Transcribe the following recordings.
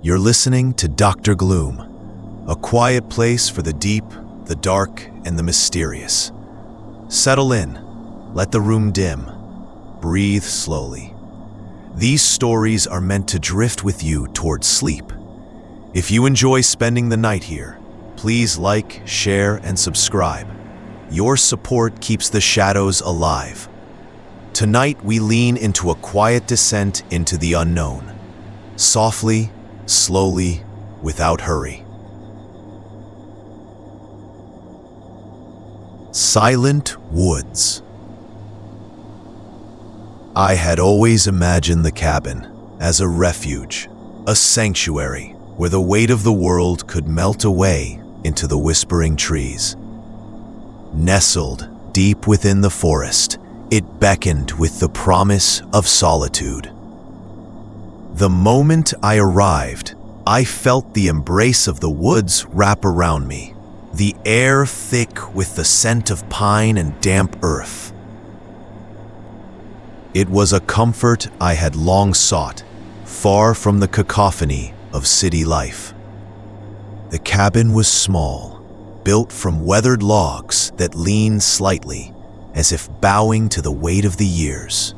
You're listening to Dr. Gloom, a quiet place for the deep, the dark, and the mysterious. Settle in, let the room dim, breathe slowly. These stories are meant to drift with you towards sleep. If you enjoy spending the night here, please like, share, and subscribe. Your support keeps the shadows alive. Tonight we lean into a quiet descent into the unknown. Softly, slowly, without hurry. Silent Woods. I had always imagined the cabin as a refuge, a sanctuary where the weight of the world could melt away into the whispering trees. Nestled deep within the forest, it beckoned with the promise of solitude. The moment I arrived, I felt the embrace of the woods wrap around me, the air thick with the scent of pine and damp earth. It was a comfort I had long sought, far from the cacophony of city life. The cabin was small, built from weathered logs that leaned slightly, as if bowing to the weight of the years.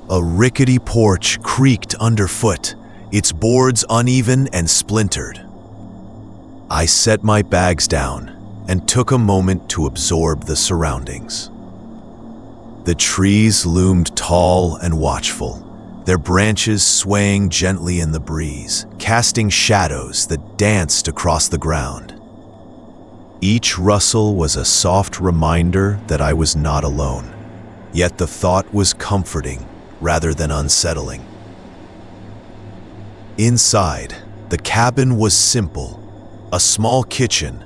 A rickety porch creaked underfoot, its boards uneven and splintered. I set my bags down and took a moment to absorb the surroundings. The trees loomed tall and watchful, their branches swaying gently in the breeze, casting shadows that danced across the ground. Each rustle was a soft reminder that I was not alone, yet the thought was comforting rather than unsettling. Inside, the cabin was simple, a small kitchen,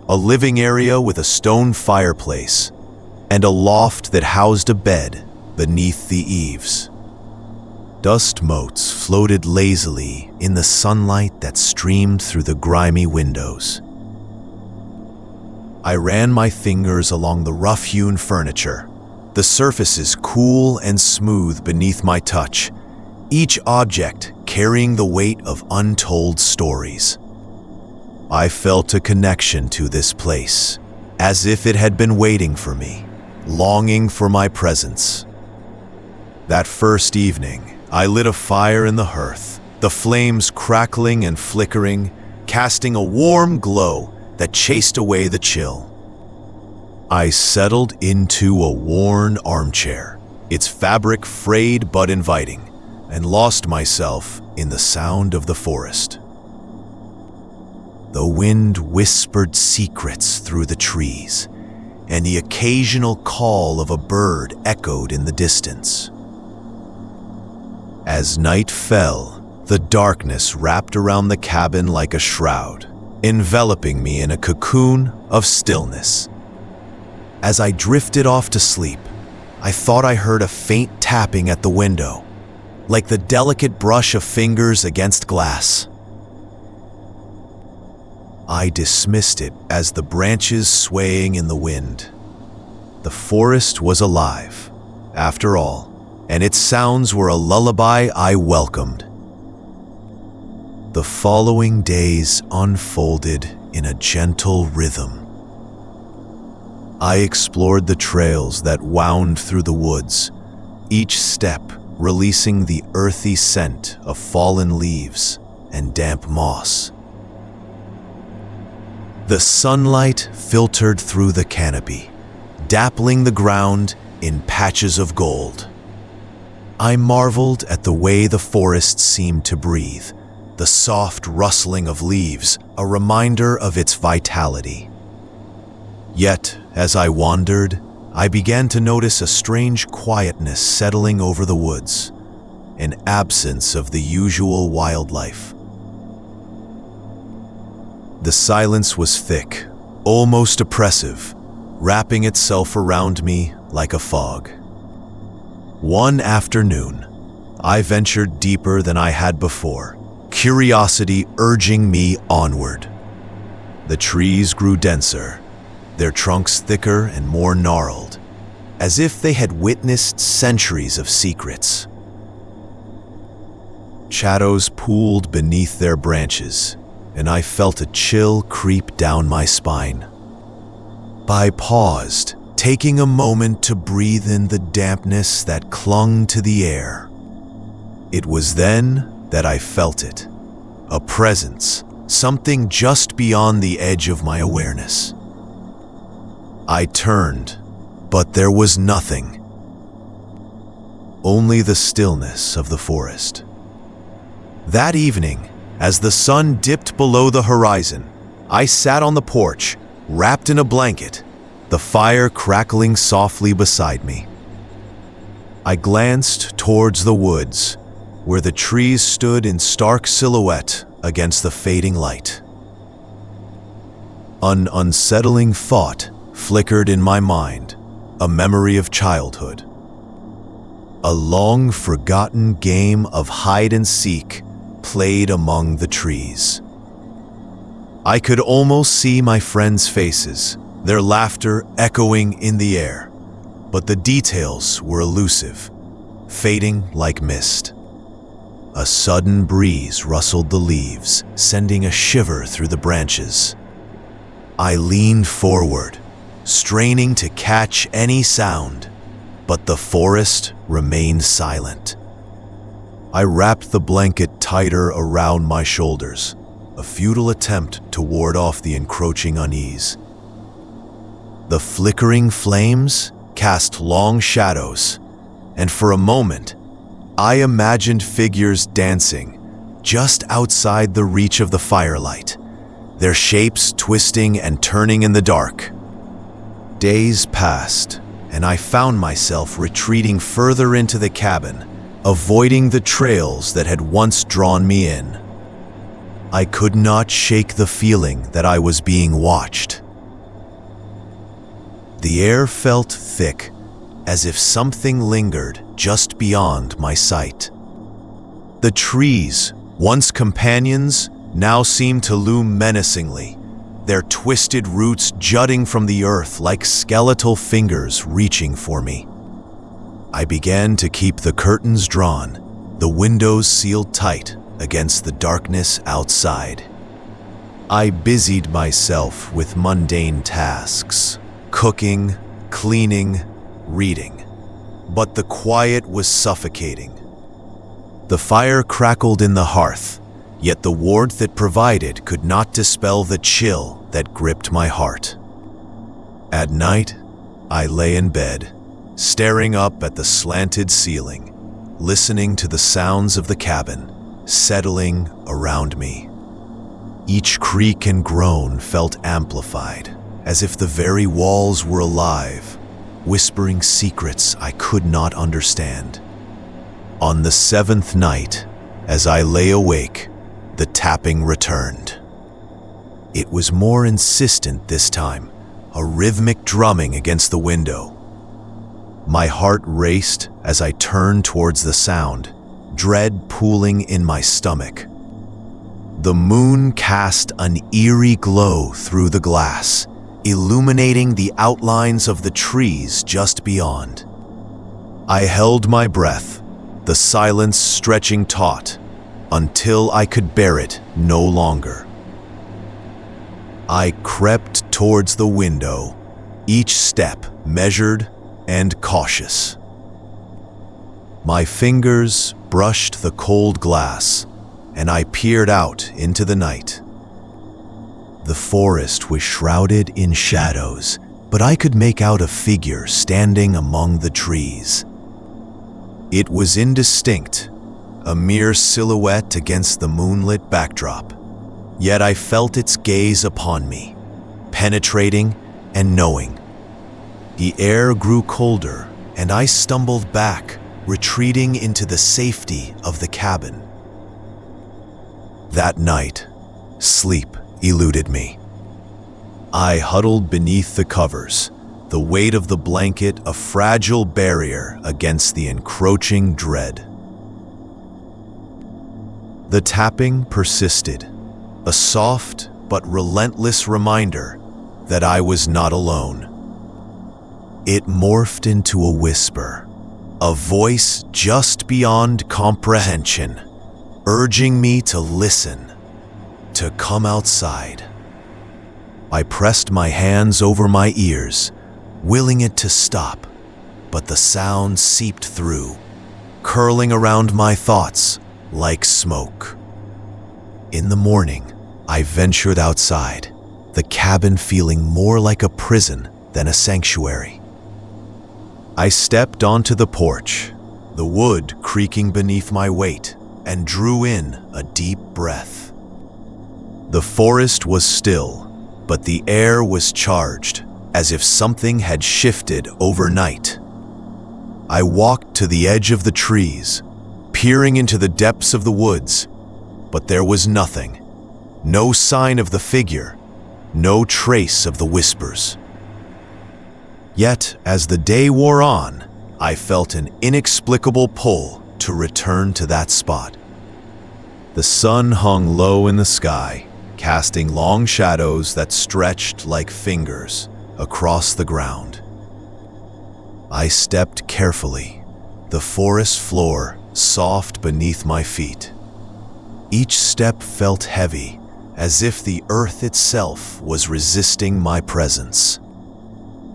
a living area with a stone fireplace, and a loft that housed a bed beneath the eaves. Dust motes floated lazily in the sunlight that streamed through the grimy windows. I ran my fingers along the rough-hewn furniture, the surfaces cool and smooth beneath my touch, each object carrying the weight of untold stories. I felt a connection to this place, as if it had been waiting for me, longing for my presence. That first evening, I lit a fire in the hearth, the flames crackling and flickering, casting a warm glow that chased away the chill. I settled into a worn armchair, its fabric frayed but inviting, and lost myself in the sound of the forest. The wind whispered secrets through the trees, and the occasional call of a bird echoed in the distance. As night fell, the darkness wrapped around the cabin like a shroud, enveloping me in a cocoon of stillness. As I drifted off to sleep, I thought I heard a faint tapping at the window, like the delicate brush of fingers against glass. I dismissed it as the branches swaying in the wind. The forest was alive, after all, and its sounds were a lullaby I welcomed. The following days unfolded in a gentle rhythm. I explored the trails that wound through the woods, each step releasing the earthy scent of fallen leaves and damp moss. The sunlight filtered through the canopy, dappling the ground in patches of gold. I marveled at the way the forest seemed to breathe, the soft rustling of leaves, a reminder of its vitality. Yet, as I wandered, I began to notice a strange quietness settling over the woods, an absence of the usual wildlife. The silence was thick, almost oppressive, wrapping itself around me like a fog. One afternoon, I ventured deeper than I had before, curiosity urging me onward. The trees grew denser, their trunks thicker and more gnarled, as if they had witnessed centuries of secrets. Shadows pooled beneath their branches, and I felt a chill creep down my spine. I paused, taking a moment to breathe in the dampness that clung to the air. It was then that I felt it, a presence, something just beyond the edge of my awareness. I turned, but there was nothing. Only the stillness of the forest. That evening, as the sun dipped below the horizon, I sat on the porch, wrapped in a blanket, the fire crackling softly beside me. I glanced towards the woods, where the trees stood in stark silhouette against the fading light. An unsettling thought flickered in my mind, a memory of childhood. A long-forgotten game of hide-and-seek played among the trees. I could almost see my friends' faces, their laughter echoing in the air, but the details were elusive, fading like mist. A sudden breeze rustled the leaves, sending a shiver through the branches. I leaned forward, straining to catch any sound, but the forest remained silent. I wrapped the blanket tighter around my shoulders, a futile attempt to ward off the encroaching unease. The flickering flames cast long shadows, and for a moment, I imagined figures dancing just outside the reach of the firelight, their shapes twisting and turning in the dark. Days passed, and I found myself retreating further into the cabin, avoiding the trails that had once drawn me in. I could not shake the feeling that I was being watched. The air felt thick, as if something lingered just beyond my sight. The trees, once companions, now seemed to loom menacingly, their twisted roots jutting from the earth like skeletal fingers reaching for me. I began to keep the curtains drawn, the windows sealed tight against the darkness outside. I busied myself with mundane tasks, cooking, cleaning, reading, but the quiet was suffocating. The fire crackled in the hearth, yet the warmth it provided could not dispel the chill that gripped my heart. At night, I lay in bed, staring up at the slanted ceiling, listening to the sounds of the cabin settling around me. Each creak and groan felt amplified, as if the very walls were alive, whispering secrets I could not understand. On the seventh night, as I lay awake, the tapping returned. It was more insistent this time, a rhythmic drumming against the window. My heart raced as I turned towards the sound, dread pooling in my stomach. The moon cast an eerie glow through the glass, illuminating the outlines of the trees just beyond. I held my breath, the silence stretching taut, until I could bear it no longer. I crept towards the window, each step measured and cautious. My fingers brushed the cold glass, and I peered out into the night. The forest was shrouded in shadows, but I could make out a figure standing among the trees. It was indistinct, a mere silhouette against the moonlit backdrop, yet I felt its gaze upon me, penetrating and knowing. The air grew colder, and I stumbled back, retreating into the safety of the cabin. That night, sleep eluded me. I huddled beneath the covers, the weight of the blanket a fragile barrier against the encroaching dread. The tapping persisted, a soft but relentless reminder that I was not alone. It morphed into a whisper, a voice just beyond comprehension, urging me to listen, to come outside. I pressed my hands over my ears, willing it to stop, but the sound seeped through, curling around my thoughts like smoke. In the morning, I ventured outside, the cabin feeling more like a prison than a sanctuary. I stepped onto the porch, the wood creaking beneath my weight, and drew in a deep breath. The forest was still, but the air was charged, as if something had shifted overnight. I walked to the edge of the trees, peering into the depths of the woods, but there was nothing. No sign of the figure, no trace of the whispers. Yet, as the day wore on, I felt an inexplicable pull to return to that spot. The sun hung low in the sky, casting long shadows that stretched like fingers across the ground. I stepped carefully, the forest floor soft beneath my feet. Each step felt heavy, as if the earth itself was resisting my presence.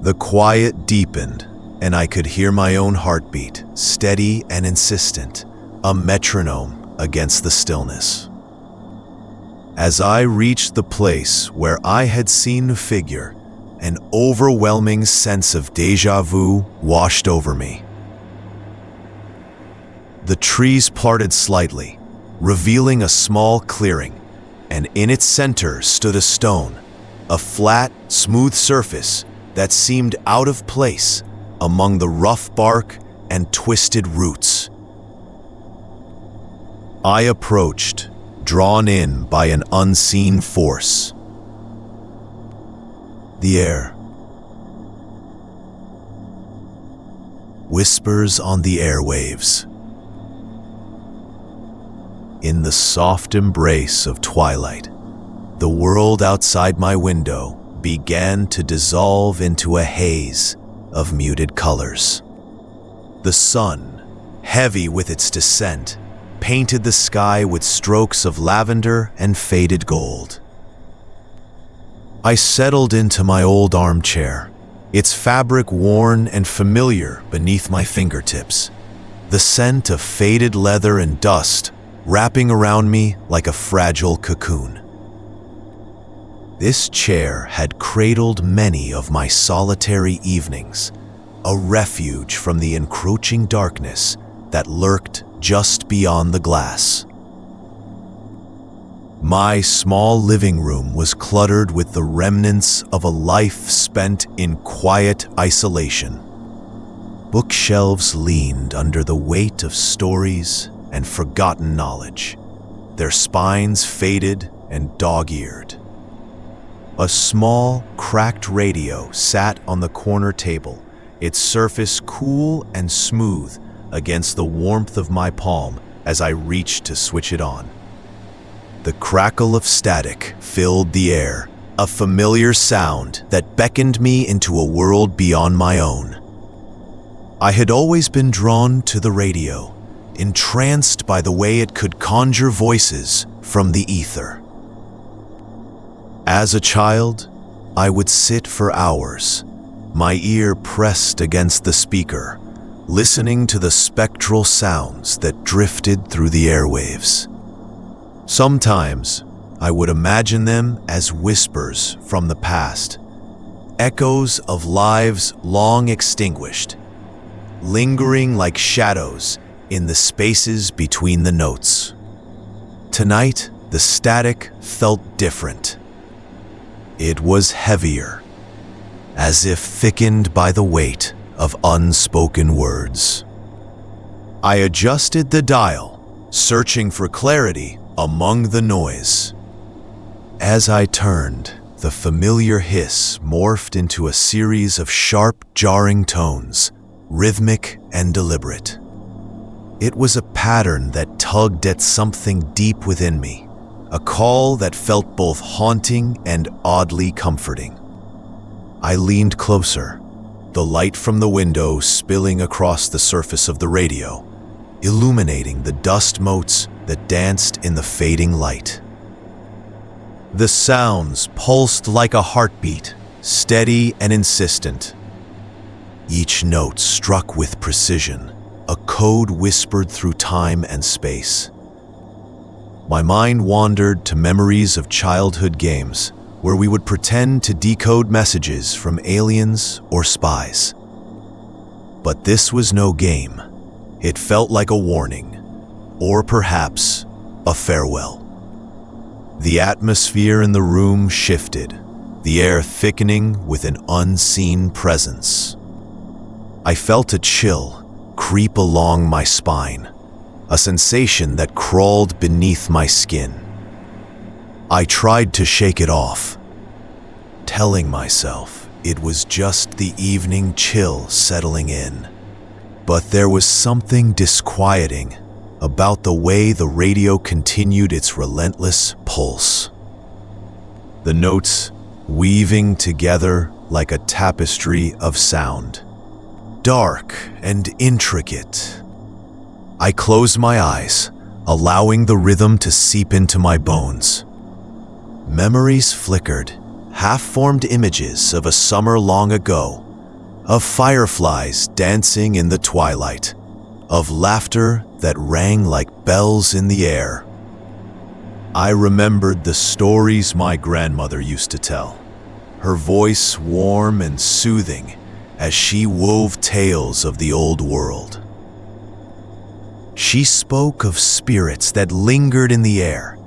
The quiet deepened, and I could hear my own heartbeat, steady and insistent, a metronome against the stillness. As I reached the place where I had seen the figure, an overwhelming sense of déjà vu washed over me. The trees parted slightly, revealing a small clearing, and in its center stood a stone, a flat, smooth surface that seemed out of place among the rough bark and twisted roots. I approached, drawn in by an unseen force. The air. Whispers on the airwaves. In the soft embrace of twilight, the world outside my window began to dissolve into a haze of muted colors. The sun, heavy with its descent, painted the sky with strokes of lavender and faded gold. I settled into my old armchair, its fabric worn and familiar beneath my fingertips, the scent of faded leather and dust wrapping around me like a fragile cocoon. This chair had cradled many of my solitary evenings, a refuge from the encroaching darkness that lurked just beyond the glass. My small living room was cluttered with the remnants of a life spent in quiet isolation. Bookshelves leaned under the weight of stories and forgotten knowledge, their spines faded and dog-eared. A small, cracked radio sat on the corner table, its surface cool and smooth against the warmth of my palm as I reached to switch it on. The crackle of static filled the air, a familiar sound that beckoned me into a world beyond my own. I had always been drawn to the radio, entranced by the way it could conjure voices from the ether. As a child, I would sit for hours, my ear pressed against the speaker, listening to the spectral sounds that drifted through the airwaves. Sometimes, I would imagine them as whispers from the past, echoes of lives long extinguished, lingering like shadows in the spaces between the notes. Tonight, the static felt different. It was heavier, as if thickened by the weight of unspoken words. I adjusted the dial, searching for clarity among the noise. As I turned, the familiar hiss morphed into a series of sharp, jarring tones, rhythmic and deliberate. It was a pattern that tugged at something deep within me, a call that felt both haunting and oddly comforting. I leaned closer, the light from the window spilling across the surface of the radio, illuminating the dust motes that danced in the fading light. The sounds pulsed like a heartbeat, steady and insistent. Each note struck with precision, a code whispered through time and space. My mind wandered to memories of childhood games where we would pretend to decode messages from aliens or spies. But this was no game. It felt like a warning, or perhaps a farewell. The atmosphere in the room shifted, the air thickening with an unseen presence. I felt a chill creep along my spine, a sensation that crawled beneath my skin. I tried to shake it off, telling myself it was just the evening chill settling in. But there was something disquieting about the way the radio continued its relentless pulse. The notes weaving together like a tapestry of sound, dark and intricate. I closed my eyes, allowing the rhythm to seep into my bones. Memories flickered, half-formed images of a summer long ago, of fireflies dancing in the twilight, of laughter that rang like bells in the air. I remembered the stories my grandmother used to tell, her voice warm and soothing as she wove tales of the old world. She spoke of spirits that lingered in the air,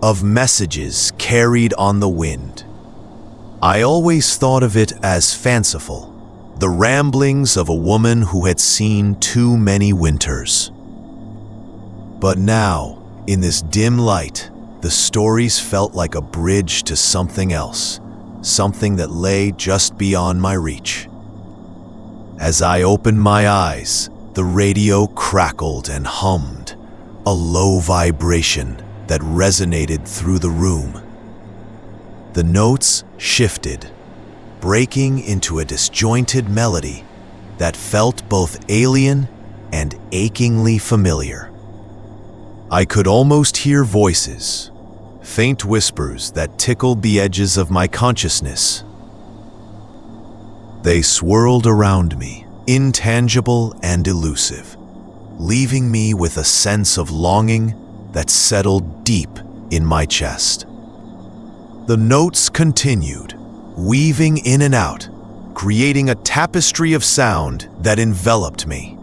of messages carried on the wind. I always thought of it as fanciful, the ramblings of a woman who had seen too many winters. But now, in this dim light, the stories felt like a bridge to something else, something that lay just beyond my reach. As I opened my eyes, the radio crackled and hummed, a low vibration that resonated through the room. The notes shifted, breaking into a disjointed melody that felt both alien and achingly familiar. I could almost hear voices, faint whispers that tickled the edges of my consciousness. They swirled around me, intangible and elusive, leaving me with a sense of longing that settled deep in my chest. The notes continued, weaving in and out, creating a tapestry of sound that enveloped me.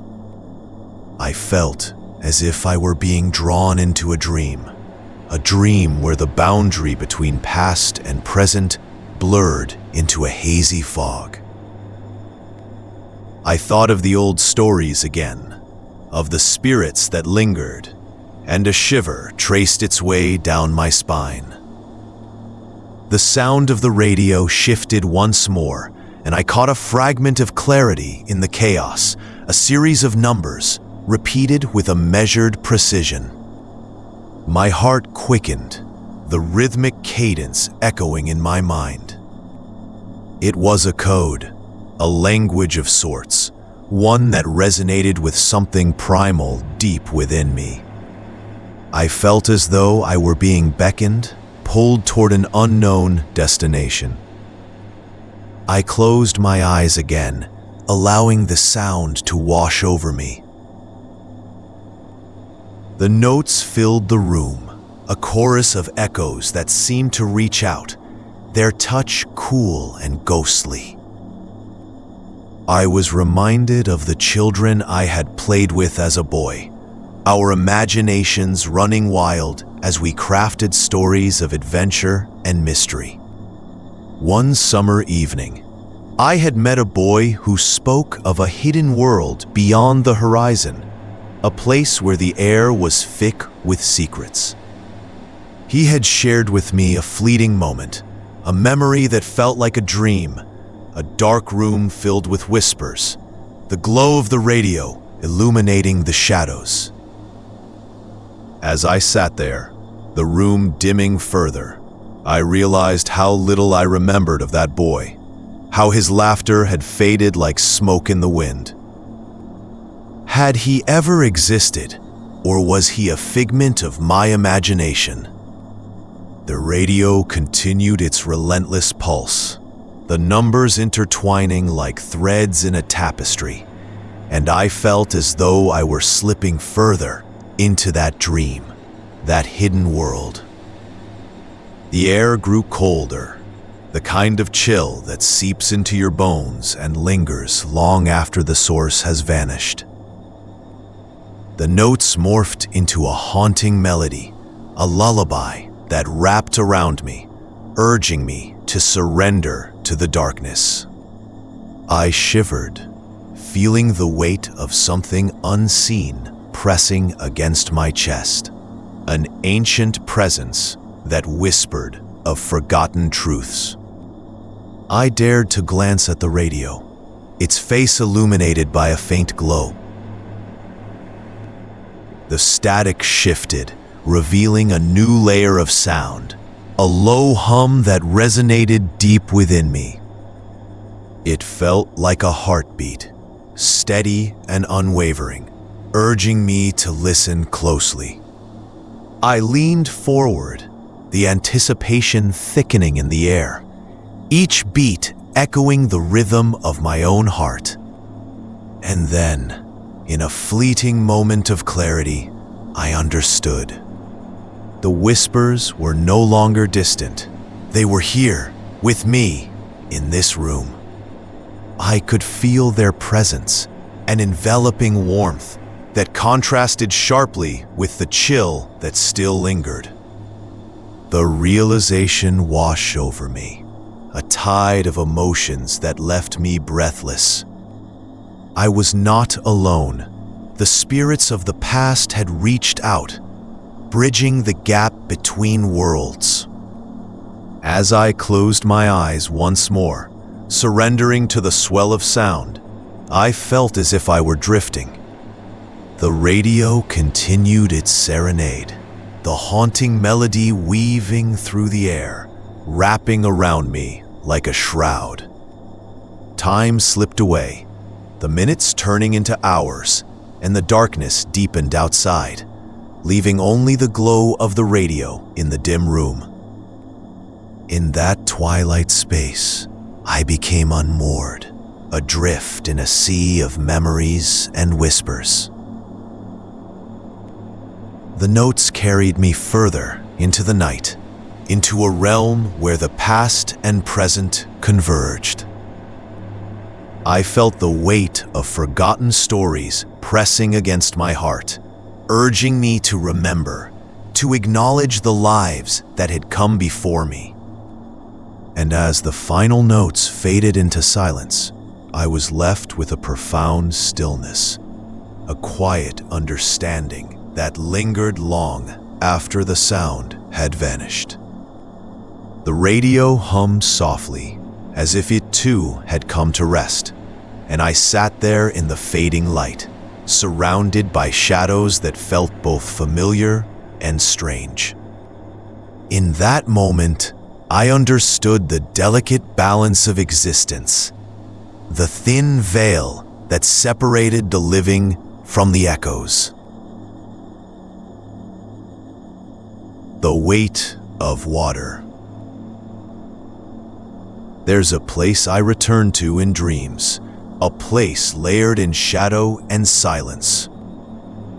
I felt as if I were being drawn into a dream where the boundary between past and present blurred into a hazy fog. I thought of the old stories again, of the spirits that lingered, and a shiver traced its way down my spine. The sound of the radio shifted once more, and I caught a fragment of clarity in the chaos, a series of numbers, repeated with a measured precision. My heart quickened, the rhythmic cadence echoing in my mind. It was a code, a language of sorts, one that resonated with something primal deep within me. I felt as though I were being beckoned, pulled toward an unknown destination. I closed my eyes again, allowing the sound to wash over me. The notes filled the room, a chorus of echoes that seemed to reach out, their touch cool and ghostly. I was reminded of the children I had played with as a boy, our imaginations running wild as we crafted stories of adventure and mystery. One summer evening, I had met a boy who spoke of a hidden world beyond the horizon, a place where the air was thick with secrets. He had shared with me a fleeting moment, a memory that felt like a dream, a dark room filled with whispers, the glow of the radio illuminating the shadows. As I sat there, the room dimming further, I realized how little I remembered of that boy, how his laughter had faded like smoke in the wind. Had he ever existed, or was he a figment of my imagination? The radio continued its relentless pulse, the numbers intertwining like threads in a tapestry, and I felt as though I were slipping further into that dream, that hidden world. The air grew colder, the kind of chill that seeps into your bones and lingers long after the source has vanished. The notes morphed into a haunting melody, a lullaby that wrapped around me, urging me to surrender to the darkness. I shivered, feeling the weight of something unseen pressing against my chest, an ancient presence that whispered of forgotten truths. I dared to glance at the radio, its face illuminated by a faint glow. The static shifted, revealing a new layer of sound, a low hum that resonated deep within me. It felt like a heartbeat, steady and unwavering, urging me to listen closely. I leaned forward, the anticipation thickening in the air, each beat echoing the rhythm of my own heart. And then, in a fleeting moment of clarity, I understood. The whispers were no longer distant. They were here, with me, in this room. I could feel their presence, an enveloping warmth that contrasted sharply with the chill that still lingered. The realization washed over me, a tide of emotions that left me breathless. I was not alone. The spirits of the past had reached out, bridging the gap between worlds. As I closed my eyes once more, surrendering to the swell of sound, I felt as if I were drifting. The radio continued its serenade, the haunting melody weaving through the air, wrapping around me like a shroud. Time slipped away, the minutes turning into hours, and the darkness deepened outside, leaving only the glow of the radio in the dim room. In that twilight space, I became unmoored, adrift in a sea of memories and whispers. The notes carried me further into the night, into a realm where the past and present converged. I felt the weight of forgotten stories pressing against my heart, urging me to remember, to acknowledge the lives that had come before me. And as the final notes faded into silence, I was left with a profound stillness, a quiet understanding that lingered long after the sound had vanished. The radio hummed softly, as if it too had come to rest, and I sat there in the fading light, surrounded by shadows that felt both familiar and strange. In that moment, I understood the delicate balance of existence, the thin veil that separated the living from the echoes. The weight of water. There's a place I return to in dreams, a place layered in shadow and silence.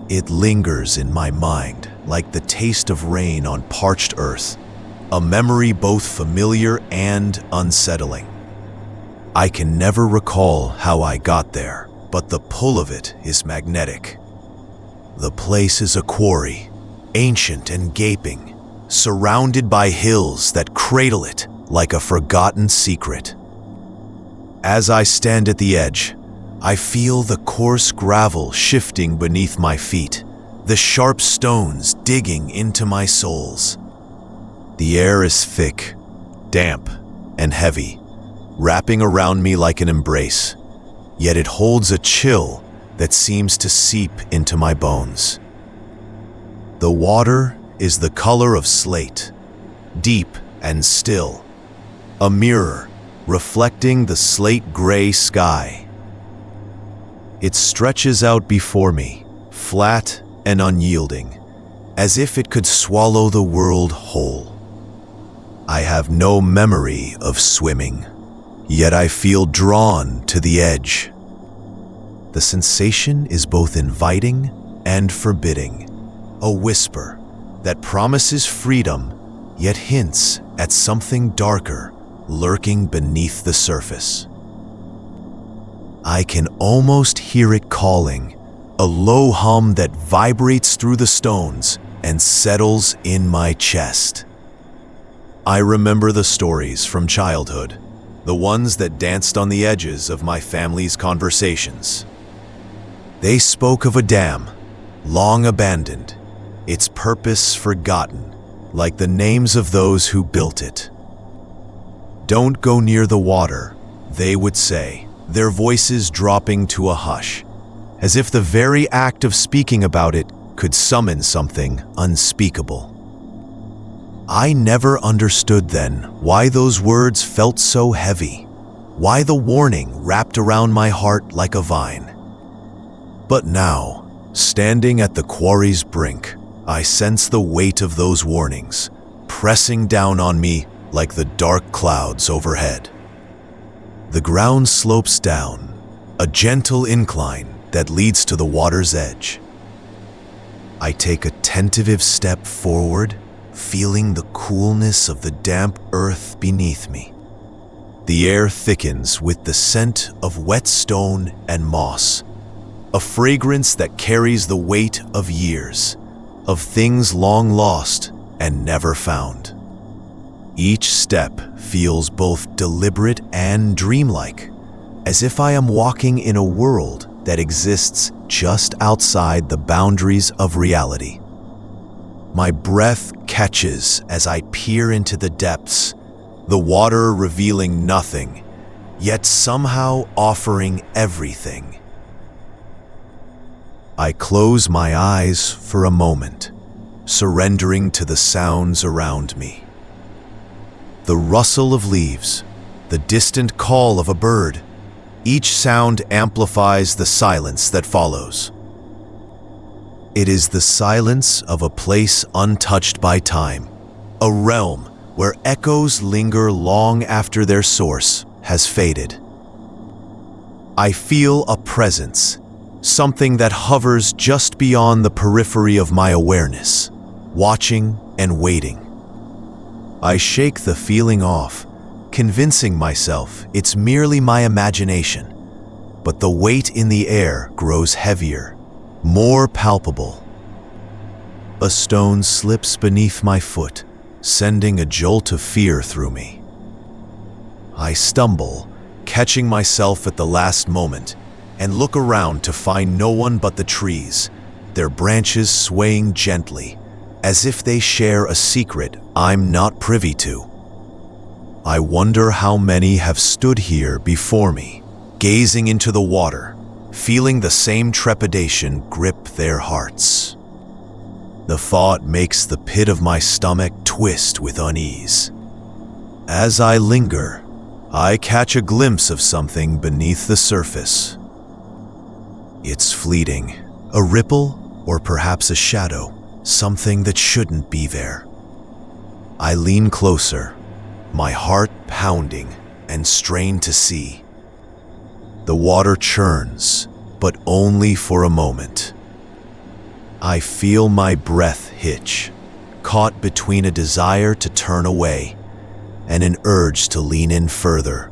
It lingers in my mind like the taste of rain on parched earth, a memory both familiar and unsettling. I can never recall how I got there, but the pull of it is magnetic. The place is a quarry, ancient and gaping, surrounded by hills that cradle it like a forgotten secret. As I stand at the edge, I feel the coarse gravel shifting beneath my feet, the sharp stones digging into my soles. The air is thick, damp, and heavy, wrapping around me like an embrace, yet it holds a chill that seems to seep into my bones. The water is the color of slate, deep and still, a mirror reflecting the slate-gray sky. It stretches out before me, flat and unyielding, as if it could swallow the world whole. I have no memory of swimming, yet I feel drawn to the edge. The sensation is both inviting and forbidding, a whisper that promises freedom, yet hints at something darker lurking beneath the surface. I can almost hear it calling, a low hum that vibrates through the stones and settles in my chest. I remember the stories from childhood, the ones that danced on the edges of my family's conversations. They spoke of a dam, long abandoned, its purpose forgotten, like the names of those who built it. "Don't go near the water," they would say, their voices dropping to a hush, as if the very act of speaking about it could summon something unspeakable. I never understood then why those words felt so heavy, why the warning wrapped around my heart like a vine. But now, standing at the quarry's brink, I sense the weight of those warnings, pressing down on me like the dark clouds overhead. The ground slopes down, a gentle incline that leads to the water's edge. I take a tentative step forward, feeling the coolness of the damp earth beneath me. The air thickens with the scent of wet stone and moss, a fragrance that carries the weight of years, of things long lost and never found. Each step feels both deliberate and dreamlike, as if I am walking in a world that exists just outside the boundaries of reality. My breath catches as I peer into the depths, the water revealing nothing, yet somehow offering everything. I close my eyes for a moment, surrendering to the sounds around me. The rustle of leaves, the distant call of a bird, each sound amplifies the silence that follows. It is the silence of a place untouched by time, a realm where echoes linger long after their source has faded. I feel a presence, something that hovers just beyond the periphery of my awareness, watching and waiting. I shake the feeling off, convincing myself it's merely my imagination, but the weight in the air grows heavier, more palpable. A stone slips beneath my foot, sending a jolt of fear through me. I stumble, catching myself at the last moment, and look around to find no one but the trees, their branches swaying gently, as if they share a secret I'm not privy to. I wonder how many have stood here before me, gazing into the water, feeling the same trepidation grip their hearts. The thought makes the pit of my stomach twist with unease. As I linger, I catch a glimpse of something beneath the surface. It's fleeting, a ripple or perhaps a shadow, something that shouldn't be there. I lean closer, my heart pounding, and strain to see. The water churns, but only for a moment. I feel my breath hitch, caught between a desire to turn away and an urge to lean in further.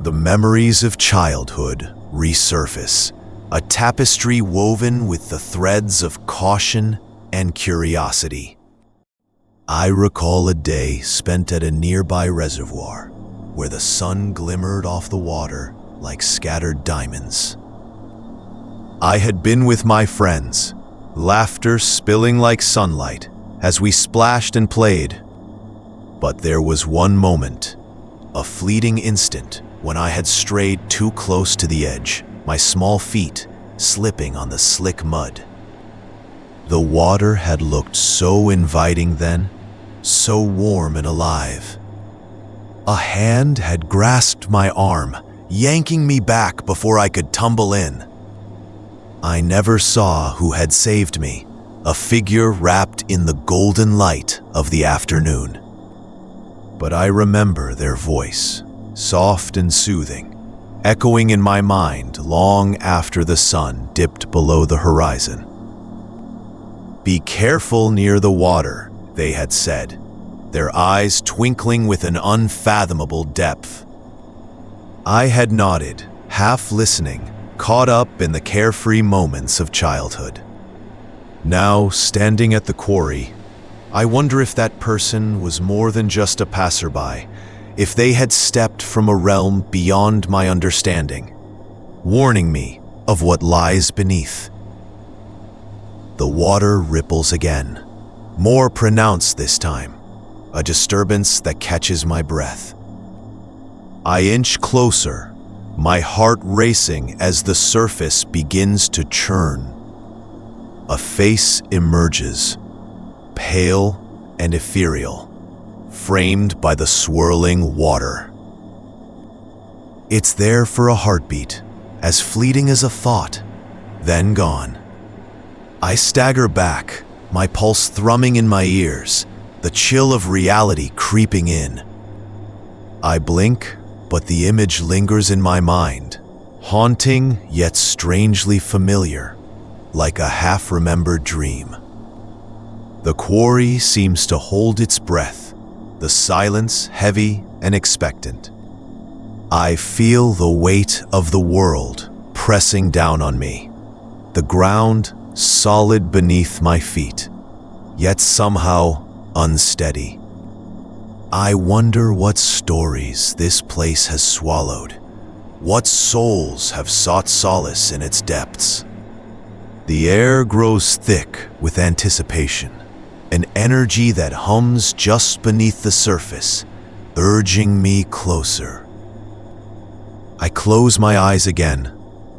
The memories of childhood resurface, a tapestry woven with the threads of caution and curiosity. I recall a day spent at a nearby reservoir where the sun glimmered off the water like scattered diamonds. I had been with my friends, laughter spilling like sunlight as we splashed and played. But there was one moment, a fleeting instant, when I had strayed too close to the edge, my small feet slipping on the slick mud. The water had looked so inviting then, so warm and alive. A hand had grasped my arm, yanking me back before I could tumble in. I never saw who had saved me, a figure wrapped in the golden light of the afternoon. But I remember their voice, soft and soothing, echoing in my mind long after the sun dipped below the horizon. "Be careful near the water," they had said, their eyes twinkling with an unfathomable depth. I had nodded, half listening, caught up in the carefree moments of childhood. Now, standing at the quarry, I wonder if that person was more than just a passerby, if they had stepped from a realm beyond my understanding, warning me of what lies beneath. The water ripples again, more pronounced this time, a disturbance that catches my breath. I inch closer, my heart racing as the surface begins to churn. A face emerges, pale and ethereal, framed by the swirling water. It's there for a heartbeat, as fleeting as a thought, then gone. I stagger back, my pulse thrumming in my ears, the chill of reality creeping in. I blink, but the image lingers in my mind, haunting yet strangely familiar, like a half-remembered dream. The quarry seems to hold its breath, the silence heavy and expectant. I feel the weight of the world pressing down on me, the ground solid beneath my feet, yet somehow unsteady. I wonder what stories this place has swallowed, what souls have sought solace in its depths. The air grows thick with anticipation, an energy that hums just beneath the surface, urging me closer. I close my eyes again,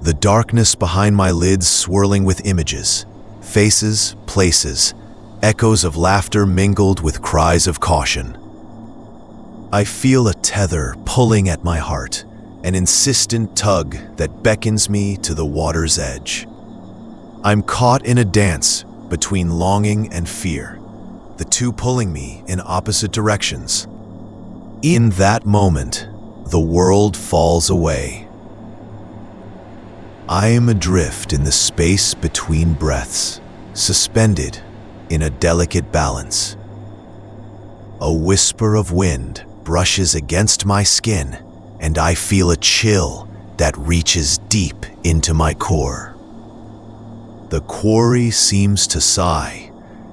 the darkness behind my lids swirling with images, faces, places, echoes of laughter mingled with cries of caution. I feel a tether pulling at my heart, an insistent tug that beckons me to the water's edge. I'm caught in a dance between longing and fear, the two pulling me in opposite directions. In that moment, the world falls away. I am adrift in the space between breaths, suspended in a delicate balance. A whisper of wind brushes against my skin, and I feel a chill that reaches deep into my core. The quarry seems to sigh,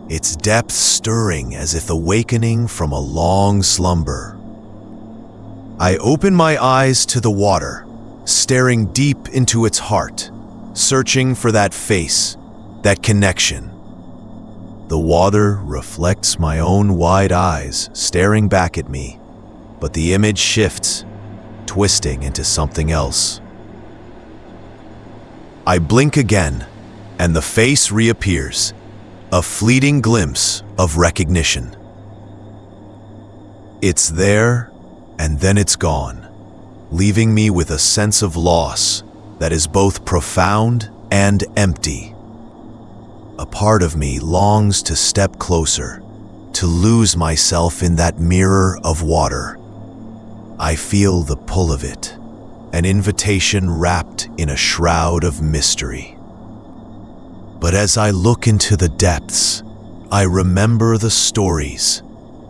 its depths stirring as if awakening from a long slumber. I open my eyes to the water, staring deep into its heart, searching for that face, that connection. The water reflects my own wide eyes, staring back at me, but the image shifts, twisting into something else. I blink again, and the face reappears, a fleeting glimpse of recognition. It's there, and then it's gone, leaving me with a sense of loss that is both profound and empty. A part of me longs to step closer, to lose myself in that mirror of water. I feel the pull of it, an invitation wrapped in a shroud of mystery. But as I look into the depths, I remember the stories,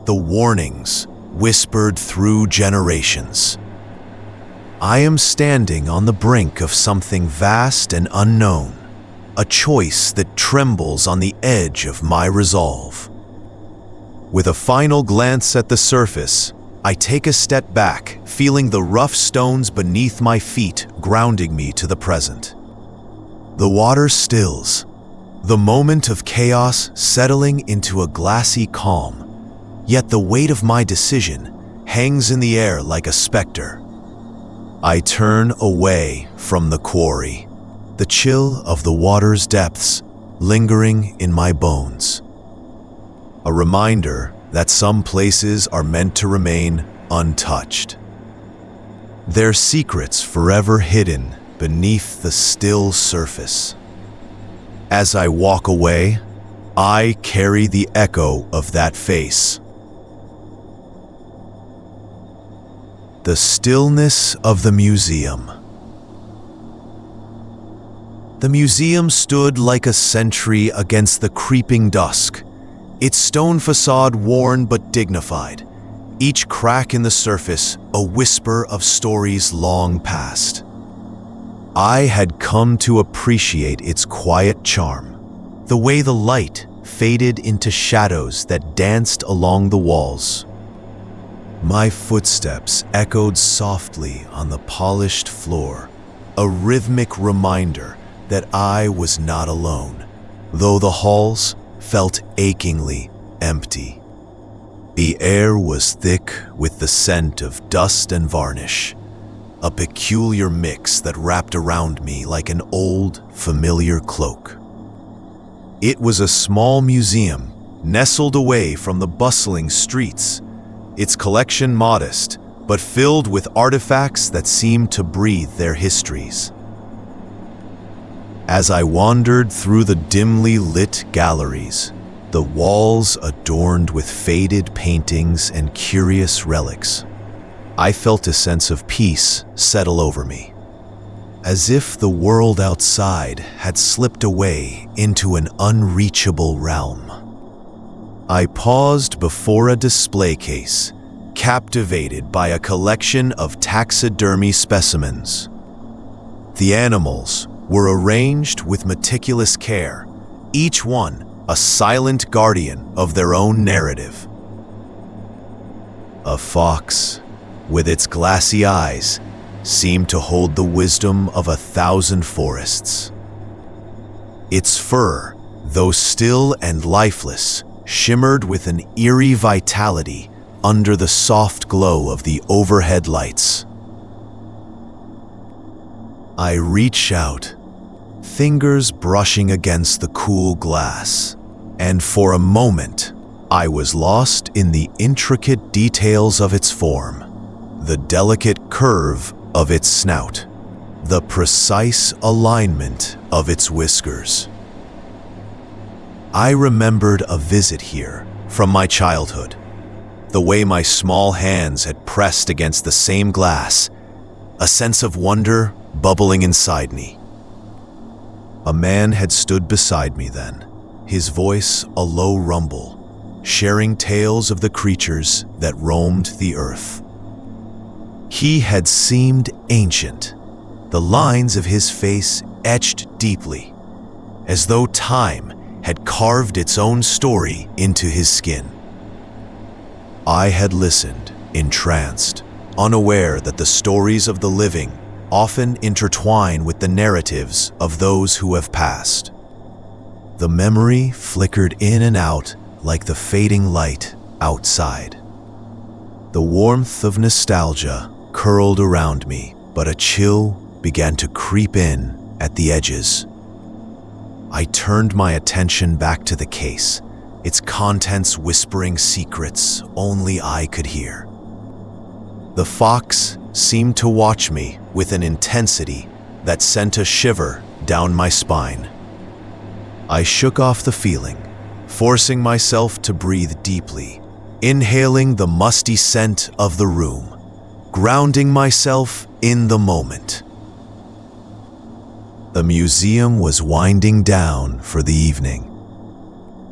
the warnings whispered through generations. I am standing on the brink of something vast and unknown, a choice that trembles on the edge of my resolve. With a final glance at the surface, I take a step back, feeling the rough stones beneath my feet grounding me to the present. The water stills, the moment of chaos settling into a glassy calm, yet the weight of my decision hangs in the air like a specter. I turn away from the quarry, the chill of the water's depths lingering in my bones. A reminder that some places are meant to remain untouched, their secrets forever hidden beneath the still surface. As I walk away, I carry the echo of that face. The stillness of the museum. The museum stood like a sentry against the creeping dusk, its stone facade worn but dignified, each crack in the surface a whisper of stories long past. I had come to appreciate its quiet charm, the way the light faded into shadows that danced along the walls. My footsteps echoed softly on the polished floor, a rhythmic reminder that I was not alone, though the halls felt achingly empty. The air was thick with the scent of dust and varnish, a peculiar mix that wrapped around me like an old, familiar cloak. It was a small museum, nestled away from the bustling streets, its collection modest, but filled with artifacts that seemed to breathe their histories. As I wandered through the dimly lit galleries, the walls adorned with faded paintings and curious relics, I felt a sense of peace settle over me, as if the world outside had slipped away into an unreachable realm. I paused before a display case, captivated by a collection of taxidermy specimens. The animals were arranged with meticulous care, each one a silent guardian of their own narrative. A fox, with its glassy eyes, seemed to hold the wisdom of 1,000 forests. Its fur, though still and lifeless, shimmered with an eerie vitality under the soft glow of the overhead lights. I reached out, fingers brushing against the cool glass, and for a moment, I was lost in the intricate details of its form, the delicate curve of its snout, the precise alignment of its whiskers. I remembered a visit here from my childhood, the way my small hands had pressed against the same glass, a sense of wonder bubbling inside me. A man had stood beside me then, his voice a low rumble, sharing tales of the creatures that roamed the earth. He had seemed ancient, the lines of his face etched deeply, as though time had carved its own story into his skin. I had listened, entranced, unaware that the stories of the living often intertwine with the narratives of those who have passed. The memory flickered in and out like the fading light outside. The warmth of nostalgia curled around me, but a chill began to creep in at the edges. I turned my attention back to the case, its contents whispering secrets only I could hear. The fox seemed to watch me with an intensity that sent a shiver down my spine. I shook off the feeling, forcing myself to breathe deeply, inhaling the musty scent of the room, grounding myself in the moment. The museum was winding down for the evening,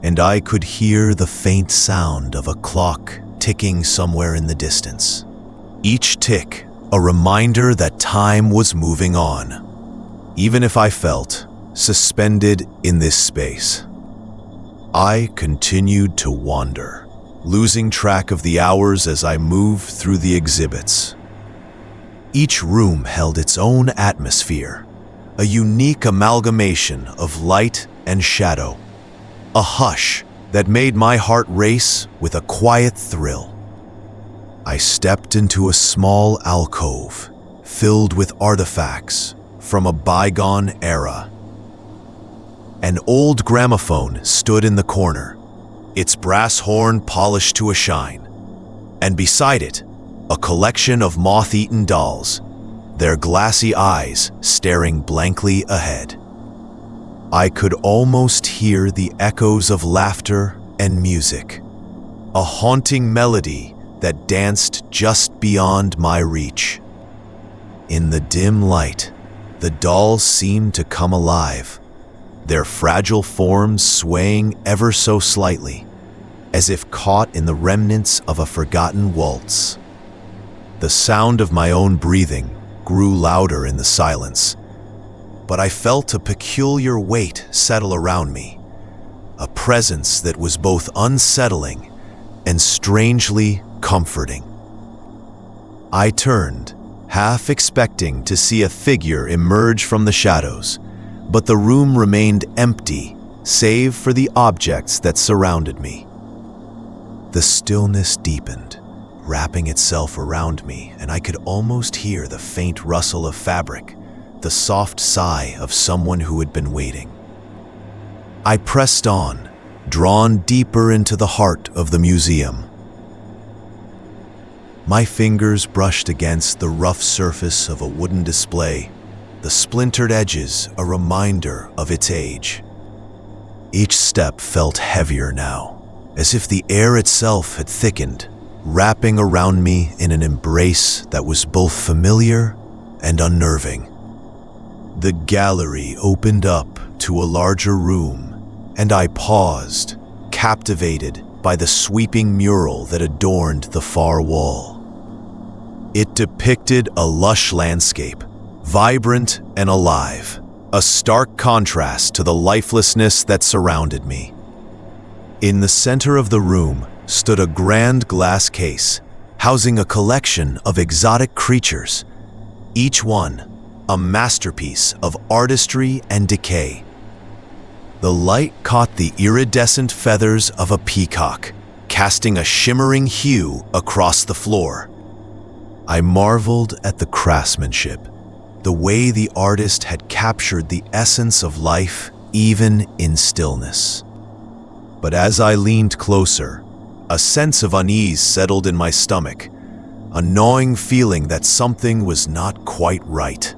and I could hear the faint sound of a clock ticking somewhere in the distance. Each tick a reminder that time was moving on, even if I felt suspended in this space. I continued to wander, losing track of the hours as I moved through the exhibits. Each room held its own atmosphere, a unique amalgamation of light and shadow, a hush that made my heart race with a quiet thrill. I stepped into a small alcove filled with artifacts from a bygone era. An old gramophone stood in the corner, its brass horn polished to a shine, and beside it, a collection of moth-eaten dolls, their glassy eyes staring blankly ahead. I could almost hear the echoes of laughter and music, a haunting melody that danced just beyond my reach. In the dim light, the dolls seemed to come alive, their fragile forms swaying ever so slightly, as if caught in the remnants of a forgotten waltz. The sound of my own breathing grew louder in the silence, but I felt a peculiar weight settle around me, a presence that was both unsettling and strangely comforting. I turned, half expecting to see a figure emerge from the shadows, but the room remained empty, save for the objects that surrounded me. The stillness deepened, wrapping itself around me, and I could almost hear the faint rustle of fabric, the soft sigh of someone who had been waiting. I pressed on, drawn deeper into the heart of the museum. My fingers brushed against the rough surface of a wooden display, the splintered edges a reminder of its age. Each step felt heavier now, as if the air itself had thickened, wrapping around me in an embrace that was both familiar and unnerving. The gallery opened up to a larger room, and I paused, captivated by the sweeping mural that adorned the far wall. It depicted a lush landscape, vibrant and alive, a stark contrast to the lifelessness that surrounded me. In the center of the room stood a grand glass case, housing a collection of exotic creatures, each one a masterpiece of artistry and decay. The light caught the iridescent feathers of a peacock, casting a shimmering hue across the floor. I marveled at the craftsmanship, the way the artist had captured the essence of life even in stillness. But as I leaned closer, a sense of unease settled in my stomach, a gnawing feeling that something was not quite right.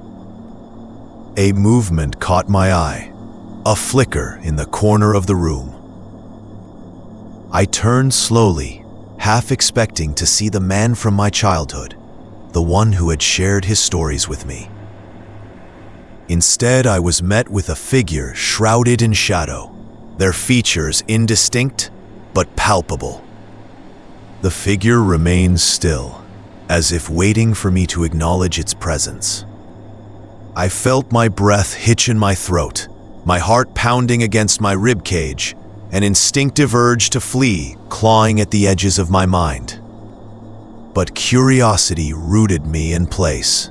A movement caught my eye, a flicker in the corner of the room. I turned slowly, half expecting to see the man from my childhood, the one who had shared his stories with me. Instead, I was met with a figure shrouded in shadow, their features indistinct but palpable. The figure remained still, as if waiting for me to acknowledge its presence. I felt my breath hitch in my throat, my heart pounding against my ribcage, an instinctive urge to flee clawing at the edges of my mind. But curiosity rooted me in place.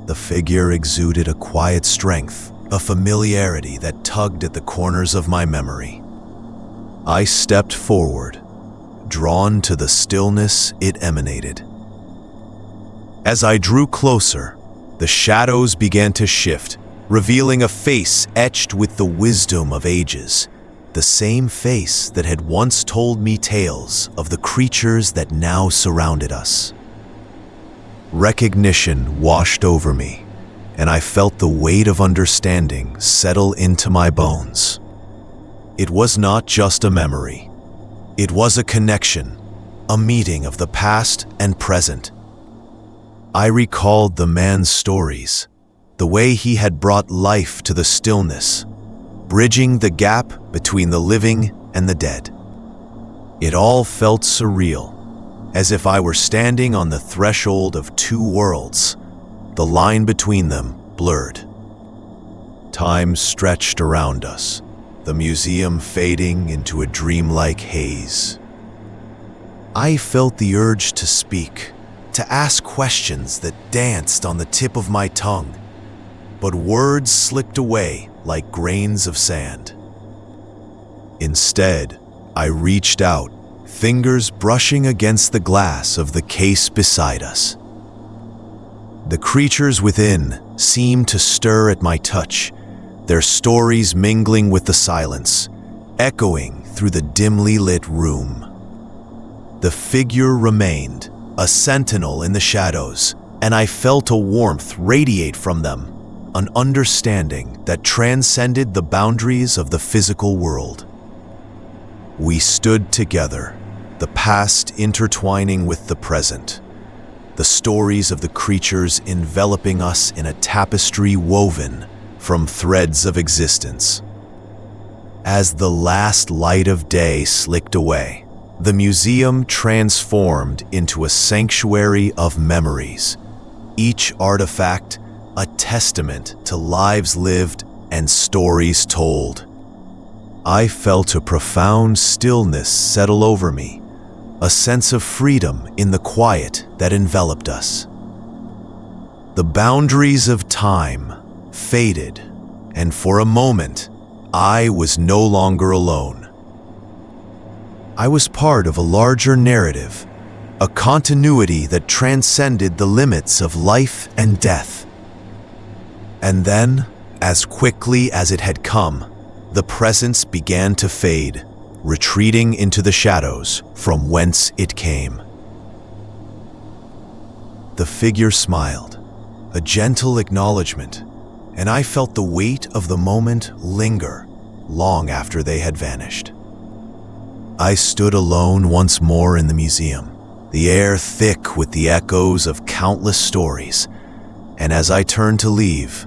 The figure exuded a quiet strength, a familiarity that tugged at the corners of my memory. I stepped forward, drawn to the stillness it emanated. As I drew closer, the shadows began to shift, revealing a face etched with the wisdom of ages, the same face that had once told me tales of the creatures that now surrounded us. Recognition washed over me, and I felt the weight of understanding settle into my bones. It was not just a memory. It was a connection, a meeting of the past and present. I recalled the man's stories, the way he had brought life to the stillness, bridging the gap between the living and the dead. It all felt surreal, as if I were standing on the threshold of two worlds, the line between them blurred. Time stretched around us, the museum fading into a dreamlike haze. I felt the urge to speak, to ask questions that danced on the tip of my tongue, but words slipped away like grains of sand. Instead, I reached out, fingers brushing against the glass of the case beside us. The creatures within seemed to stir at my touch, their stories mingling with the silence, echoing through the dimly lit room. The figure remained, a sentinel in the shadows, and I felt a warmth radiate from them, an understanding that transcended the boundaries of the physical world. We stood together, the past intertwining with the present, the stories of the creatures enveloping us in a tapestry woven from threads of existence. As the last light of day slicked away, the museum transformed into a sanctuary of memories, each artifact a testament to lives lived and stories told. I felt a profound stillness settle over me, a sense of freedom in the quiet that enveloped us. The boundaries of time faded, and for a moment, I was no longer alone. I was part of a larger narrative, a continuity that transcended the limits of life and death. And then, as quickly as it had come, the presence began to fade, retreating into the shadows from whence it came. The figure smiled, a gentle acknowledgement, and I felt the weight of the moment linger long after they had vanished. I stood alone once more in the museum, the air thick with the echoes of countless stories, and as I turned to leave,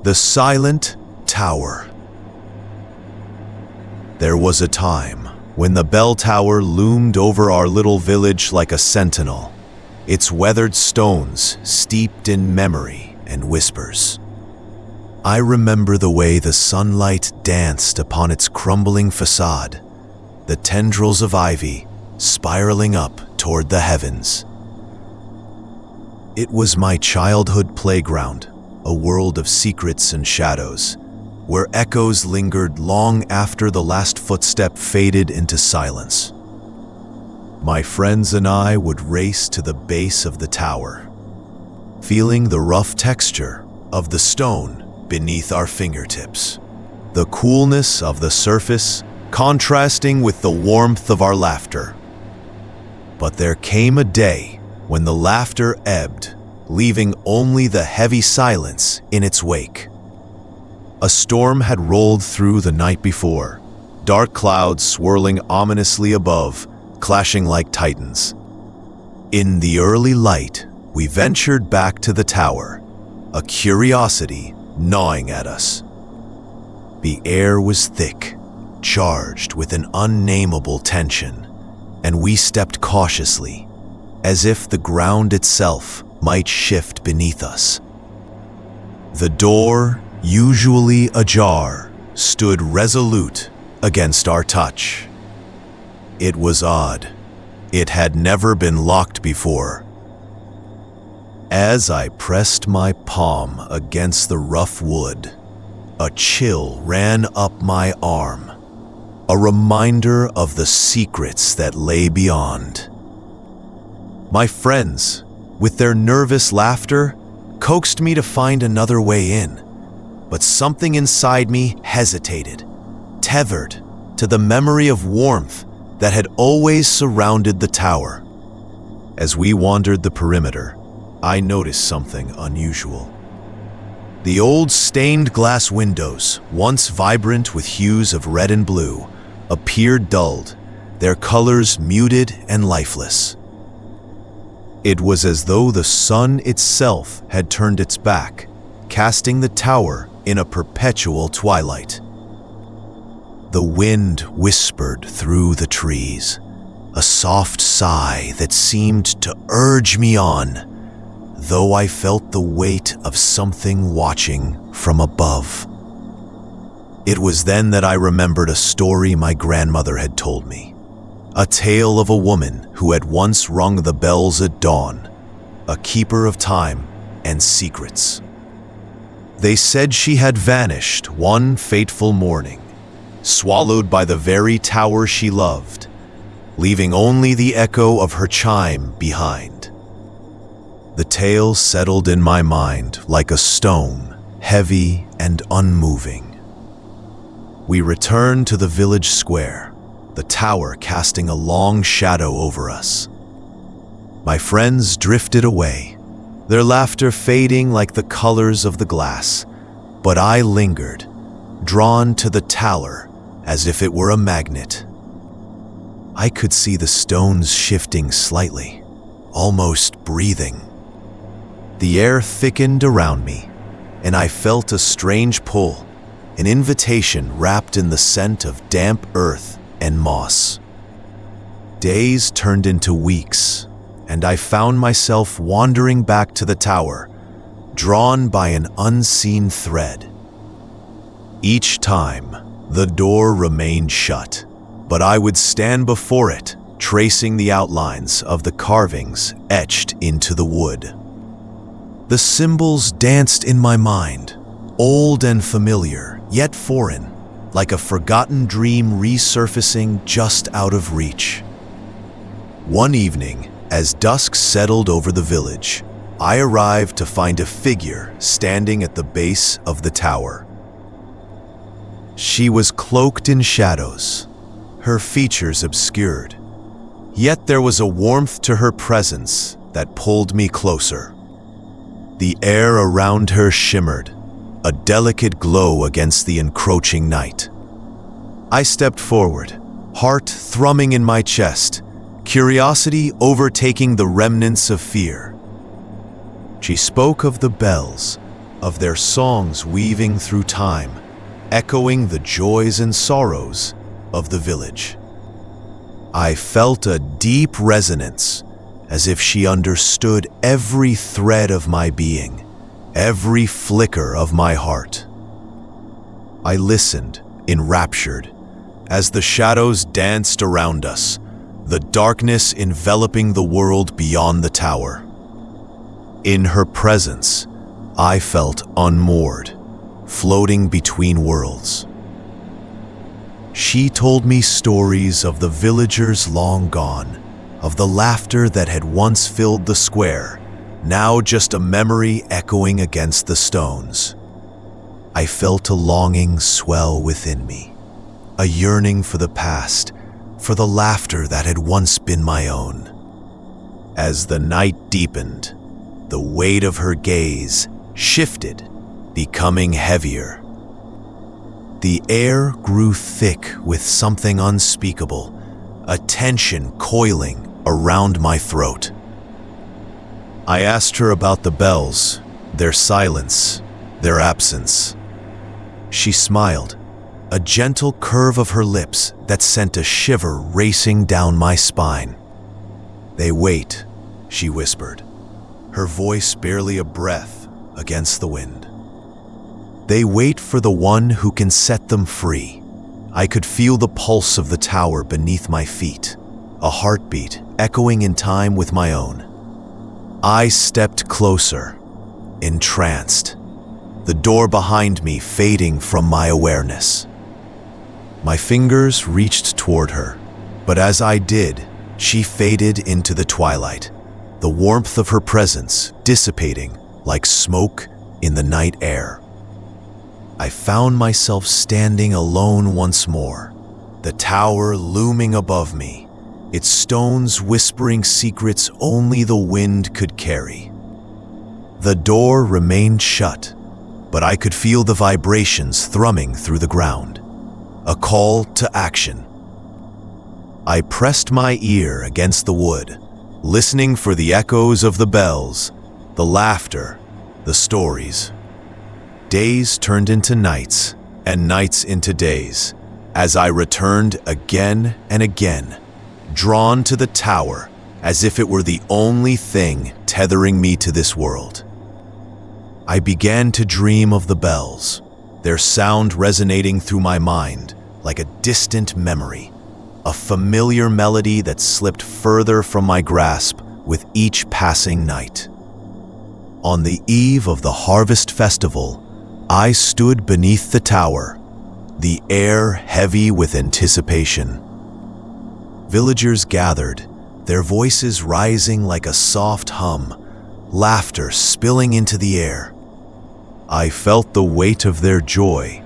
the silent tower. There was a time when the bell tower loomed over our little village like a sentinel, its weathered stones steeped in memory and whispers. I remember the way the sunlight danced upon its crumbling facade, the tendrils of ivy spiraling up toward the heavens. It was my childhood playground, a world of secrets and shadows, where echoes lingered long after the last footstep faded into silence. My friends and I would race to the base of the tower, feeling the rough texture of the stone beneath our fingertips, the coolness of the surface contrasting with the warmth of our laughter. But there came a day when the laughter ebbed, leaving only the heavy silence in its wake. A storm had rolled through the night before, dark clouds swirling ominously above, clashing like titans. In the early light, we ventured back to the tower, a curiosity gnawing at us. The air was thick, charged with an unnameable tension, and we stepped cautiously, as if the ground itself might shift beneath us. The door, usually ajar, stood resolute against our touch. It was odd. It had never been locked before. As I pressed my palm against the rough wood, a chill ran up my arm, a reminder of the secrets that lay beyond. My friends, with their nervous laughter, coaxed me to find another way in, but something inside me hesitated, tethered to the memory of warmth that had always surrounded the tower. As we wandered the perimeter, I noticed something unusual. The old stained glass windows, once vibrant with hues of red and blue, appeared dulled, their colors muted and lifeless. It was as though the sun itself had turned its back, casting the tower in a perpetual twilight. The wind whispered through the trees, a soft sigh that seemed to urge me on, though I felt the weight of something watching from above. It was then that I remembered a story my grandmother had told me, a tale of a woman who had once rung the bells at dawn, a keeper of time and secrets. They said she had vanished one fateful morning, swallowed by the very tower she loved, leaving only the echo of her chime behind. The tale settled in my mind like a stone, heavy and unmoving. We returned to the village square, the tower casting a long shadow over us. My friends drifted away, their laughter fading like the colors of the glass. But I lingered, drawn to the tower as if it were a magnet. I could see the stones shifting slightly, almost breathing. The air thickened around me, and I felt a strange pull, an invitation wrapped in the scent of damp earth and moss. Days turned into weeks, and I found myself wandering back to the tower, drawn by an unseen thread. Each time, the door remained shut, but I would stand before it, tracing the outlines of the carvings etched into the wood. The symbols danced in my mind, old and familiar, yet foreign, like a forgotten dream resurfacing just out of reach. One evening, as dusk settled over the village, I arrived to find a figure standing at the base of the tower. She was cloaked in shadows, her features obscured, yet there was a warmth to her presence that pulled me closer. The air around her shimmered, a delicate glow against the encroaching night. I stepped forward, heart thrumming in my chest, curiosity overtaking the remnants of fear. She spoke of the bells, of their songs weaving through time, echoing the joys and sorrows of the village. I felt a deep resonance, as if she understood every thread of my being, every flicker of my heart. I listened, enraptured, as the shadows danced around us, the darkness enveloping the world beyond the tower. In her presence, I felt unmoored, floating between worlds. She told me stories of the villagers long gone, of the laughter that had once filled the square, now just a memory echoing against the stones. I felt a longing swell within me, a yearning for the past, for the laughter that had once been my own. As the night deepened, the weight of her gaze shifted, becoming heavier. The air grew thick with something unspeakable, a tension coiling around my throat. I asked her about the bells, their silence, their absence. She smiled, a gentle curve of her lips that sent a shiver racing down my spine. "They wait," she whispered, her voice barely a breath against the wind. "They wait for the one who can set them free." I could feel the pulse of the tower beneath my feet, a heartbeat echoing in time with my own. I stepped closer, entranced, the door behind me fading from my awareness. My fingers reached toward her, but as I did, she faded into the twilight, the warmth of her presence dissipating like smoke in the night air. I found myself standing alone once more, the tower looming above me, its stones whispering secrets only the wind could carry. The door remained shut, but I could feel the vibrations thrumming through the ground, a call to action. I pressed my ear against the wood, listening for the echoes of the bells, the laughter, the stories. Days turned into nights, and nights into days, as I returned again and again, drawn to the tower as if it were the only thing tethering me to this world. I began to dream of the bells, their sound resonating through my mind like a distant memory, a familiar melody that slipped further from my grasp with each passing night. On the eve of the harvest festival, I stood beneath the tower, the air heavy with anticipation. Villagers gathered, their voices rising like a soft hum, laughter spilling into the air. I felt the weight of their joy,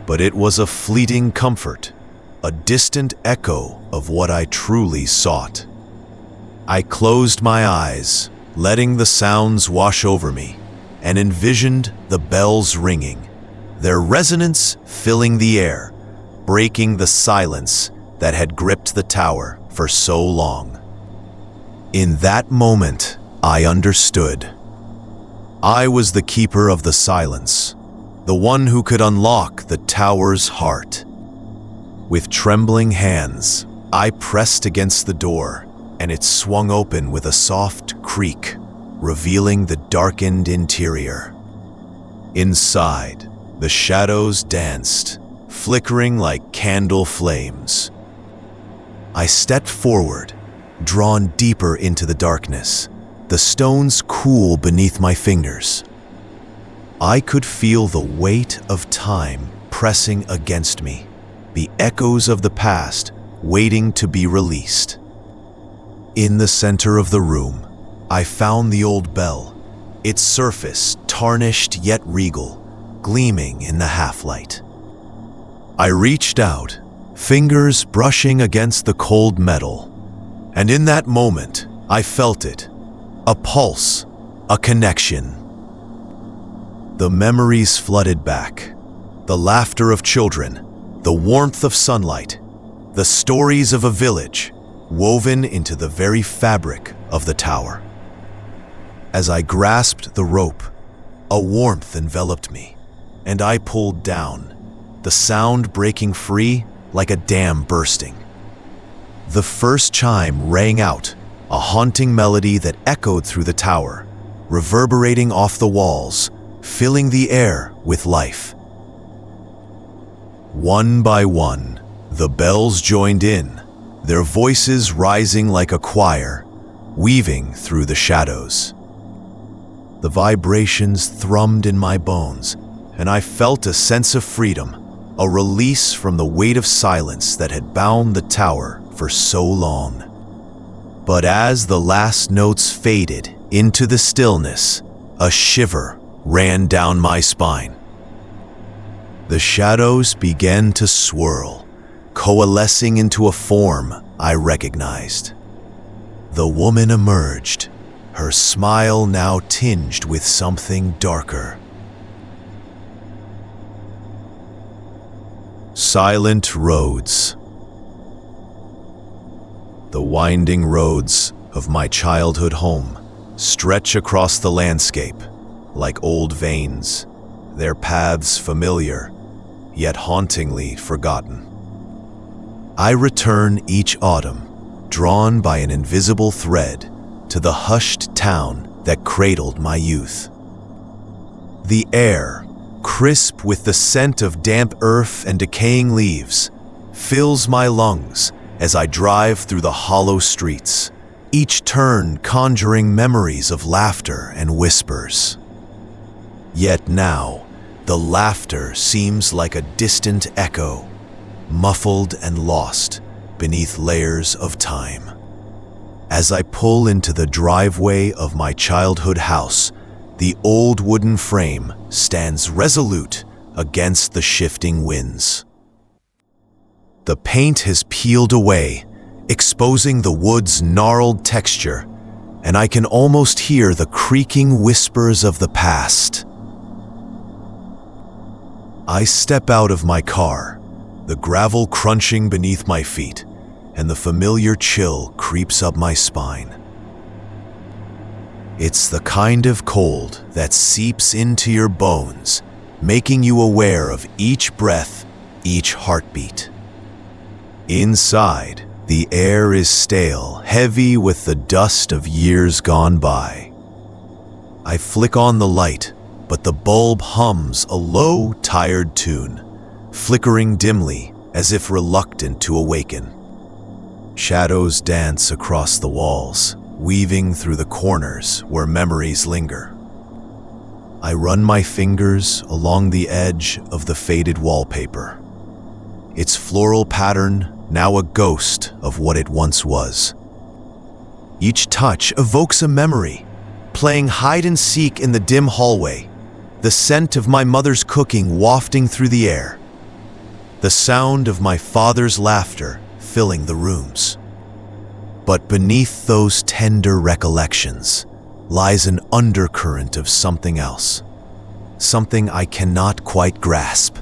but it was a fleeting comfort, a distant echo of what I truly sought. I closed my eyes, letting the sounds wash over me, and envisioned the bells ringing, their resonance filling the air, breaking the silence that had gripped the tower for so long. In that moment, I understood. I was the keeper of the silence, the one who could unlock the tower's heart. With trembling hands, I pressed against the door, and it swung open with a soft creak, revealing the darkened interior. Inside, the shadows danced, flickering like candle flames. I stepped forward, drawn deeper into the darkness, the stones cool beneath my fingers. I could feel the weight of time pressing against me, the echoes of the past waiting to be released. In the center of the room, I found the old bell, its surface tarnished yet regal, gleaming in the half-light. I reached out, fingers brushing against the cold metal, and in that moment, I felt it, a pulse, a connection. The memories flooded back, the laughter of children, the warmth of sunlight, the stories of a village, woven into the very fabric of the tower. As I grasped the rope, a warmth enveloped me, and I pulled down, the sound breaking free like a dam bursting. The first chime rang out, a haunting melody that echoed through the tower, reverberating off the walls, filling the air with life. One by one, the bells joined in, their voices rising like a choir, weaving through the shadows. The vibrations thrummed in my bones, and I felt a sense of freedom, a release from the weight of silence that had bound the tower for so long. But as the last notes faded into the stillness, a shiver ran down my spine. The shadows began to swirl, coalescing into a form I recognized. The woman emerged, her smile now tinged with something darker. Silent roads. The winding roads of my childhood home stretch across the landscape like old veins, their paths familiar, yet hauntingly forgotten. I return each autumn, drawn by an invisible thread, to the hushed town that cradled my youth. The air, crisp with the scent of damp earth and decaying leaves, fills my lungs as I drive through the hollow streets, each turn conjuring memories of laughter and whispers. Yet now, the laughter seems like a distant echo, muffled and lost beneath layers of time. As I pull into the driveway of my childhood house, the old wooden frame stands resolute against the shifting winds. The paint has peeled away, exposing the wood's gnarled texture, and I can almost hear the creaking whispers of the past. I step out of my car, the gravel crunching beneath my feet, and the familiar chill creeps up my spine. It's the kind of cold that seeps into your bones, making you aware of each breath, each heartbeat. Inside, the air is stale, heavy with the dust of years gone by. I flick on the light, but the bulb hums a low, tired tune, flickering dimly as if reluctant to awaken. Shadows dance across the walls, weaving through the corners where memories linger. I run my fingers along the edge of the faded wallpaper, its floral pattern now a ghost of what it once was. Each touch evokes a memory, playing hide and seek in the dim hallway, the scent of my mother's cooking wafting through the air, the sound of my father's laughter filling the rooms. But beneath those tender recollections, lies an undercurrent of something else, something I cannot quite grasp.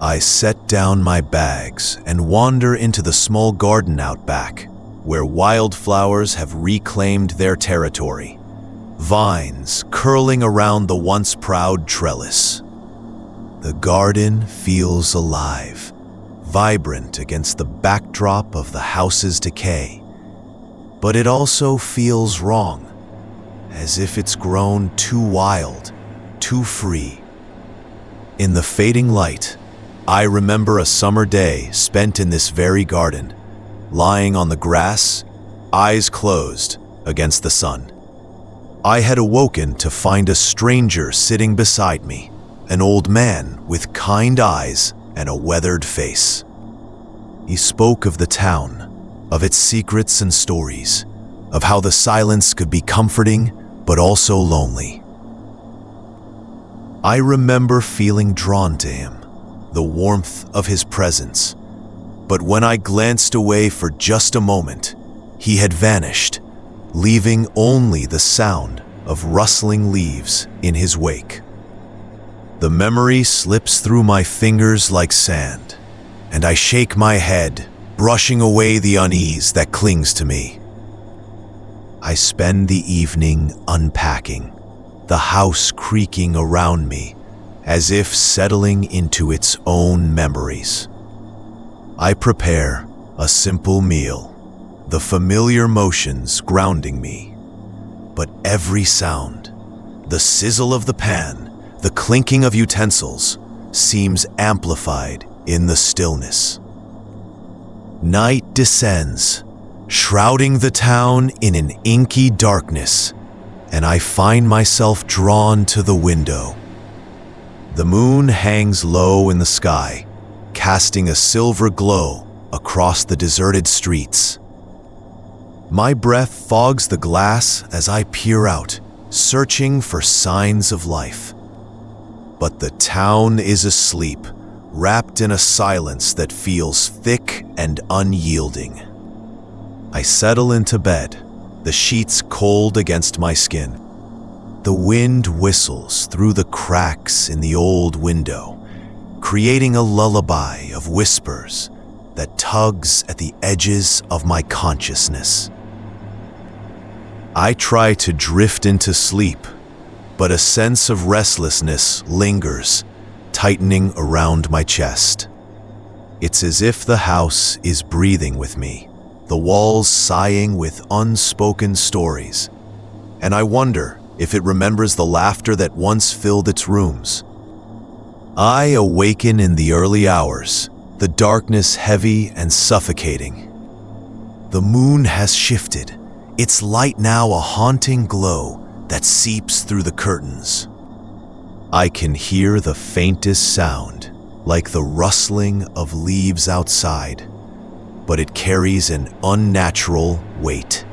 I set down my bags and wander into the small garden out back, where wildflowers have reclaimed their territory, vines curling around the once proud trellis. The garden feels alive, vibrant against the backdrop of the house's decay, but it also feels wrong, as if it's grown too wild, too free. In the fading light, I remember a summer day spent in this very garden, lying on the grass, eyes closed against the sun. I had awoken to find a stranger sitting beside me, an old man with kind eyes and a weathered face. He spoke of the town, of its secrets and stories, of how the silence could be comforting but also lonely. I remember feeling drawn to him, the warmth of his presence, but when I glanced away for just a moment, he had vanished, leaving only the sound of rustling leaves in his wake. The memory slips through my fingers like sand, and I shake my head, brushing away the unease that clings to me. I spend the evening unpacking, the house creaking around me, as if settling into its own memories. I prepare a simple meal, the familiar motions grounding me. But every sound, the sizzle of the pan, the clinking of utensils, seems amplified in the stillness. Night descends, shrouding the town in an inky darkness, and I find myself drawn to the window. The moon hangs low in the sky, casting a silver glow across the deserted streets. My breath fogs the glass as I peer out, searching for signs of life. But the town is asleep, wrapped in a silence that feels thick and unyielding. I settle into bed, the sheets cold against my skin. The wind whistles through the cracks in the old window, creating a lullaby of whispers that tugs at the edges of my consciousness. I try to drift into sleep, but a sense of restlessness lingers, tightening around my chest. It's as if the house is breathing with me, the walls sighing with unspoken stories, and I wonder if it remembers the laughter that once filled its rooms. I awaken in the early hours, the darkness heavy and suffocating. The moon has shifted, its light now a haunting glow that seeps through the curtains. I can hear the faintest sound, like the rustling of leaves outside, but it carries an unnatural weight.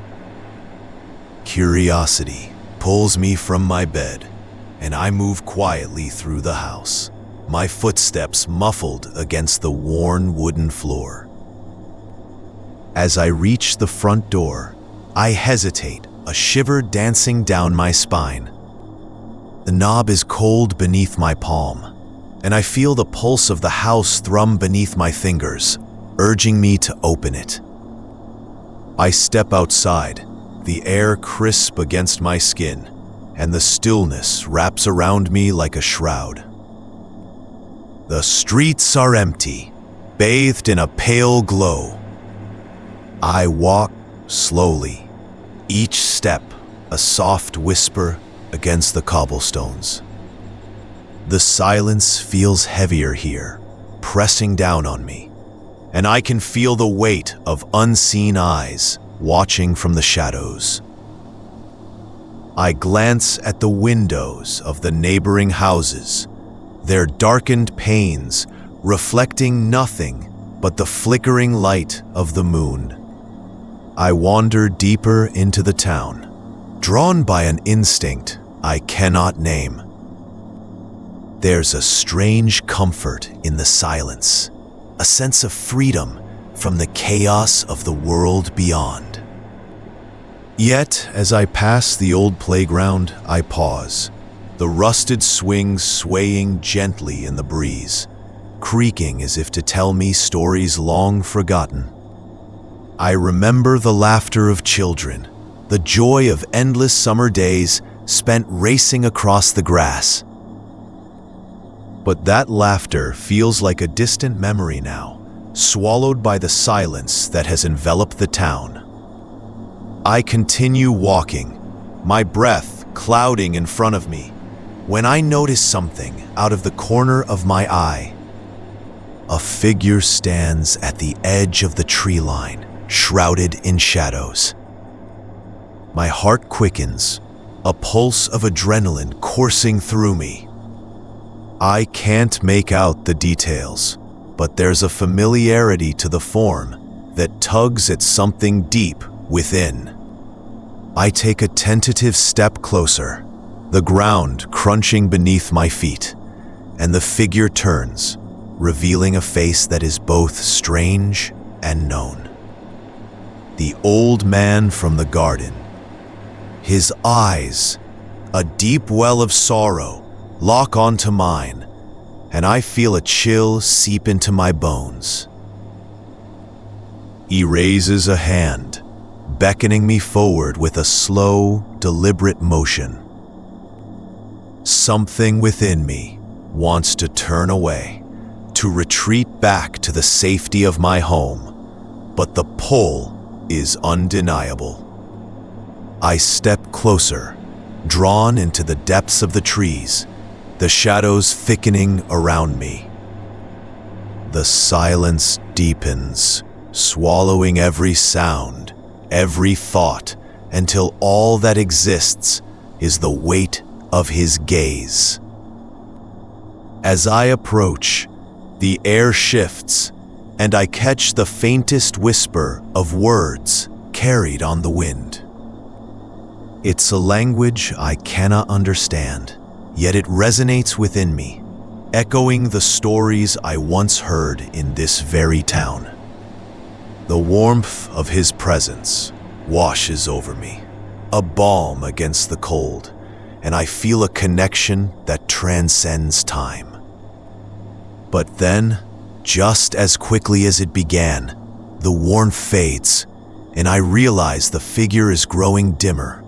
Curiosity pulls me from my bed, and I move quietly through the house, my footsteps muffled against the worn wooden floor. As I reach the front door, I hesitate, a shiver dancing down my spine. The knob is cold beneath my palm, and I feel the pulse of the house thrum beneath my fingers, urging me to open it. I step outside, the air crisp against my skin, and the stillness wraps around me like a shroud. The streets are empty, bathed in a pale glow. I walk slowly, each step a soft whisper against the cobblestones. The silence feels heavier here, pressing down on me, and I can feel the weight of unseen eyes watching from the shadows. I glance at the windows of the neighboring houses, their darkened panes reflecting nothing but the flickering light of the moon. I wander deeper into the town, drawn by an instinct I cannot name. There's a strange comfort in the silence, a sense of freedom from the chaos of the world beyond. Yet, as I pass the old playground, I pause, the rusted swings swaying gently in the breeze, creaking as if to tell me stories long forgotten. I remember the laughter of children, the joy of endless summer days spent racing across the grass. But that laughter feels like a distant memory now, swallowed by the silence that has enveloped the town. I continue walking, my breath clouding in front of me, when I notice something out of the corner of my eye. A figure stands at the edge of the tree line, shrouded in shadows. My heart quickens, a pulse of adrenaline coursing through me. I can't make out the details, but there's a familiarity to the form that tugs at something deep within. I take a tentative step closer, the ground crunching beneath my feet, and the figure turns, revealing a face that is both strange and known. The old man from the garden. His eyes, a deep well of sorrow, lock onto mine, and I feel a chill seep into my bones. He raises a hand, beckoning me forward with a slow, deliberate motion. Something within me wants to turn away, to retreat back to the safety of my home, but the pull is undeniable. I step closer, drawn into the depths of the trees, the shadows thickening around me. The silence deepens, swallowing every sound, every thought, until all that exists is the weight of his gaze. As I approach, the air shifts, and I catch the faintest whisper of words carried on the wind. It's a language I cannot understand, yet it resonates within me, echoing the stories I once heard in this very town. The warmth of his presence washes over me, a balm against the cold, and I feel a connection that transcends time. But then, just as quickly as it began, the warmth fades, and I realize the figure is growing dimmer,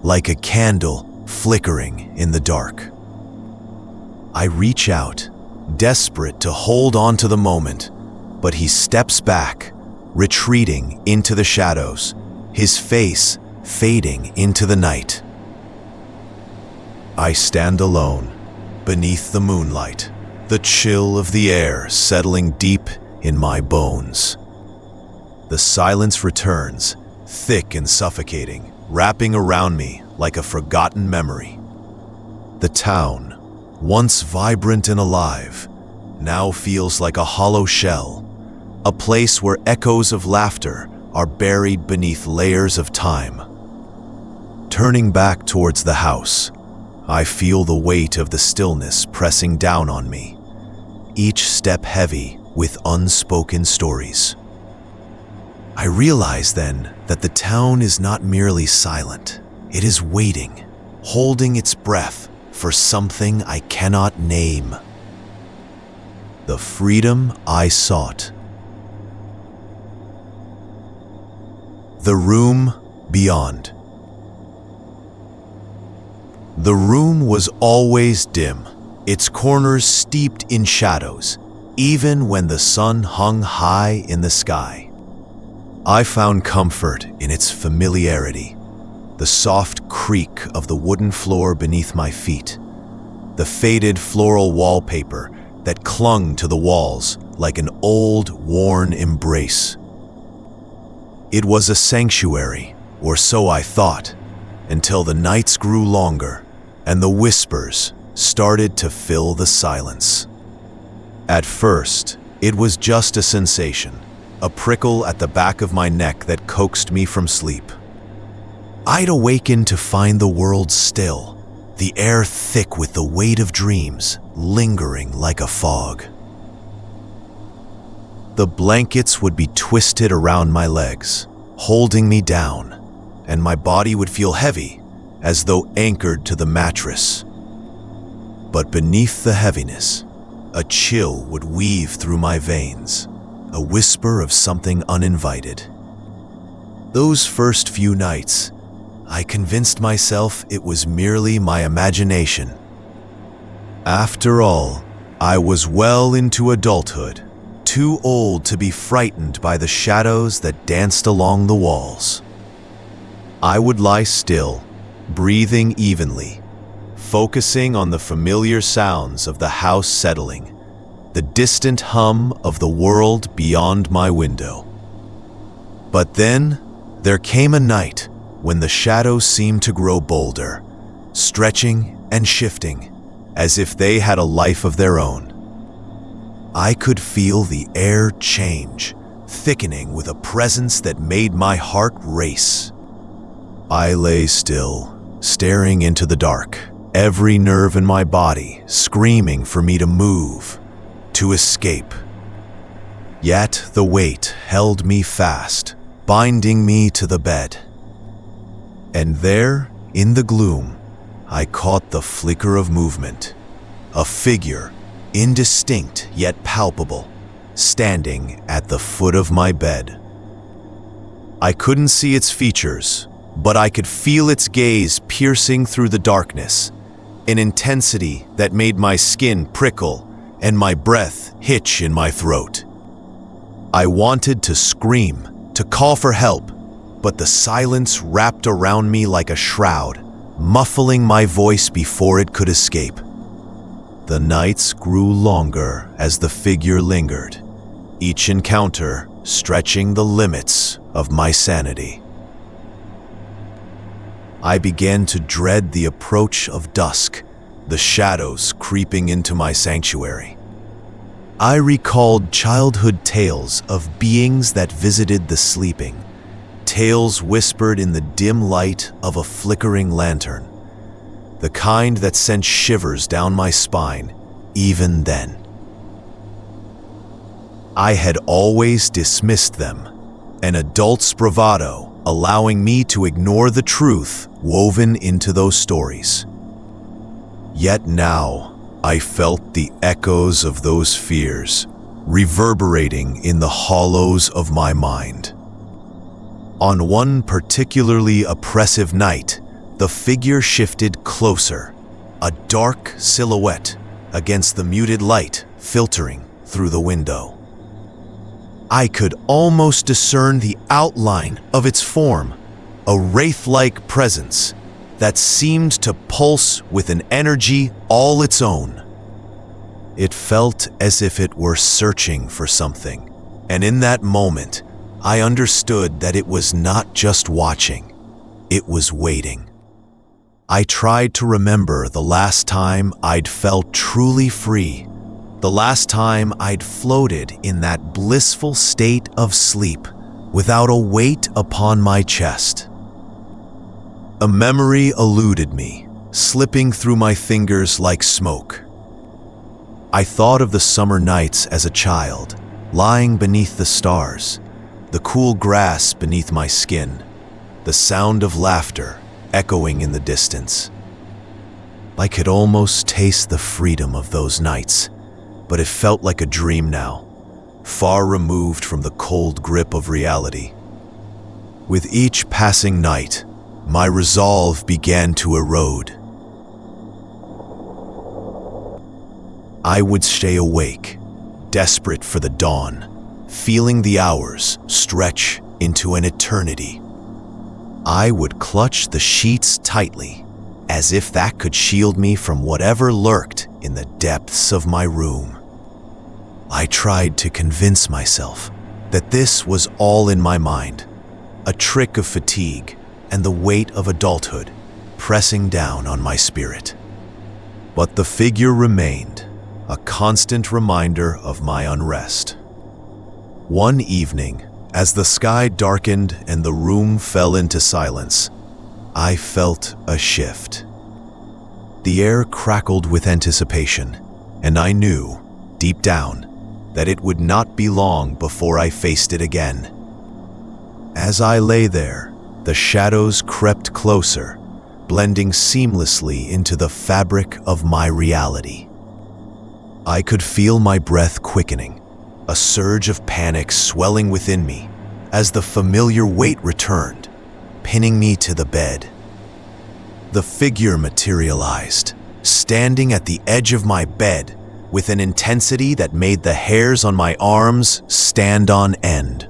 like a candle flickering in the dark. I reach out, desperate to hold on to the moment, but he steps back, retreating into the shadows, his face fading into the night. I stand alone, beneath the moonlight, the chill of the air settling deep in my bones. The silence returns, thick and suffocating, wrapping around me like a forgotten memory. The town, once vibrant and alive, now feels like a hollow shell, a place where echoes of laughter are buried beneath layers of time. Turning back towards the house, I feel the weight of the stillness pressing down on me, each step heavy with unspoken stories. I realize then that the town is not merely silent. It is waiting, holding its breath for something I cannot name. The freedom I sought. The room beyond. The room was always dim, its corners steeped in shadows, even when the sun hung high in the sky. I found comfort in its familiarity, the soft creak of the wooden floor beneath my feet, the faded floral wallpaper that clung to the walls like an old, worn embrace. It was a sanctuary, or so I thought, until the nights grew longer and the whispers started to fill the silence. At first, it was just a sensation, a prickle at the back of my neck that coaxed me from sleep. I'd awaken to find the world still, the air thick with the weight of dreams, lingering like a fog. The blankets would be twisted around my legs, holding me down, and my body would feel heavy, as though anchored to the mattress. But beneath the heaviness, a chill would weave through my veins, a whisper of something uninvited. Those first few nights, I convinced myself it was merely my imagination. After all, I was well into adulthood, too old to be frightened by the shadows that danced along the walls. I would lie still, breathing evenly, focusing on the familiar sounds of the house settling, the distant hum of the world beyond my window. But then, there came a night when the shadows seemed to grow bolder, stretching and shifting, as if they had a life of their own. I could feel the air change, thickening with a presence that made my heart race. I lay still, staring into the dark, every nerve in my body screaming for me to move, to escape. Yet the weight held me fast, binding me to the bed. And there, in the gloom, I caught the flicker of movement, a figure, indistinct yet palpable, standing at the foot of my bed. I couldn't see its features, but I could feel its gaze piercing through the darkness, an intensity that made my skin prickle and my breath hitch in my throat. I wanted to scream, to call for help, but the silence wrapped around me like a shroud, muffling my voice before it could escape. The nights grew longer as the figure lingered, each encounter stretching the limits of my sanity. I began to dread the approach of dusk, the shadows creeping into my sanctuary. I recalled childhood tales of beings that visited the sleeping, tales whispered in the dim light of a flickering lantern, the kind that sent shivers down my spine even then. I had always dismissed them, an adult's bravado allowing me to ignore the truth woven into those stories. Yet now, I felt the echoes of those fears reverberating in the hollows of my mind. On one particularly oppressive night, the figure shifted closer, a dark silhouette against the muted light filtering through the window. I could almost discern the outline of its form, a wraith-like presence that seemed to pulse with an energy all its own. It felt as if it were searching for something, and in that moment, I understood that it was not just watching, it was waiting. I tried to remember the last time I'd felt truly free, the last time I'd floated in that blissful state of sleep without a weight upon my chest. A memory eluded me, slipping through my fingers like smoke. I thought of the summer nights as a child, lying beneath the stars, the cool grass beneath my skin, the sound of laughter echoing in the distance. I could almost taste the freedom of those nights, but it felt like a dream now, far removed from the cold grip of reality. With each passing night, my resolve began to erode. I would stay awake, desperate for the dawn, feeling the hours stretch into an eternity. I would clutch the sheets tightly, as if that could shield me from whatever lurked in the depths of my room. I tried to convince myself that this was all in my mind, a trick of fatigue and the weight of adulthood pressing down on my spirit. But the figure remained, a constant reminder of my unrest. One evening, as the sky darkened and the room fell into silence, I felt a shift. The air crackled with anticipation, and I knew, deep down, that it would not be long before I faced it again. As I lay there, The shadows crept closer, blending seamlessly into the fabric of my reality. I could feel my breath quickening, a surge of panic swelling within me as the familiar weight returned, pinning me to the bed. The figure materialized, standing at the edge of my bed with an intensity that made the hairs on my arms stand on end.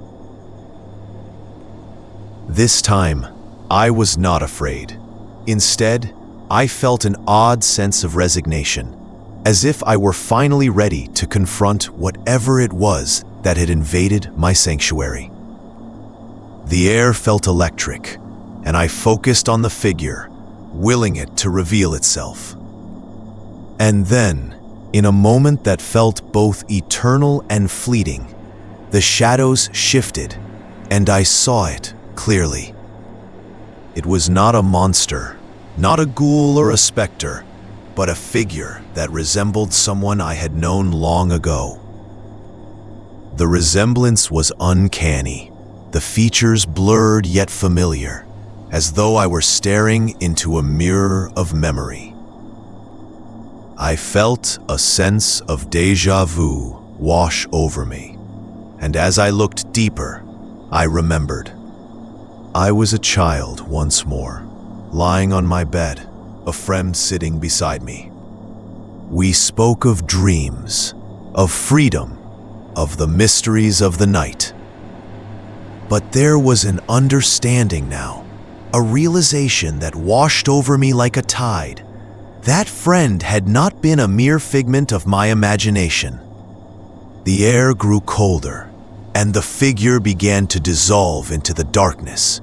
This time, I was not afraid. Instead, I felt an odd sense of resignation, as if I were finally ready to confront whatever it was that had invaded my sanctuary. The air felt electric, and I focused on the figure, willing it to reveal itself. And then, in a moment that felt both eternal and fleeting, the shadows shifted, and I saw it clearly. It was not a monster, not a ghoul or a specter, but a figure that resembled someone I had known long ago. The resemblance was uncanny, the features blurred yet familiar, as though I were staring into a mirror of memory. I felt a sense of déjà vu wash over me, and as I looked deeper, I remembered. I was a child once more, lying on my bed, a friend sitting beside me. We spoke of dreams, of freedom, of the mysteries of the night. But there was an understanding now, a realization that washed over me like a tide. That friend had not been a mere figment of my imagination. The air grew colder, and the figure began to dissolve into the darkness,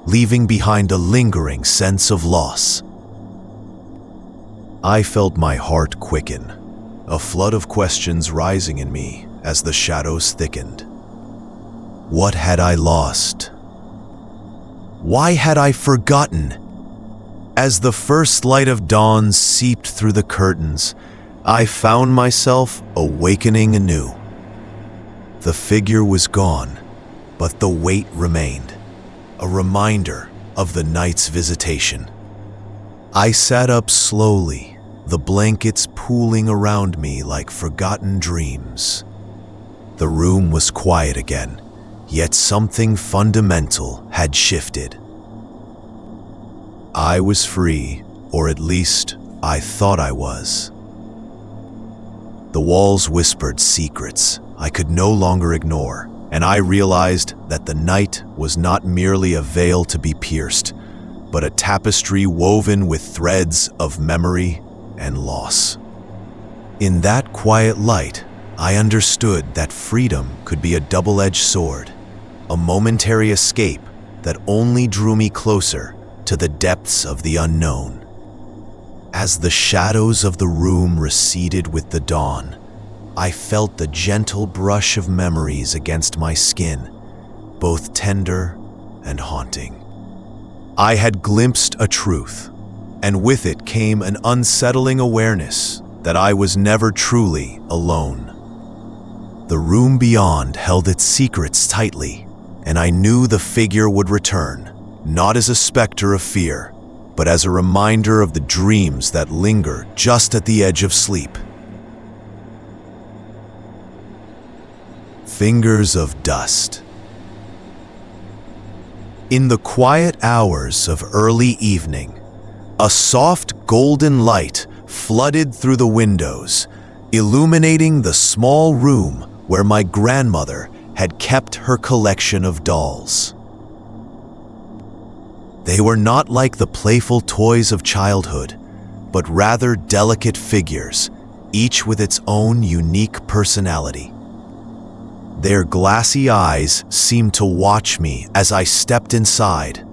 leaving behind a lingering sense of loss. I felt my heart quicken, a flood of questions rising in me as the shadows thickened. What had I lost? Why had I forgotten? As the first light of dawn seeped through the curtains, I found myself awakening anew. The figure was gone, but the weight remained, a reminder of the night's visitation. I sat up slowly, the blankets pooling around me like forgotten dreams. The room was quiet again, yet something fundamental had shifted. I was free, or at least I thought I was. The walls whispered secrets I could no longer ignore, and I realized that the night was not merely a veil to be pierced, but a tapestry woven with threads of memory and loss. In that quiet light, I understood that freedom could be a double-edged sword, a momentary escape that only drew me closer to the depths of the unknown. As the shadows of the room receded with the dawn, I felt the gentle brush of memories against my skin, both tender and haunting. I had glimpsed a truth, and with it came an unsettling awareness that I was never truly alone. The room beyond held its secrets tightly, and I knew the figure would return, not as a specter of fear, but as a reminder of the dreams that linger just at the edge of sleep. Fingers of dust. In the quiet hours of early evening, a soft golden light flooded through the windows, illuminating the small room where my grandmother had kept her collection of dolls. They were not like the playful toys of childhood, but rather delicate figures, each with its own unique personality. Their glassy eyes seemed to watch me as I stepped inside,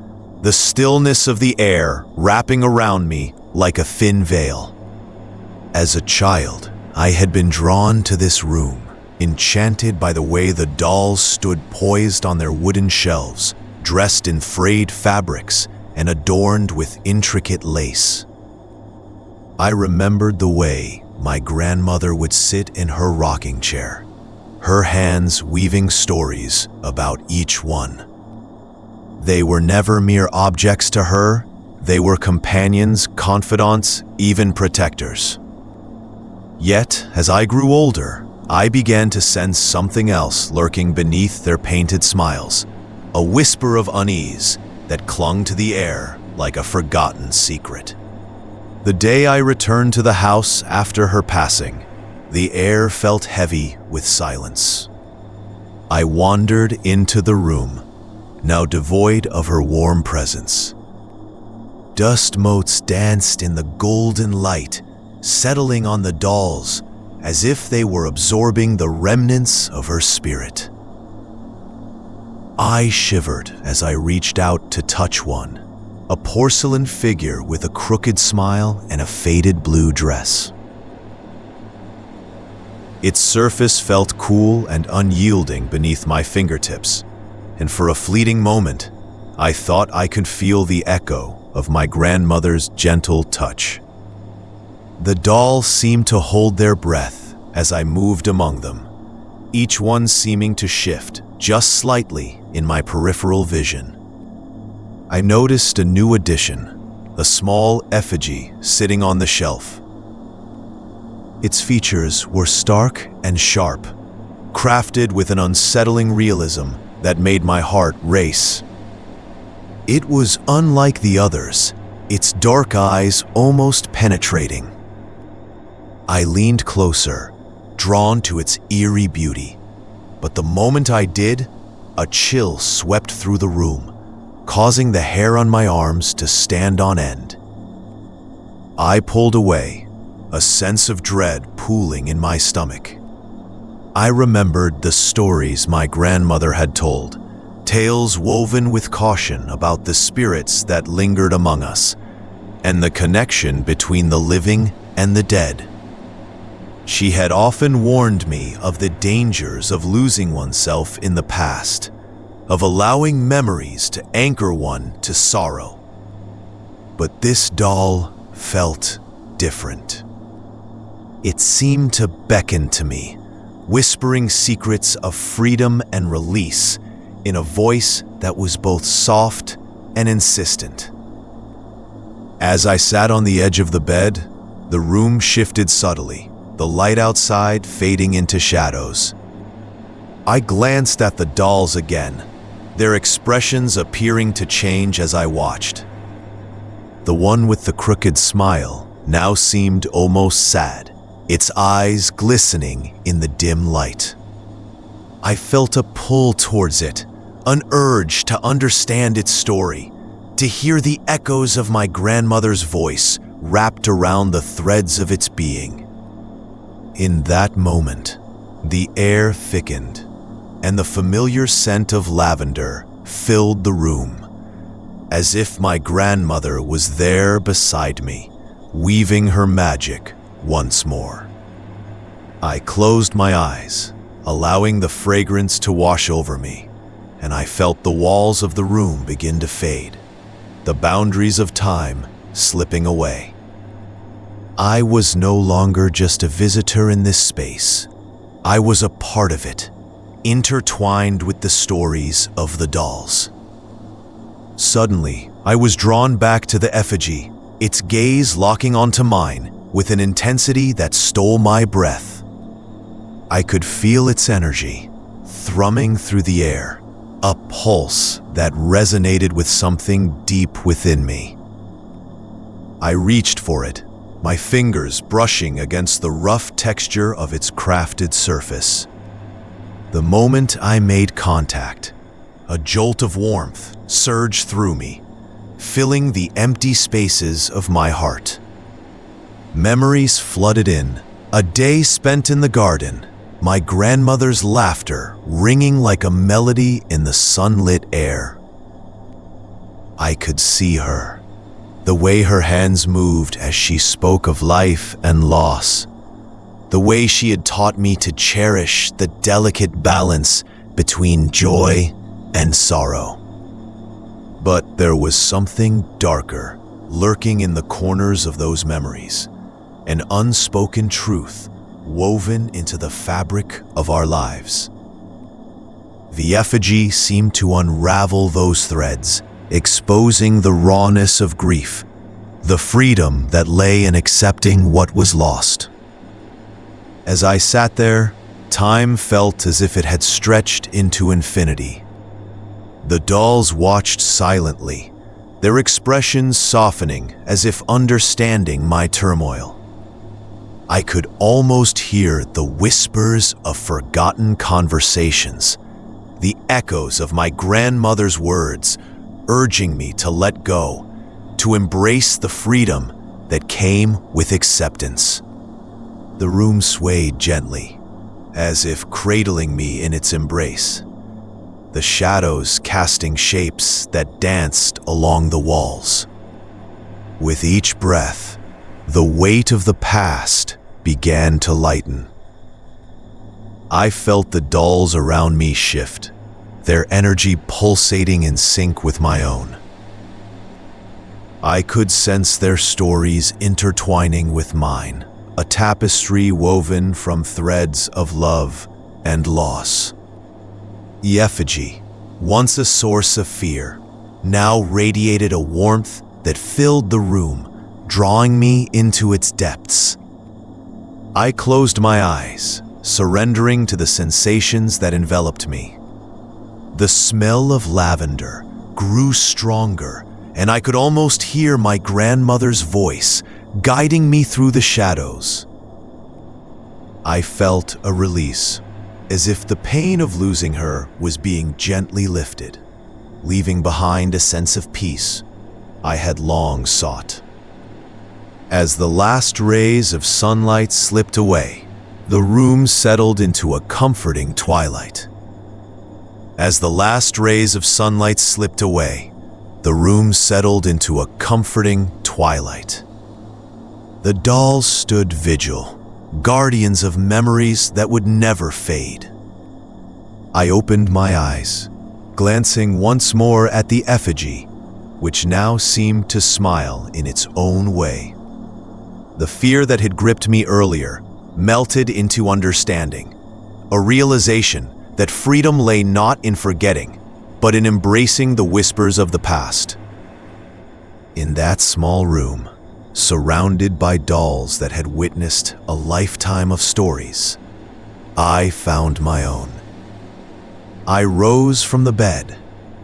the stillness of the air wrapping around me like a thin veil. As a child, I had been drawn to this room, enchanted by the way the dolls stood poised on their wooden shelves, dressed in frayed fabrics and adorned with intricate lace. I remembered the way my grandmother would sit in her rocking chair, her hands weaving stories about each one. They were never mere objects to her. They were companions, confidants, even protectors. Yet, as I grew older, I began to sense something else lurking beneath their painted smiles, a whisper of unease that clung to the air like a forgotten secret. The day I returned to the house after her passing, the air felt heavy with silence. I wandered into the room, now devoid of her warm presence. Dust motes danced in the golden light, settling on the dolls as if they were absorbing the remnants of her spirit. I shivered as I reached out to touch one, a porcelain figure with a crooked smile and a faded blue dress. Its surface felt cool and unyielding beneath my fingertips, and for a fleeting moment, I thought I could feel the echo of my grandmother's gentle touch. The dolls seemed to hold their breath as I moved among them, each one seeming to shift just slightly in my peripheral vision. I noticed a new addition, a small effigy sitting on the shelf. Its features were stark and sharp, crafted with an unsettling realism that made my heart race. It was unlike the others, its dark eyes almost penetrating. I leaned closer, drawn to its eerie beauty, but the moment I did, a chill swept through the room, causing the hair on my arms to stand on end. I pulled away, a sense of dread pooling in my stomach. I remembered the stories my grandmother had told, tales woven with caution about the spirits that lingered among us, and the connection between the living and the dead. She had often warned me of the dangers of losing oneself in the past, of allowing memories to anchor one to sorrow. But this doll felt different. It seemed to beckon to me, whispering secrets of freedom and release in a voice that was both soft and insistent. As I sat on the edge of the bed, the room shifted subtly, the light outside fading into shadows. I glanced at the dolls again, their expressions appearing to change as I watched. The one with the crooked smile now seemed almost sad, its eyes glistening in the dim light. I felt a pull towards it, an urge to understand its story, to hear the echoes of my grandmother's voice wrapped around the threads of its being. In that moment, the air thickened, and the familiar scent of lavender filled the room, as if my grandmother was there beside me, weaving her magic once more. I closed my eyes, allowing the fragrance to wash over me, and I felt the walls of the room begin to fade, the boundaries of time slipping away. I was no longer just a visitor in this space. I was a part of it, intertwined with the stories of the dolls. Suddenly, I was drawn back to the effigy, its gaze locking onto mine with an intensity that stole my breath. I could feel its energy, thrumming through the air, a pulse that resonated with something deep within me. I reached for it, my fingers brushing against the rough texture of its crafted surface. The moment I made contact, a jolt of warmth surged through me, filling the empty spaces of my heart. Memories flooded in, a day spent in the garden, my grandmother's laughter ringing like a melody in the sunlit air. I could see her, the way her hands moved as she spoke of life and loss, the way she had taught me to cherish the delicate balance between joy and sorrow. But there was something darker lurking in the corners of those memories, an unspoken truth woven into the fabric of our lives. The effigy seemed to unravel those threads, exposing the rawness of grief, the freedom that lay in accepting what was lost. As I sat there, time felt as if it had stretched into infinity. The dolls watched silently, their expressions softening as if understanding my turmoil. I could almost hear the whispers of forgotten conversations, the echoes of my grandmother's words urging me to let go, to embrace the freedom that came with acceptance. The room swayed gently, as if cradling me in its embrace, the shadows casting shapes that danced along the walls. With each breath, the weight of the past began to lighten. I felt the dolls around me shift, their energy pulsating in sync with my own. I could sense their stories intertwining with mine, a tapestry woven from threads of love and loss. The effigy, once a source of fear, now radiated a warmth that filled the room, drawing me into its depths. I closed my eyes, surrendering to the sensations that enveloped me. The smell of lavender grew stronger, and I could almost hear my grandmother's voice guiding me through the shadows. I felt a release, as if the pain of losing her was being gently lifted, leaving behind a sense of peace I had long sought. As the last rays of sunlight slipped away, the room settled into a comforting twilight. As the last rays of sunlight slipped away, the room settled into a comforting twilight. The dolls stood vigil, guardians of memories that would never fade. I opened my eyes, glancing once more at the effigy, which now seemed to smile in its own way. The fear that had gripped me earlier melted into understanding, a realization that freedom lay not in forgetting, but in embracing the whispers of the past. In that small room, surrounded by dolls that had witnessed a lifetime of stories, I found my own. I rose from the bed,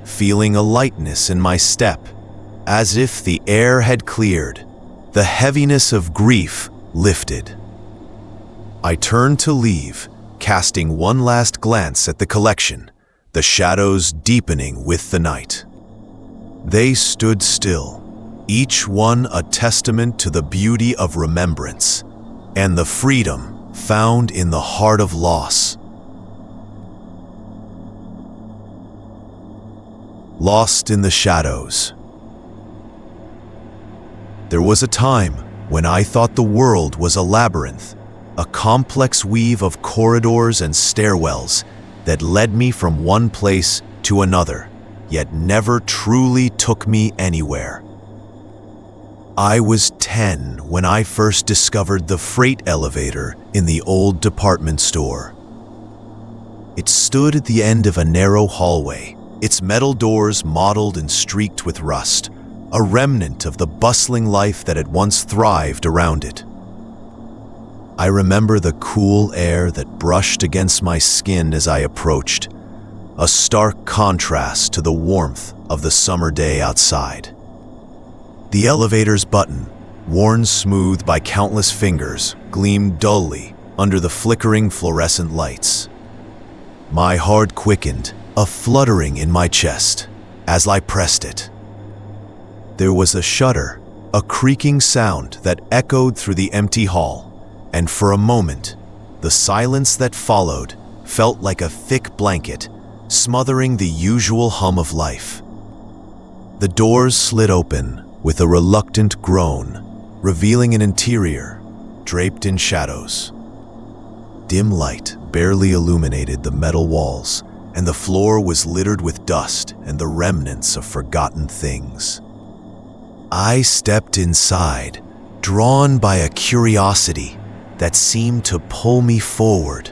feeling a lightness in my step, as if the air had cleared, the heaviness of grief lifted. I turned to leave, casting one last glance at the collection, the shadows deepening with the night. They stood still, each one a testament to the beauty of remembrance and the freedom found in the heart of loss. Lost in the shadows. There was a time when I thought the world was a labyrinth, a complex weave of corridors and stairwells that led me from one place to another, yet never truly took me anywhere. I was 10 when I first discovered the freight elevator in the old department store. It stood at the end of a narrow hallway, its metal doors mottled and streaked with rust, a remnant of the bustling life that had once thrived around it. I remember the cool air that brushed against my skin as I approached, a stark contrast to the warmth of the summer day outside. The elevator's button, worn smooth by countless fingers, gleamed dully under the flickering fluorescent lights. My heart quickened, a fluttering in my chest, as I pressed it. There was a shudder, a creaking sound that echoed through the empty hall, and for a moment, the silence that followed felt like a thick blanket, smothering the usual hum of life. The doors slid open with a reluctant groan, revealing an interior draped in shadows. Dim light barely illuminated the metal walls, and the floor was littered with dust and the remnants of forgotten things. I stepped inside, drawn by a curiosity that seemed to pull me forward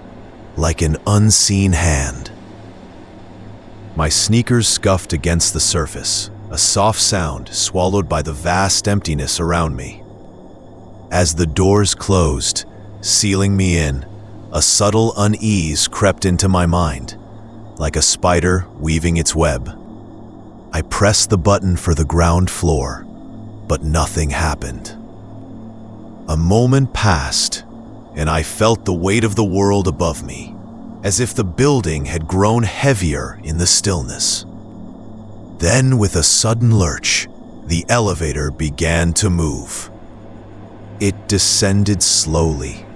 like an unseen hand. My sneakers scuffed against the surface, a soft sound swallowed by the vast emptiness around me. As the doors closed, sealing me in, a subtle unease crept into my mind, like a spider weaving its web. I pressed the button for the ground floor, but nothing happened. A moment passed, and I felt the weight of the world above me, as if the building had grown heavier in the stillness. Then, with a sudden lurch, the elevator began to move. It descended slowly,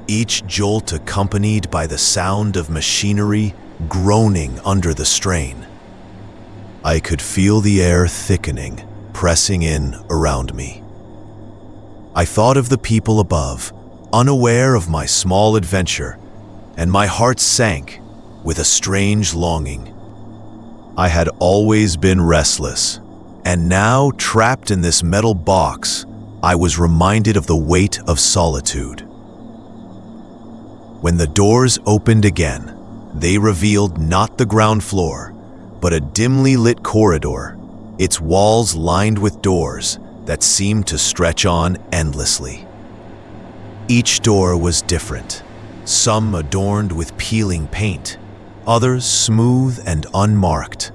each jolt accompanied by the sound of machinery groaning under the strain. I could feel the air thickening, pressing in around me. I thought of the people above, unaware of my small adventure, and my heart sank with a strange longing. I had always been restless, and now, trapped in this metal box, I was reminded of the weight of solitude. When the doors opened again, they revealed not the ground floor, but a dimly lit corridor, its walls lined with doors that seemed to stretch on endlessly. Each door was different, some adorned with peeling paint, others smooth and unmarked,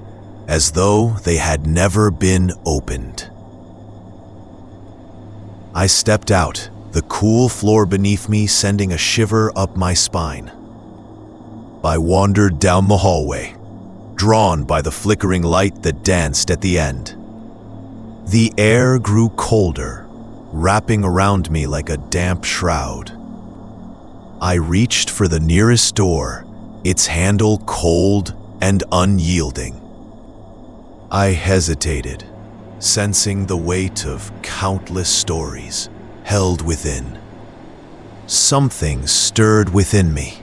as though they had never been opened. I stepped out, the cool floor beneath me sending a shiver up my spine. I wandered down the hallway, drawn by the flickering light that danced at the end. The air grew colder, wrapping around me like a damp shroud. I reached for the nearest door, its handle cold and unyielding. I hesitated, sensing the weight of countless stories held within. Something stirred within me,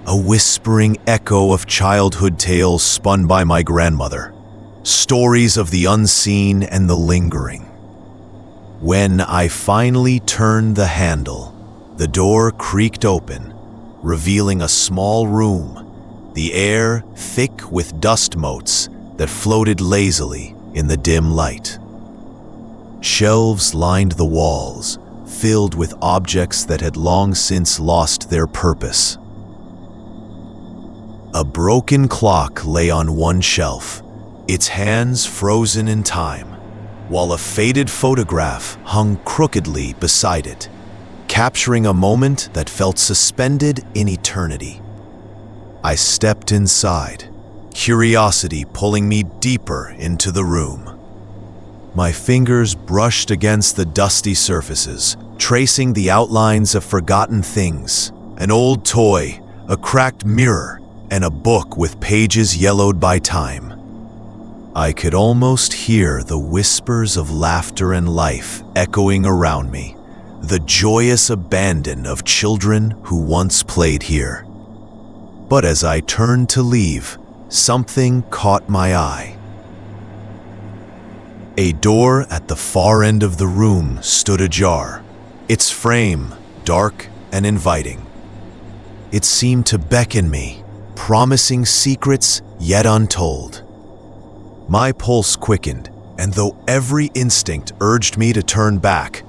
a whispering echo of childhood tales spun by my grandmother, stories of the unseen and the lingering. When I finally turned the handle, the door creaked open, revealing a small room, the air thick with dust motes that floated lazily in the dim light. Shelves lined the walls, filled with objects that had long since lost their purpose. A broken clock lay on one shelf, its hands frozen in time, while a faded photograph hung crookedly beside it, capturing a moment that felt suspended in eternity. I stepped inside, curiosity pulling me deeper into the room. My fingers brushed against the dusty surfaces, tracing the outlines of forgotten things, an old toy, a cracked mirror, and a book with pages yellowed by time. I could almost hear the whispers of laughter and life echoing around me, the joyous abandon of children who once played here. But as I turned to leave, something caught my eye. A door at the far end of the room stood ajar, its frame dark and inviting. It seemed to beckon me, promising secrets yet untold. My pulse quickened, and though every instinct urged me to turn back,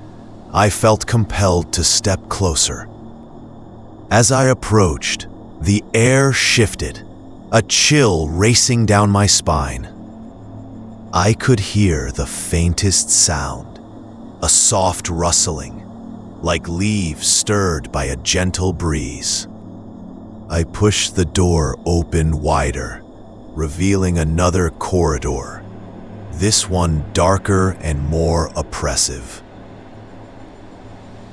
I felt compelled to step closer. As I approached, the air shifted, a chill racing down my spine. I could hear the faintest sound, a soft rustling, like leaves stirred by a gentle breeze. I pushed the door open wider, revealing another corridor, this one darker and more oppressive.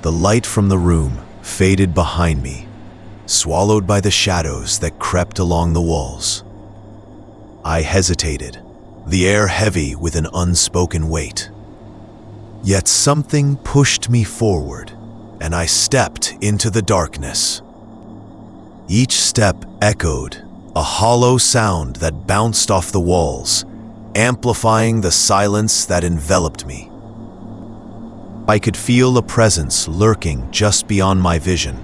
The light from the room faded behind me, swallowed by the shadows that crept along the walls. I hesitated, the air heavy with an unspoken weight. Yet something pushed me forward, and I stepped into the darkness. Each step echoed, a hollow sound that bounced off the walls, amplifying the silence that enveloped me. I could feel a presence lurking just beyond my vision,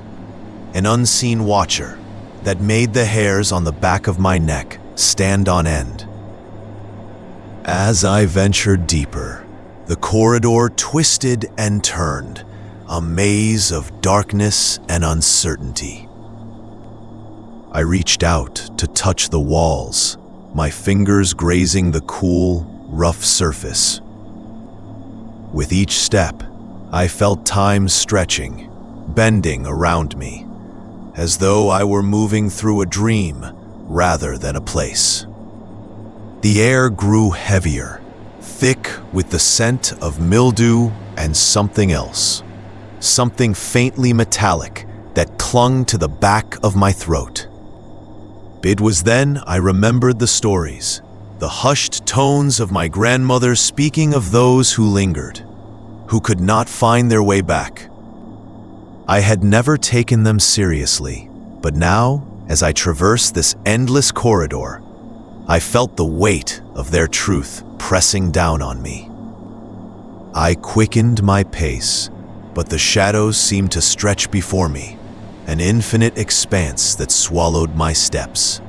an unseen watcher that made the hairs on the back of my neck stand on end. As I ventured deeper, the corridor twisted and turned, a maze of darkness and uncertainty. I reached out to touch the walls, my fingers grazing the cool, rough surface. With each step, I felt time stretching, bending around me, as though I were moving through a dream rather than a place. The air grew heavier, thick with the scent of mildew and something else, something faintly metallic that clung to the back of my throat. It was then I remembered the stories, the hushed tones of my grandmother speaking of those who lingered, who could not find their way back. I had never taken them seriously, but now, as I traversed this endless corridor, I felt the weight of their truth pressing down on me. I quickened my pace, but the shadows seemed to stretch before me, an infinite expanse that swallowed my steps.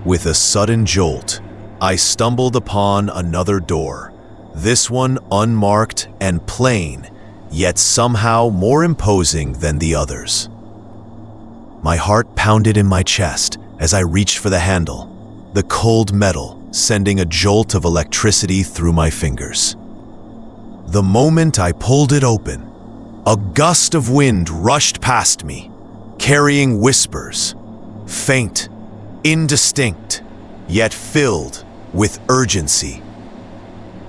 With a sudden jolt, I stumbled upon another door, this one unmarked and plain, yet somehow more imposing than the others. My heart pounded in my chest as I reached for the handle, the cold metal sending a jolt of electricity through my fingers. The moment I pulled it open, a gust of wind rushed past me, carrying whispers, faint, indistinct, yet filled with urgency.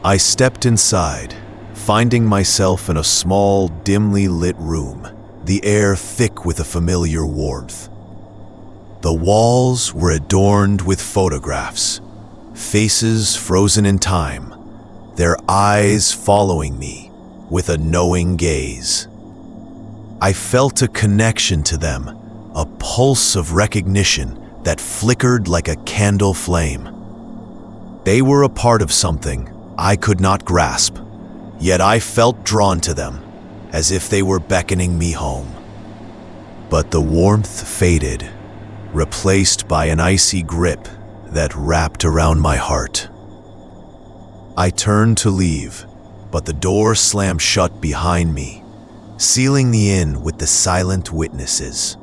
I stepped inside, finding myself in a small, dimly lit room, the air thick with a familiar warmth. The walls were adorned with photographs, faces frozen in time, their eyes following me with a knowing gaze. I felt a connection to them, a pulse of recognition that flickered like a candle flame. They were a part of something I could not grasp, yet I felt drawn to them, as if they were beckoning me home. But the warmth faded, replaced by an icy grip that wrapped around my heart. I turned to leave, but the door slammed shut behind me, sealing the inn with the silent witnesses.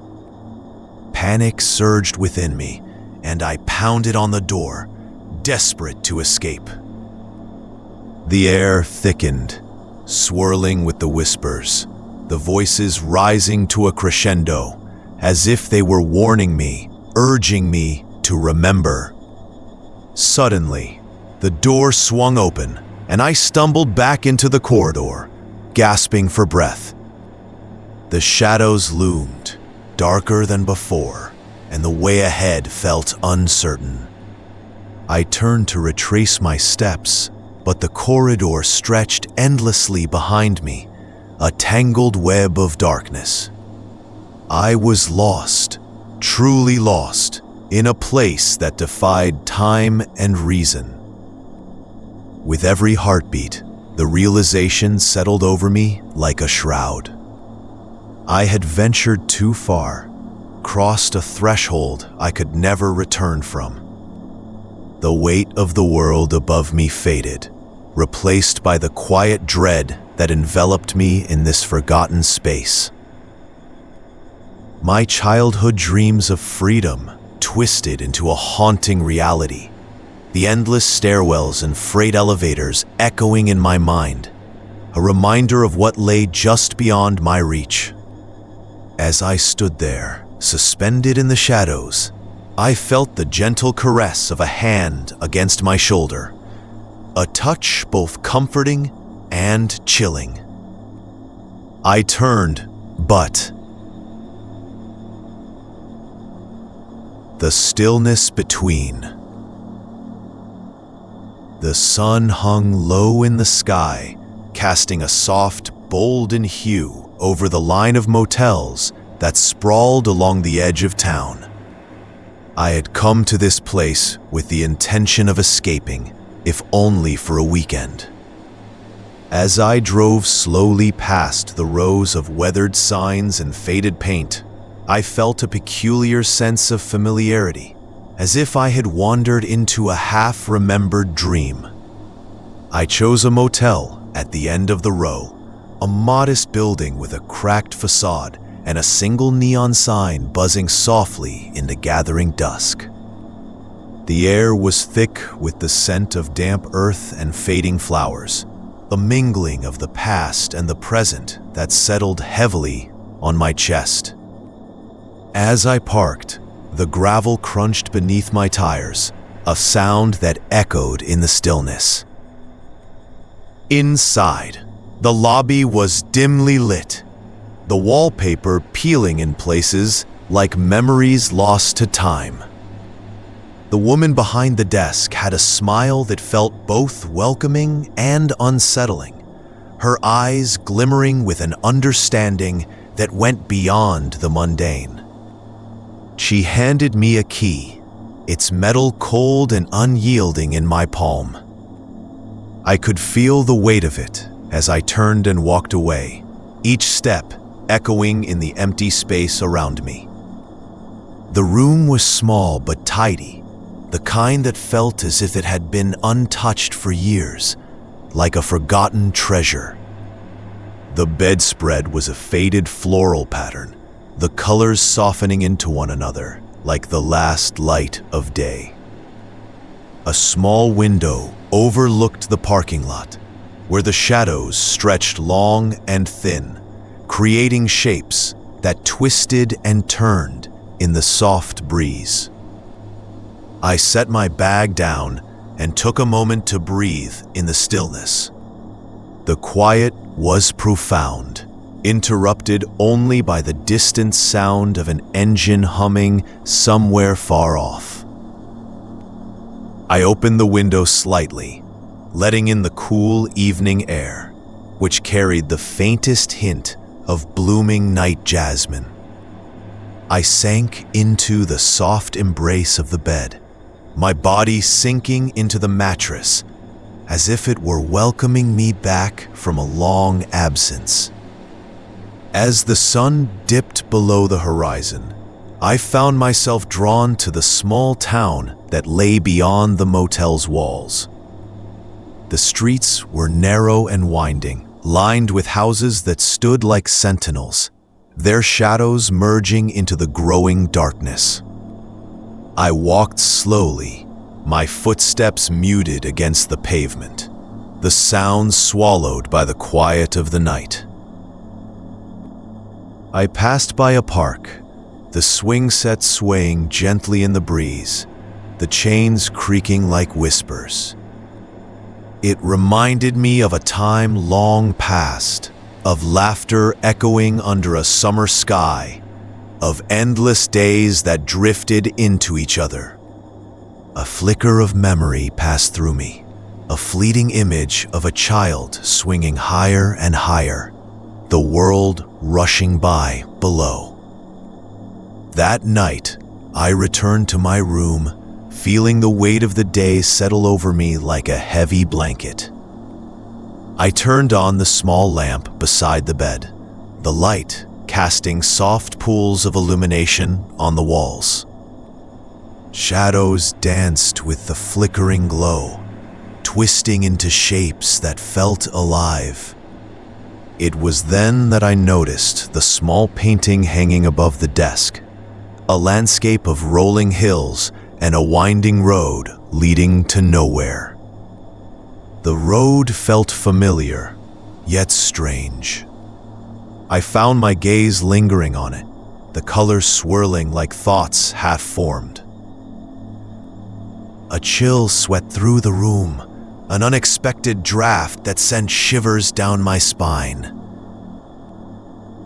Panic surged within me, and I pounded on the door, desperate to escape. The air thickened, swirling with the whispers, the voices rising to a crescendo, as if they were warning me, urging me to remember. Suddenly, the door swung open, and I stumbled back into the corridor, gasping for breath. The shadows loomed, darker than before, and the way ahead felt uncertain. I turned to retrace my steps, but the corridor stretched endlessly behind me, a tangled web of darkness. I was lost, truly lost, in a place that defied time and reason. With every heartbeat, the realization settled over me like a shroud. I had ventured too far, crossed a threshold I could never return from. The weight of the world above me faded, replaced by the quiet dread that enveloped me in this forgotten space. My childhood dreams of freedom twisted into a haunting reality, the endless stairwells and freight elevators echoing in my mind, a reminder of what lay just beyond my reach. As I stood there, suspended in the shadows, I felt the gentle caress of a hand against my shoulder, a touch both comforting and chilling. I turned, but the stillness between. The sun hung low in the sky, casting a soft, golden hue over the line of motels that sprawled along the edge of town. I had come to this place with the intention of escaping, if only for a weekend. As I drove slowly past the rows of weathered signs and faded paint, I felt a peculiar sense of familiarity, as if I had wandered into a half-remembered dream. I chose a motel at the end of the row, a modest building with a cracked facade and a single neon sign buzzing softly in the gathering dusk. The air was thick with the scent of damp earth and fading flowers, a mingling of the past and the present that settled heavily on my chest. As I parked, the gravel crunched beneath my tires, a sound that echoed in the stillness. Inside, the lobby was dimly lit, the wallpaper peeling in places like memories lost to time. The woman behind the desk had a smile that felt both welcoming and unsettling, her eyes glimmering with an understanding that went beyond the mundane. She handed me a key, its metal cold and unyielding in my palm. I could feel the weight of it as I turned and walked away, each step echoing in the empty space around me. The room was small but tidy, the kind that felt as if it had been untouched for years, like a forgotten treasure. The bedspread was a faded floral pattern, the colors softening into one another like the last light of day. A small window overlooked the parking lot, where the shadows stretched long and thin, creating shapes that twisted and turned in the soft breeze. I set my bag down and took a moment to breathe in the stillness. The quiet was profound, interrupted only by the distant sound of an engine humming somewhere far off. I opened the window slightly, letting in the cool evening air, which carried the faintest hint of blooming night jasmine. I sank into the soft embrace of the bed, my body sinking into the mattress as if it were welcoming me back from a long absence. As the sun dipped below the horizon, I found myself drawn to the small town that lay beyond the motel's walls. The streets were narrow and winding, lined with houses that stood like sentinels, their shadows merging into the growing darkness. I walked slowly, my footsteps muted against the pavement, the sounds swallowed by the quiet of the night. I passed by a park, the swing set swaying gently in the breeze, the chains creaking like whispers. It reminded me of a time long past, of laughter echoing under a summer sky, of endless days that drifted into each other. A flicker of memory passed through me, a fleeting image of a child swinging higher and higher, the world rushing by below. That night, I returned to my room, feeling the weight of the day settle over me like a heavy blanket. I turned on the small lamp beside the bed, the light casting soft pools of illumination on the walls. Shadows danced with the flickering glow, twisting into shapes that felt alive. It was then that I noticed the small painting hanging above the desk, a landscape of rolling hills and a winding road leading to nowhere. The road felt familiar, yet strange. I found my gaze lingering on it, the colors swirling like thoughts half-formed. A chill swept through the room, an unexpected draft that sent shivers down my spine.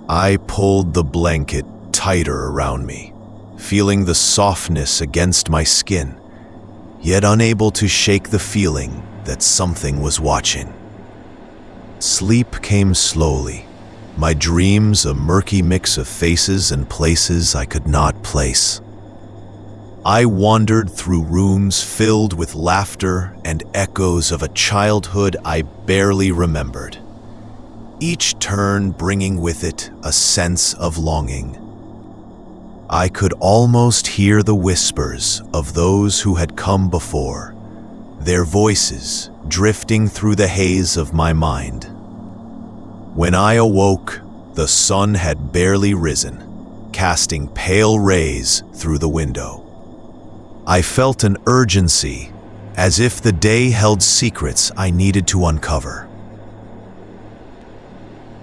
I pulled the blanket tighter around me, feeling the softness against my skin, yet unable to shake the feeling that something was watching. Sleep came slowly, my dreams a murky mix of faces and places I could not place. I wandered through rooms filled with laughter and echoes of a childhood I barely remembered, each turn bringing with it a sense of longing. I could almost hear the whispers of those who had come before, their voices drifting through the haze of my mind. When I awoke, the sun had barely risen, casting pale rays through the window. I felt an urgency, as if the day held secrets I needed to uncover.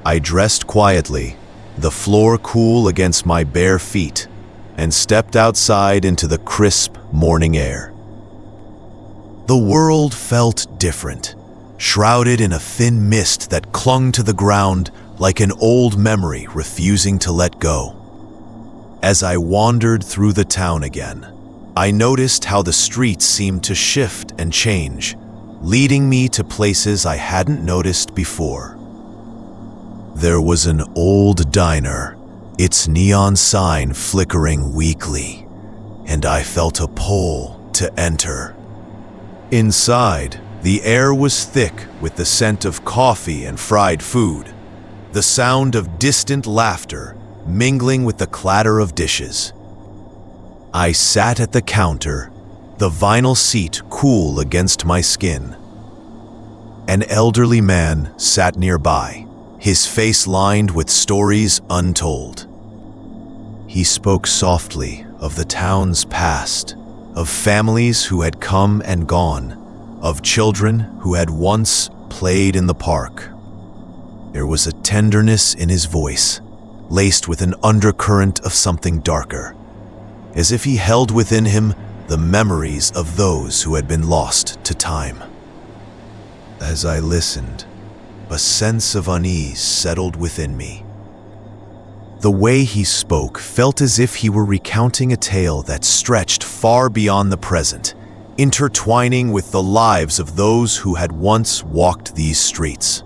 I dressed quietly, the floor cool against my bare feet, and stepped outside into the crisp morning air. The world felt different, shrouded in a thin mist that clung to the ground like an old memory refusing to let go. As I wandered through the town again, I noticed how the streets seemed to shift and change, leading me to places I hadn't noticed before. There was an old diner, its neon sign flickering weakly, and I felt a pull to enter. Inside, the air was thick with the scent of coffee and fried food, the sound of distant laughter mingling with the clatter of dishes. I sat at the counter, the vinyl seat cool against my skin. An elderly man sat nearby, his face lined with stories untold. He spoke softly of the town's past, of families who had come and gone, of children who had once played in the park. There was a tenderness in his voice, laced with an undercurrent of something darker, as if he held within him the memories of those who had been lost to time. As I listened, a sense of unease settled within me. The way he spoke felt as if he were recounting a tale that stretched far beyond the present, intertwining with the lives of those who had once walked these streets.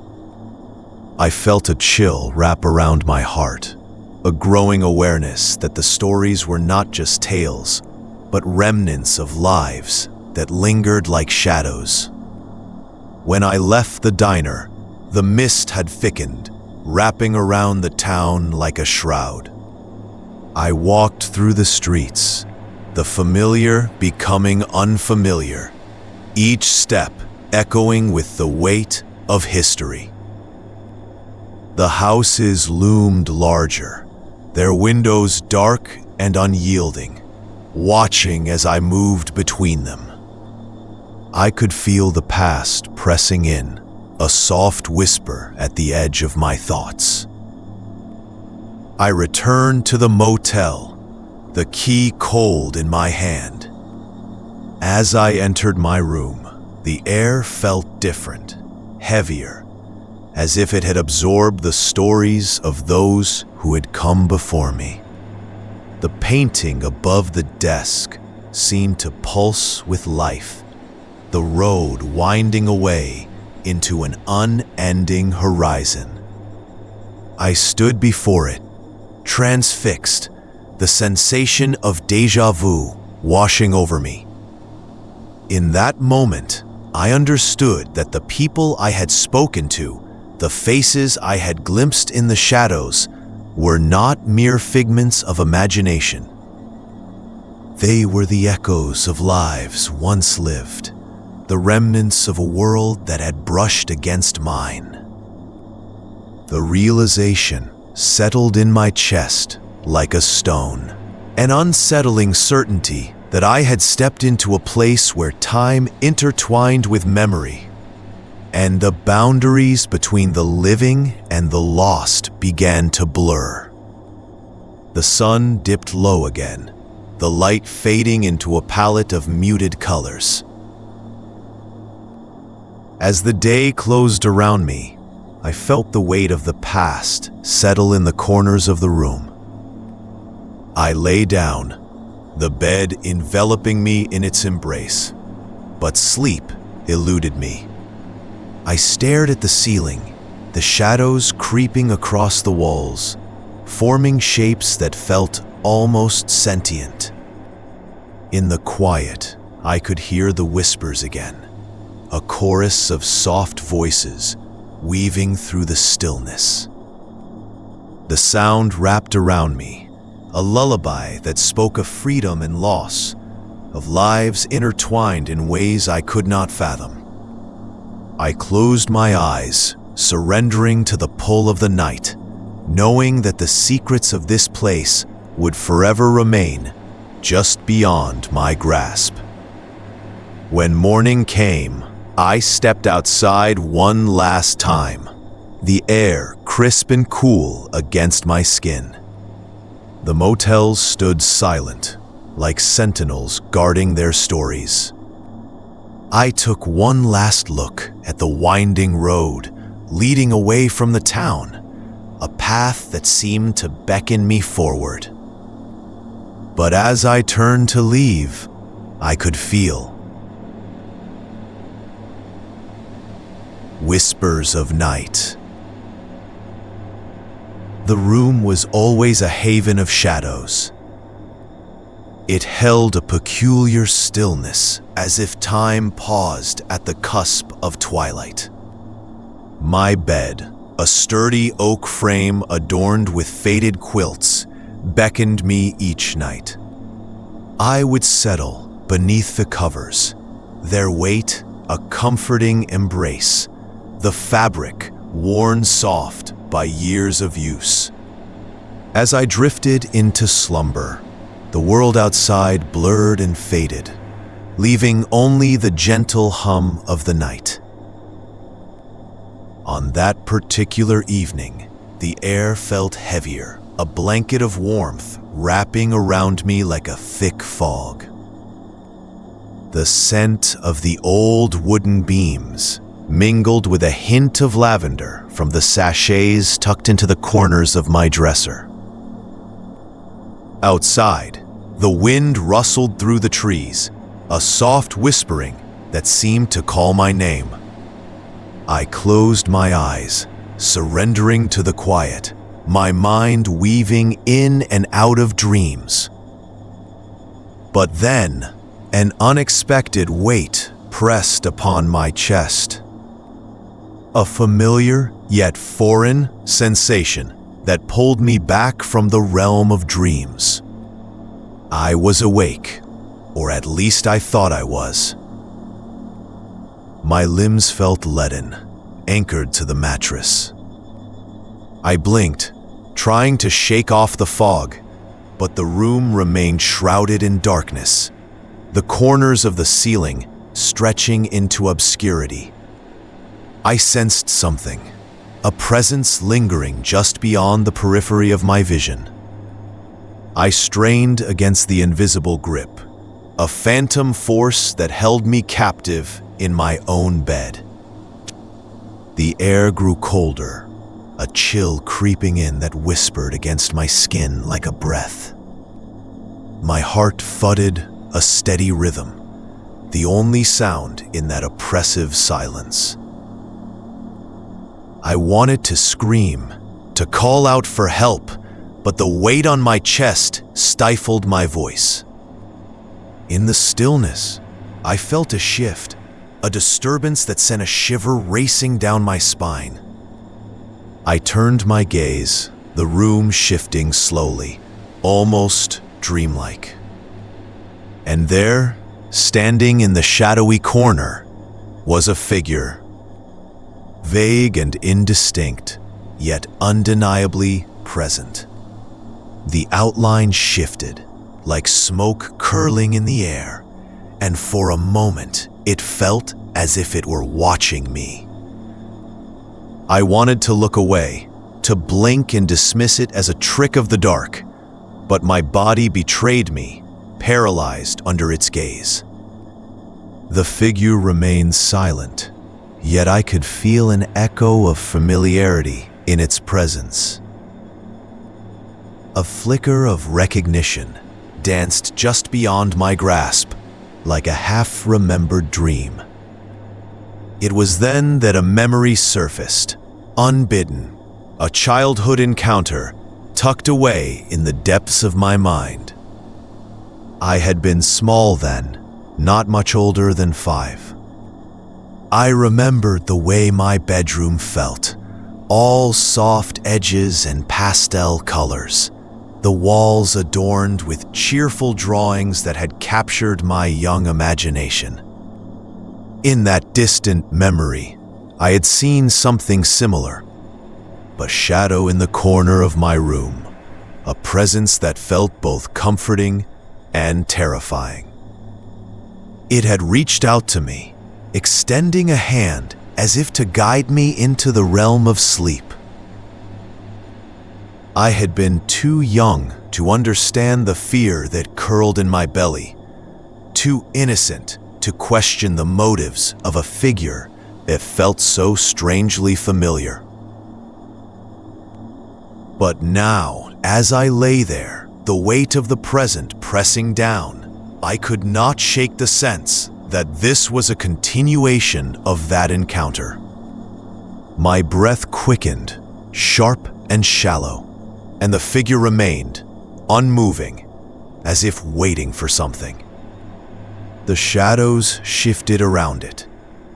I felt a chill wrap around my heart, a growing awareness that the stories were not just tales, but remnants of lives that lingered like shadows. When I left the diner, the mist had thickened, wrapping around the town like a shroud. I walked through the streets, the familiar becoming unfamiliar, each step echoing with the weight of history. The houses loomed larger, their windows dark and unyielding, watching as I moved between them. I could feel the past pressing in, a soft whisper at the edge of my thoughts. I returned to the motel, the key cold in my hand. As I entered my room, the air felt different, heavier, as if it had absorbed the stories of those who had come before me. The painting above the desk seemed to pulse with life, the road winding away into an unending horizon. I stood before it, transfixed, the sensation of déjà vu washing over me. In that moment, I understood that the people I had spoken to, the faces I had glimpsed in the shadows, were not mere figments of imagination. They were the echoes of lives once lived, the remnants of a world that had brushed against mine. The realization settled in my chest like a stone, an unsettling certainty that I had stepped into a place where time intertwined with memory, and the boundaries between the living and the lost began to blur. The sun dipped low again, the light fading into a palette of muted colors. As the day closed around me, I felt the weight of the past settle in the corners of the room. I lay down, the bed enveloping me in its embrace, but sleep eluded me. I stared at the ceiling, the shadows creeping across the walls, forming shapes that felt almost sentient. In the quiet, I could hear the whispers again, a chorus of soft voices weaving through the stillness. The sound wrapped around me, a lullaby that spoke of freedom and loss, of lives intertwined in ways I could not fathom. I closed my eyes, surrendering to the pull of the night, knowing that the secrets of this place would forever remain just beyond my grasp. When morning came, I stepped outside one last time, the air crisp and cool against my skin. The motels stood silent, like sentinels guarding their stories. I took one last look at the winding road leading away from the town, a path that seemed to beckon me forward. But as I turned to leave, I could feel whispers of night. The room was always a haven of shadows. It held a peculiar stillness, as if time paused at the cusp of twilight. My bed, a sturdy oak frame adorned with faded quilts, beckoned me each night. I would settle beneath the covers, their weight a comforting embrace, the fabric worn soft by years of use. As I drifted into slumber, the world outside blurred and faded, leaving only the gentle hum of the night. On that particular evening, the air felt heavier, a blanket of warmth wrapping around me like a thick fog. The scent of the old wooden beams mingled with a hint of lavender from the sachets tucked into the corners of my dresser. Outside, the wind rustled through the trees, a soft whispering that seemed to call my name. I closed my eyes, surrendering to the quiet, my mind weaving in and out of dreams. But then, an unexpected weight pressed upon my chest. A familiar yet foreign sensation that pulled me back from the realm of dreams. I was awake, or at least I thought I was. My limbs felt leaden, anchored to the mattress. I blinked, trying to shake off the fog, but the room remained shrouded in darkness, the corners of the ceiling stretching into obscurity. I sensed something, a presence lingering just beyond the periphery of my vision. I strained against the invisible grip, a phantom force that held me captive in my own bed. The air grew colder, a chill creeping in that whispered against my skin like a breath. My heart thudded a steady rhythm, the only sound in that oppressive silence. I wanted to scream, to call out for help, but the weight on my chest stifled my voice. In the stillness, I felt a shift, a disturbance that sent a shiver racing down my spine. I turned my gaze, the room shifting slowly, almost dreamlike. And there, standing in the shadowy corner, was a figure. Vague and indistinct, yet undeniably present. The outline shifted, like smoke curling in the air, and for a moment it felt as if it were watching me. I wanted to look away, to blink and dismiss it as a trick of the dark, but my body betrayed me, paralyzed under its gaze. The figure remained silent, yet I could feel an echo of familiarity in its presence. A flicker of recognition danced just beyond my grasp, like a half-remembered dream. It was then that a memory surfaced, unbidden, a childhood encounter tucked away in the depths of my mind. I had been small then, not much older than 5. I remembered the way my bedroom felt, all soft edges and pastel colors, the walls adorned with cheerful drawings that had captured my young imagination. In that distant memory, I had seen something similar, a shadow in the corner of my room, a presence that felt both comforting and terrifying. It had reached out to me, extending a hand as if to guide me into the realm of sleep. I had been too young to understand the fear that curled in my belly, too innocent to question the motives of a figure that felt so strangely familiar. But now, as I lay there, the weight of the present pressing down, I could not shake the sense that this was a continuation of that encounter. My breath quickened, sharp and shallow, and the figure remained, unmoving, as if waiting for something. The shadows shifted around it,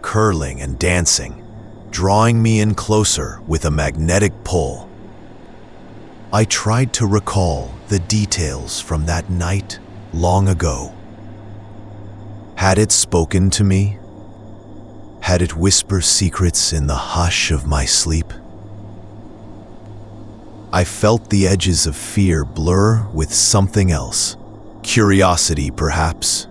curling and dancing, drawing me in closer with a magnetic pull. I tried to recall the details from that night long ago. Had it spoken to me? Had it whispered secrets in the hush of my sleep? I felt the edges of fear blur with something else, curiosity perhaps.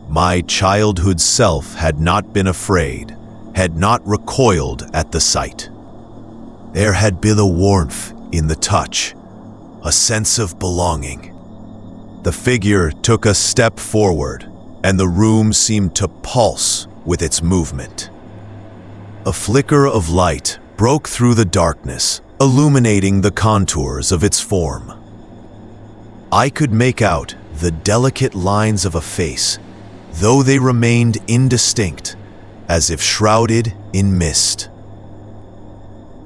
My childhood self had not been afraid, had not recoiled at the sight. There had been a warmth in the touch, a sense of belonging. The figure took a step forward, and the room seemed to pulse with its movement. A flicker of light broke through the darkness, illuminating the contours of its form. I could make out the delicate lines of a face, though they remained indistinct, as if shrouded in mist.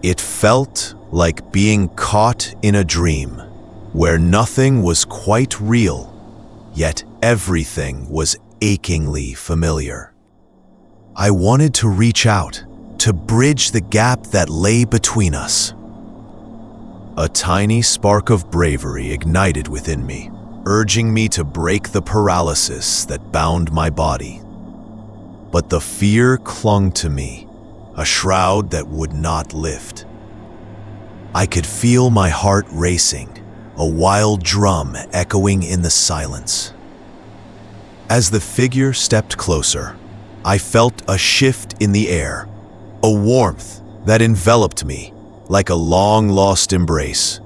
It felt like being caught in a dream, where nothing was quite real, yet everything was achingly familiar. I wanted to reach out, to bridge the gap that lay between us. A tiny spark of bravery ignited within me, urging me to break the paralysis that bound my body. But the fear clung to me, a shroud that would not lift. I could feel my heart racing, a wild drum echoing in the silence. As the figure stepped closer, I felt a shift in the air, a warmth that enveloped me like a long-lost embrace.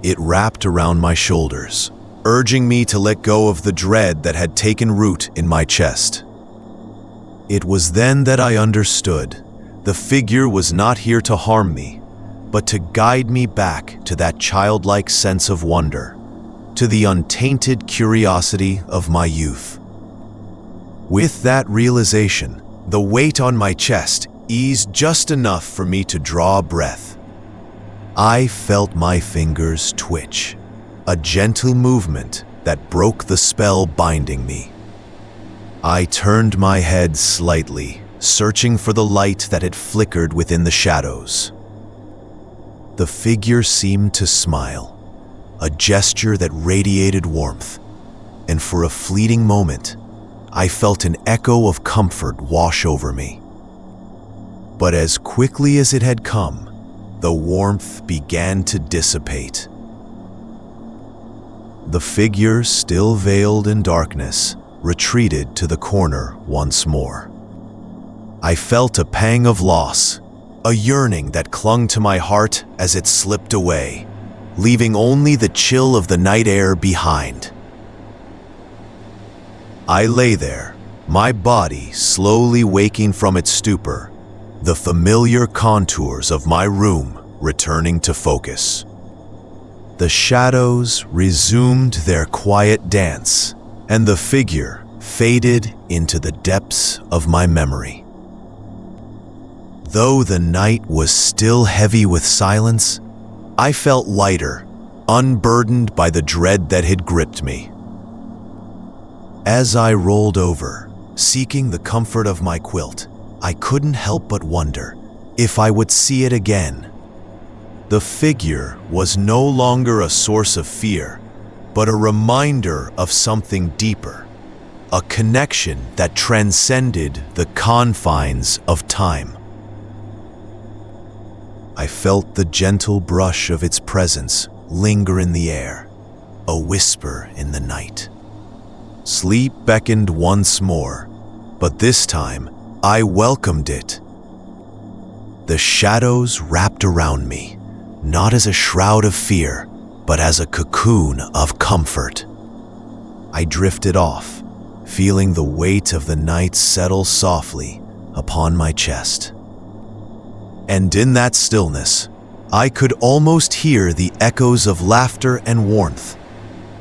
It wrapped around my shoulders, urging me to let go of the dread that had taken root in my chest. It was then that I understood the figure was not here to harm me, but to guide me back to that childlike sense of wonder, to the untainted curiosity of my youth. With that realization, the weight on my chest eased just enough for me to draw a breath. I felt my fingers twitch, a gentle movement that broke the spell binding me. I turned my head slightly, searching for the light that had flickered within the shadows. The figure seemed to smile, a gesture that radiated warmth, and for a fleeting moment, I felt an echo of comfort wash over me. But as quickly as it had come, the warmth began to dissipate. The figure, still veiled in darkness, retreated to the corner once more. I felt a pang of loss, a yearning that clung to my heart as it slipped away, leaving only the chill of the night air behind. I lay there, my body slowly waking from its stupor, the familiar contours of my room returning to focus. The shadows resumed their quiet dance, and the figure faded into the depths of my memory. Though the night was still heavy with silence, I felt lighter, unburdened by the dread that had gripped me. As I rolled over, seeking the comfort of my quilt, I couldn't help but wonder if I would see it again. The figure was no longer a source of fear, but a reminder of something deeper, a connection that transcended the confines of time. I felt the gentle brush of its presence linger in the air, a whisper in the night. Sleep beckoned once more, but this time I welcomed it. The shadows wrapped around me, not as a shroud of fear, but as a cocoon of comfort. I drifted off, feeling the weight of the night settle softly upon my chest. And in that stillness, I could almost hear the echoes of laughter and warmth,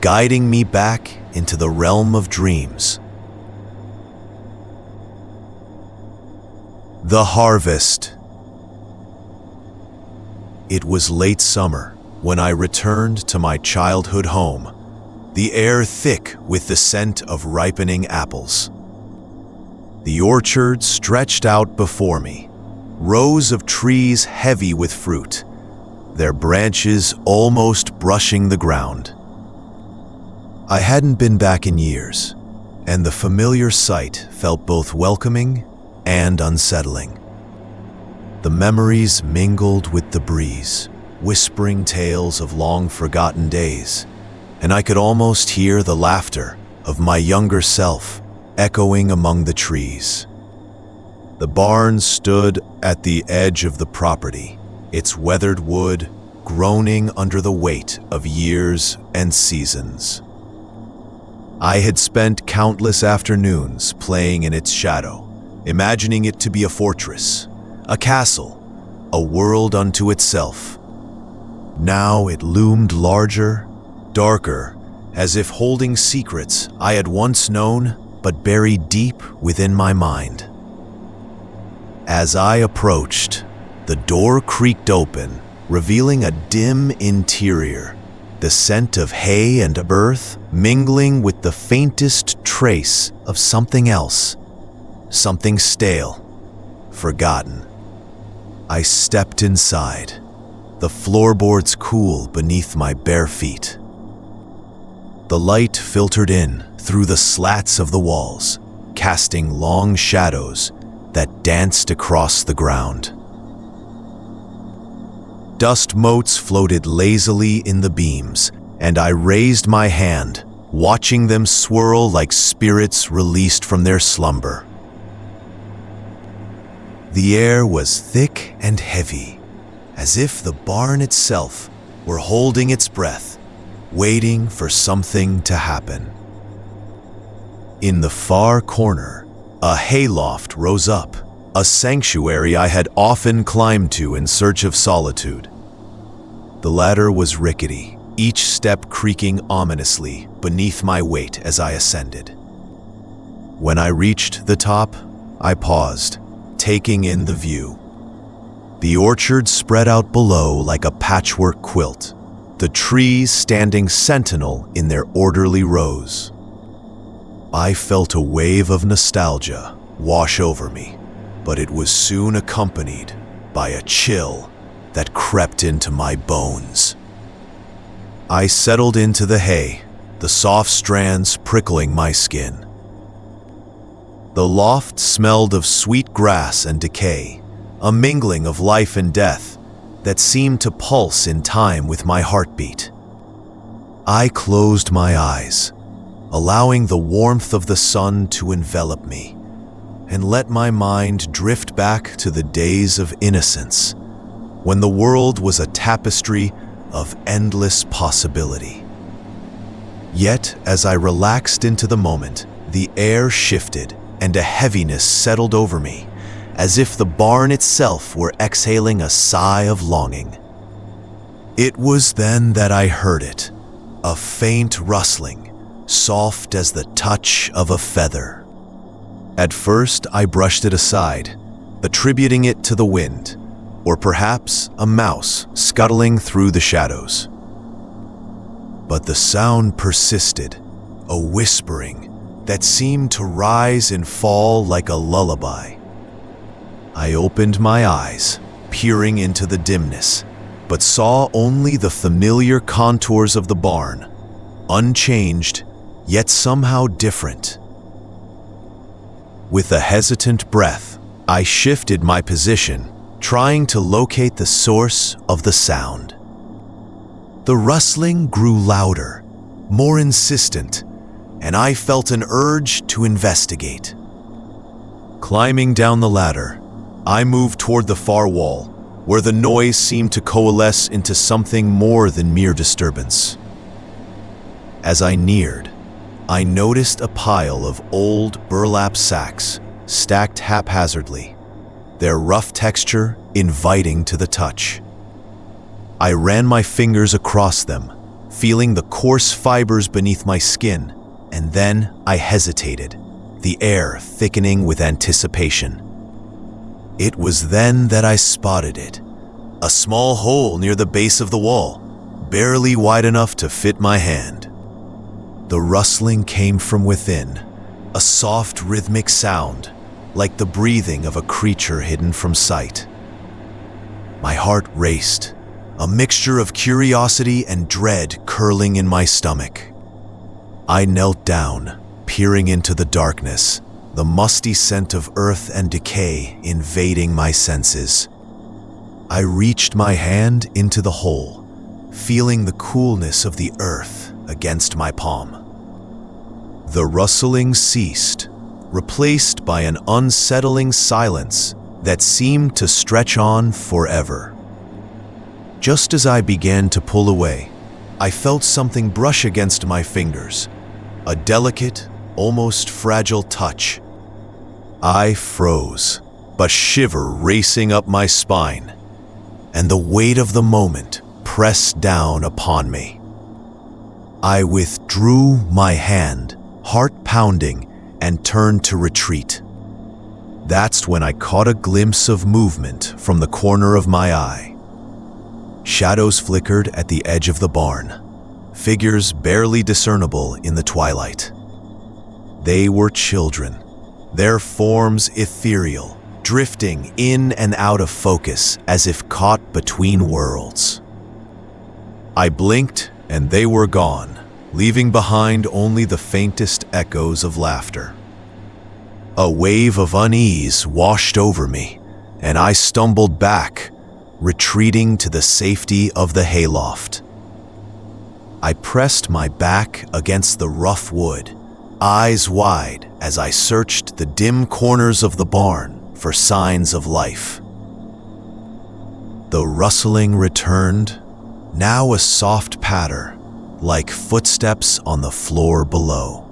guiding me back into the realm of dreams. The harvest. It was late summer when I returned to my childhood home, the air thick with the scent of ripening apples. The orchard stretched out before me, rows of trees heavy with fruit, their branches almost brushing the ground. I hadn't been back in years, and the familiar sight felt both welcoming and unsettling. The memories mingled with the breeze, whispering tales of long-forgotten days, and I could almost hear the laughter of my younger self echoing among the trees. The barn stood at the edge of the property, its weathered wood groaning under the weight of years and seasons. I had spent countless afternoons playing in its shadow, imagining it to be a fortress, a castle, a world unto itself. Now it loomed larger, darker, as if holding secrets I had once known but buried deep within my mind. As I approached, the door creaked open, revealing a dim interior, the scent of hay and earth mingling with the faintest trace of something else, something stale, forgotten. I stepped inside, the floorboards cool beneath my bare feet. The light filtered in through the slats of the walls, casting long shadows that danced across the ground. Dust motes floated lazily in the beams, and I raised my hand, watching them swirl like spirits released from their slumber. The air was thick and heavy, as if the barn itself were holding its breath, waiting for something to happen. In the far corner, a hayloft rose up, a sanctuary I had often climbed to in search of solitude. The ladder was rickety, each step creaking ominously beneath my weight as I ascended. When I reached the top, I paused, taking in the view. The orchard spread out below like a patchwork quilt, the trees standing sentinel in their orderly rows. I felt a wave of nostalgia wash over me, but it was soon accompanied by a chill that crept into my bones. I settled into the hay, the soft strands prickling my skin. The loft smelled of sweet grass and decay, a mingling of life and death that seemed to pulse in time with my heartbeat. I closed my eyes, allowing the warmth of the sun to envelop me, and let my mind drift back to the days of innocence, when the world was a tapestry of endless possibility. Yet, as I relaxed into the moment, the air shifted and a heaviness settled over me, as if the barn itself were exhaling a sigh of longing. It was then that I heard it, a faint rustling, soft as the touch of a feather. At first, I brushed it aside, attributing it to the wind, or perhaps a mouse scuttling through the shadows. But the sound persisted, a whispering that seemed to rise and fall like a lullaby. I opened my eyes, peering into the dimness, but saw only the familiar contours of the barn, unchanged, yet somehow different. With a hesitant breath, I shifted my position, trying to locate the source of the sound. The rustling grew louder, more insistent, and I felt an urge to investigate. Climbing down the ladder, I moved toward the far wall, where the noise seemed to coalesce into something more than mere disturbance. As I neared, I noticed a pile of old burlap sacks stacked haphazardly, their rough texture inviting to the touch. I ran my fingers across them, feeling the coarse fibers beneath my skin, and then I hesitated, the air thickening with anticipation. It was then that I spotted it, a small hole near the base of the wall, barely wide enough to fit my hand. The rustling came from within, a soft rhythmic sound, like the breathing of a creature hidden from sight. My heart raced, a mixture of curiosity and dread curling in my stomach. I knelt down, peering into the darkness, the musty scent of earth and decay invading my senses. I reached my hand into the hole, feeling the coolness of the earth against my palm. The rustling ceased, replaced by an unsettling silence that seemed to stretch on forever. Just as I began to pull away, I felt something brush against my fingers, a delicate, almost fragile touch. I froze, a shiver racing up my spine, and the weight of the moment pressed down upon me. I withdrew my hand, heart pounding, and turned to retreat. That's when I caught a glimpse of movement from the corner of my eye. Shadows flickered at the edge of the barn, figures barely discernible in the twilight. They were children, their forms ethereal, drifting in and out of focus as if caught between worlds. I blinked and they were gone, leaving behind only the faintest echoes of laughter. A wave of unease washed over me, and I stumbled back, retreating to the safety of the hayloft. I pressed my back against the rough wood, eyes wide as I searched the dim corners of the barn for signs of life. The rustling returned, now a soft patter, like footsteps on the floor below.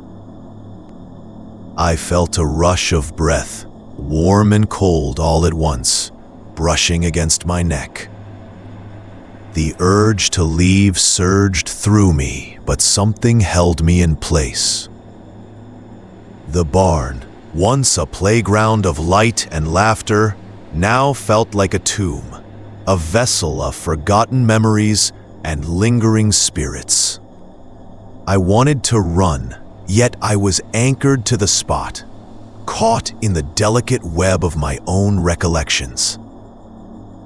I felt a rush of breath, warm and cold all at once, brushing against my neck. The urge to leave surged through me, but something held me in place. The barn, once a playground of light and laughter, now felt like a tomb, a vessel of forgotten memories and lingering spirits. I wanted to run, yet I was anchored to the spot, caught in the delicate web of my own recollections.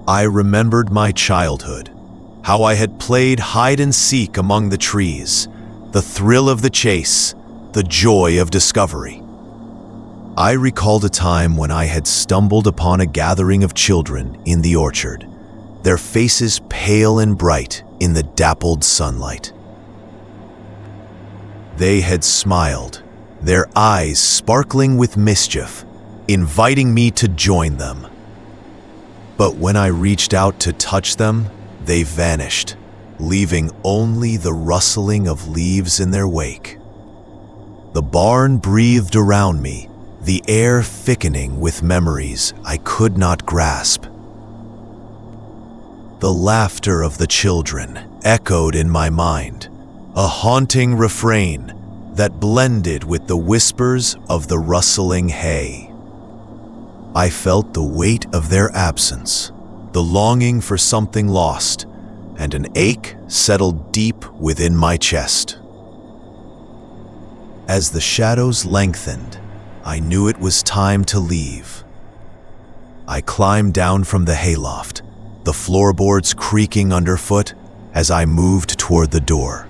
I remembered my childhood, how I had played hide and seek among the trees, the thrill of the chase, the joy of discovery. I recalled a time when I had stumbled upon a gathering of children in the orchard, their faces pale and bright in the dappled sunlight. They had smiled, their eyes sparkling with mischief, inviting me to join them. But when I reached out to touch them, they vanished, leaving only the rustling of leaves in their wake. The barn breathed around me, the air thickening with memories I could not grasp. The laughter of the children echoed in my mind, a haunting refrain that blended with the whispers of the rustling hay. I felt the weight of their absence, the longing for something lost, and an ache settled deep within my chest. As the shadows lengthened, I knew it was time to leave. I climbed down from the hayloft, the floorboards creaking underfoot as I moved toward the door.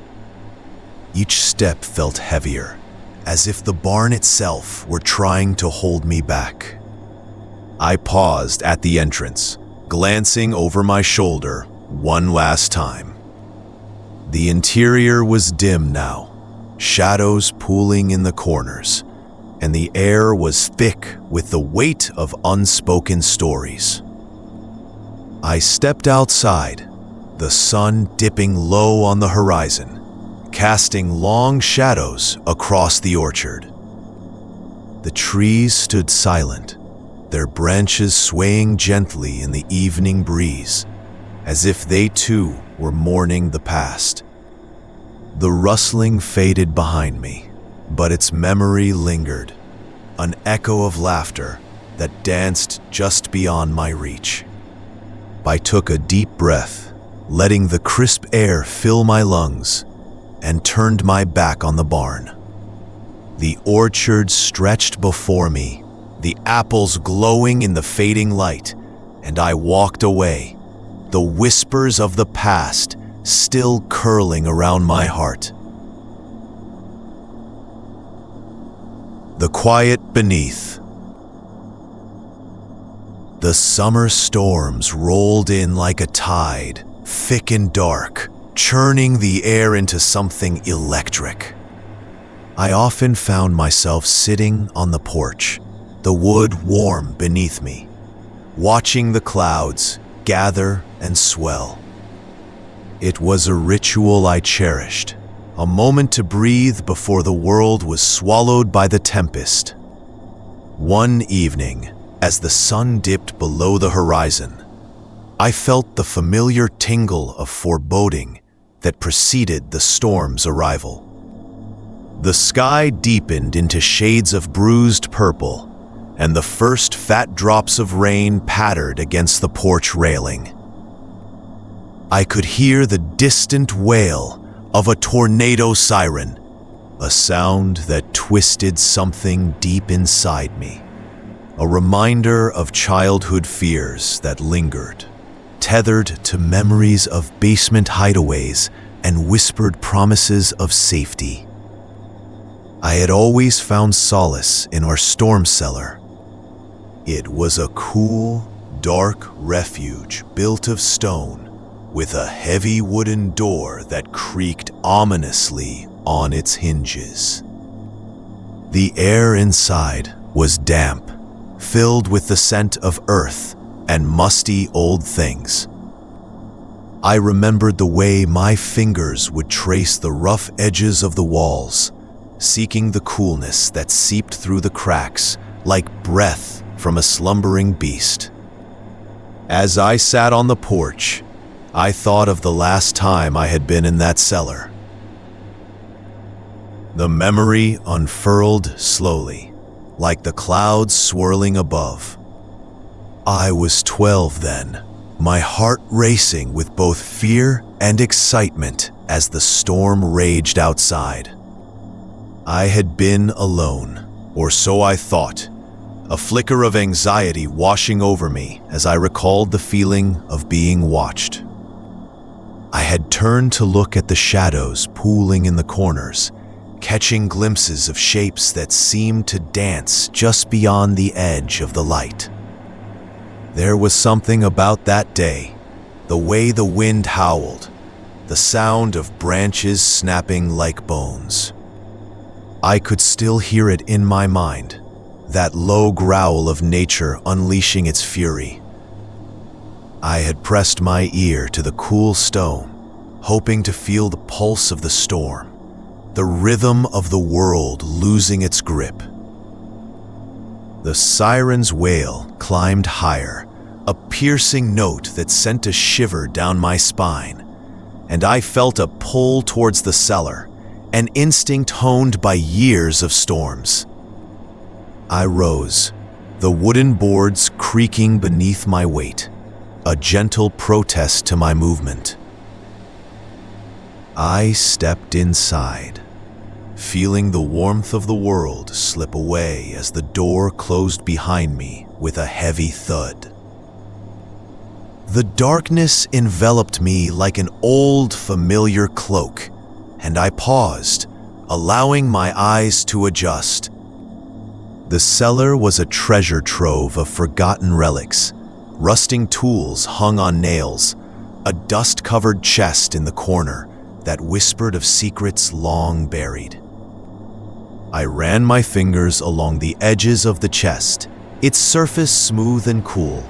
Each step felt heavier, as if the barn itself were trying to hold me back. I paused at the entrance, glancing over my shoulder one last time. The interior was dim now, shadows pooling in the corners, and the air was thick with the weight of unspoken stories. I stepped outside, the sun dipping low on the horizon, casting long shadows across the orchard. The trees stood silent, their branches swaying gently in the evening breeze, as if they too were mourning the past. The rustling faded behind me, but its memory lingered, an echo of laughter that danced just beyond my reach. I took a deep breath, letting the crisp air fill my lungs, and turned my back on the barn. The orchard stretched before me, the apples glowing in the fading light, and I walked away, the whispers of the past still curling around my heart. The quiet beneath. The summer storms rolled in like a tide, thick and dark, churning the air into something electric. I often found myself sitting on the porch, the wood warm beneath me, watching the clouds gather and swell. It was a ritual I cherished, a moment to breathe before the world was swallowed by the tempest. One evening, as the sun dipped below the horizon, I felt the familiar tingle of foreboding that preceded the storm's arrival. The sky deepened into shades of bruised purple, and the first fat drops of rain pattered against the porch railing. I could hear the distant wail of a tornado siren, a sound that twisted something deep inside me, a reminder of childhood fears that lingered, tethered to memories of basement hideaways and whispered promises of safety. I had always found solace in our storm cellar. It was a cool, dark refuge built of stone, with a heavy wooden door that creaked ominously on its hinges. The air inside was damp, filled with the scent of earth and musty old things. I remembered the way my fingers would trace the rough edges of the walls, seeking the coolness that seeped through the cracks like breath from a slumbering beast. As I sat on the porch, I thought of the last time I had been in that cellar. The memory unfurled slowly, like the clouds swirling above. I was 12 then, my heart racing with both fear and excitement as the storm raged outside. I had been alone, or so I thought, a flicker of anxiety washing over me as I recalled the feeling of being watched. I had turned to look at the shadows pooling in the corners, catching glimpses of shapes that seemed to dance just beyond the edge of the light. There was something about that day, the way the wind howled, the sound of branches snapping like bones. I could still hear it in my mind, that low growl of nature unleashing its fury. I had pressed my ear to the cool stone, hoping to feel the pulse of the storm, the rhythm of the world losing its grip. The siren's wail climbed higher, a piercing note that sent a shiver down my spine, and I felt a pull towards the cellar, an instinct honed by years of storms. I rose, the wooden boards creaking beneath my weight, a gentle protest to my movement. I stepped inside, feeling the warmth of the world slip away as the door closed behind me with a heavy thud. The darkness enveloped me like an old, familiar cloak, and I paused, allowing my eyes to adjust. The cellar was a treasure trove of forgotten relics, rusting tools hung on nails, a dust-covered chest in the corner that whispered of secrets long buried. I ran my fingers along the edges of the chest, its surface smooth and cool,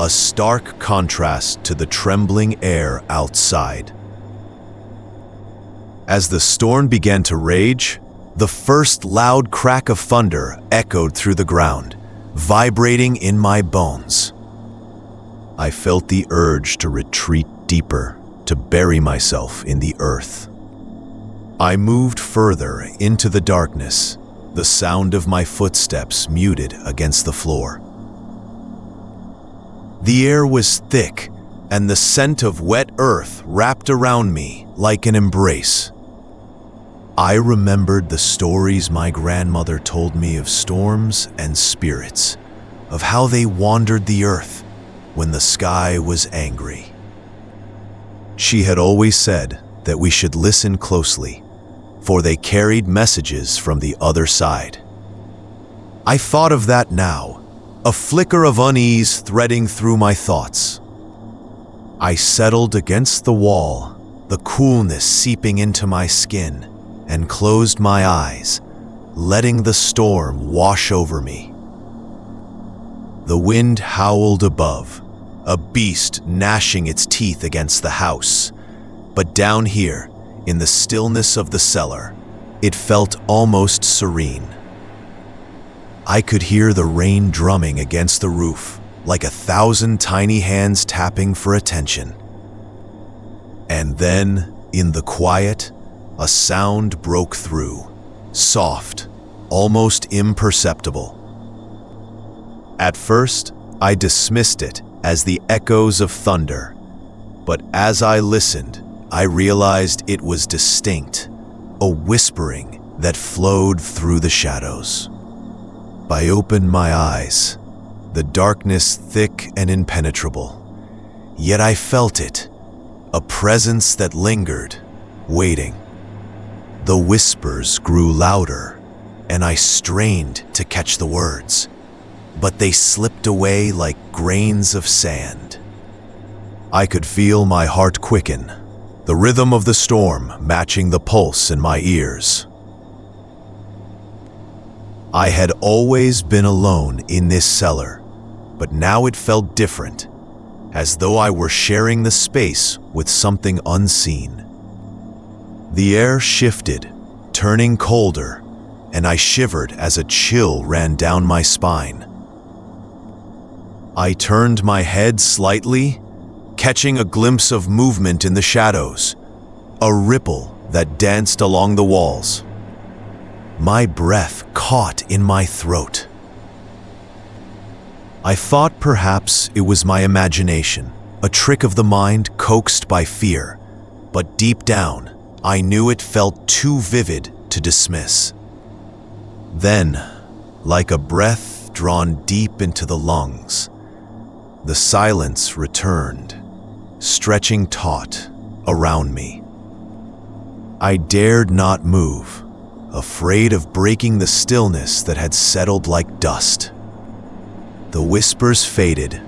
a stark contrast to the trembling air outside. As the storm began to rage, the first loud crack of thunder echoed through the ground, vibrating in my bones. I felt the urge to retreat deeper, to bury myself in the earth. I moved further into the darkness, the sound of my footsteps muted against the floor. The air was thick, and the scent of wet earth wrapped around me like an embrace. I remembered the stories my grandmother told me of storms and spirits, of how they wandered the earth when the sky was angry. She had always said that we should listen closely, for they carried messages from the other side. I thought of that now, a flicker of unease threading through my thoughts. I settled against the wall, the coolness seeping into my skin, and closed my eyes, letting the storm wash over me. The wind howled above, a beast gnashing its teeth against the house. But down here, in the stillness of the cellar, it felt almost serene. I could hear the rain drumming against the roof, like 1,000 tiny hands tapping for attention. And then, in the quiet, a sound broke through, soft, almost imperceptible. At first, I dismissed it as the echoes of thunder, but as I listened, I realized it was distinct, a whispering that flowed through the shadows. I opened my eyes, the darkness thick and impenetrable, yet I felt it, a presence that lingered, waiting. The whispers grew louder, and I strained to catch the words, but they slipped away like grains of sand. I could feel my heart quicken, the rhythm of the storm matching the pulse in my ears. I had always been alone in this cellar, but now it felt different, as though I were sharing the space with something unseen. The air shifted, turning colder, and I shivered as a chill ran down my spine. I turned my head slightly, catching a glimpse of movement in the shadows, a ripple that danced along the walls. My breath caught in my throat. I thought perhaps it was my imagination, a trick of the mind coaxed by fear, but deep down, I knew it felt too vivid to dismiss. Then, like a breath drawn deep into the lungs, the silence returned, stretching taut around me. I dared not move, afraid of breaking the stillness that had settled like dust. The whispers faded,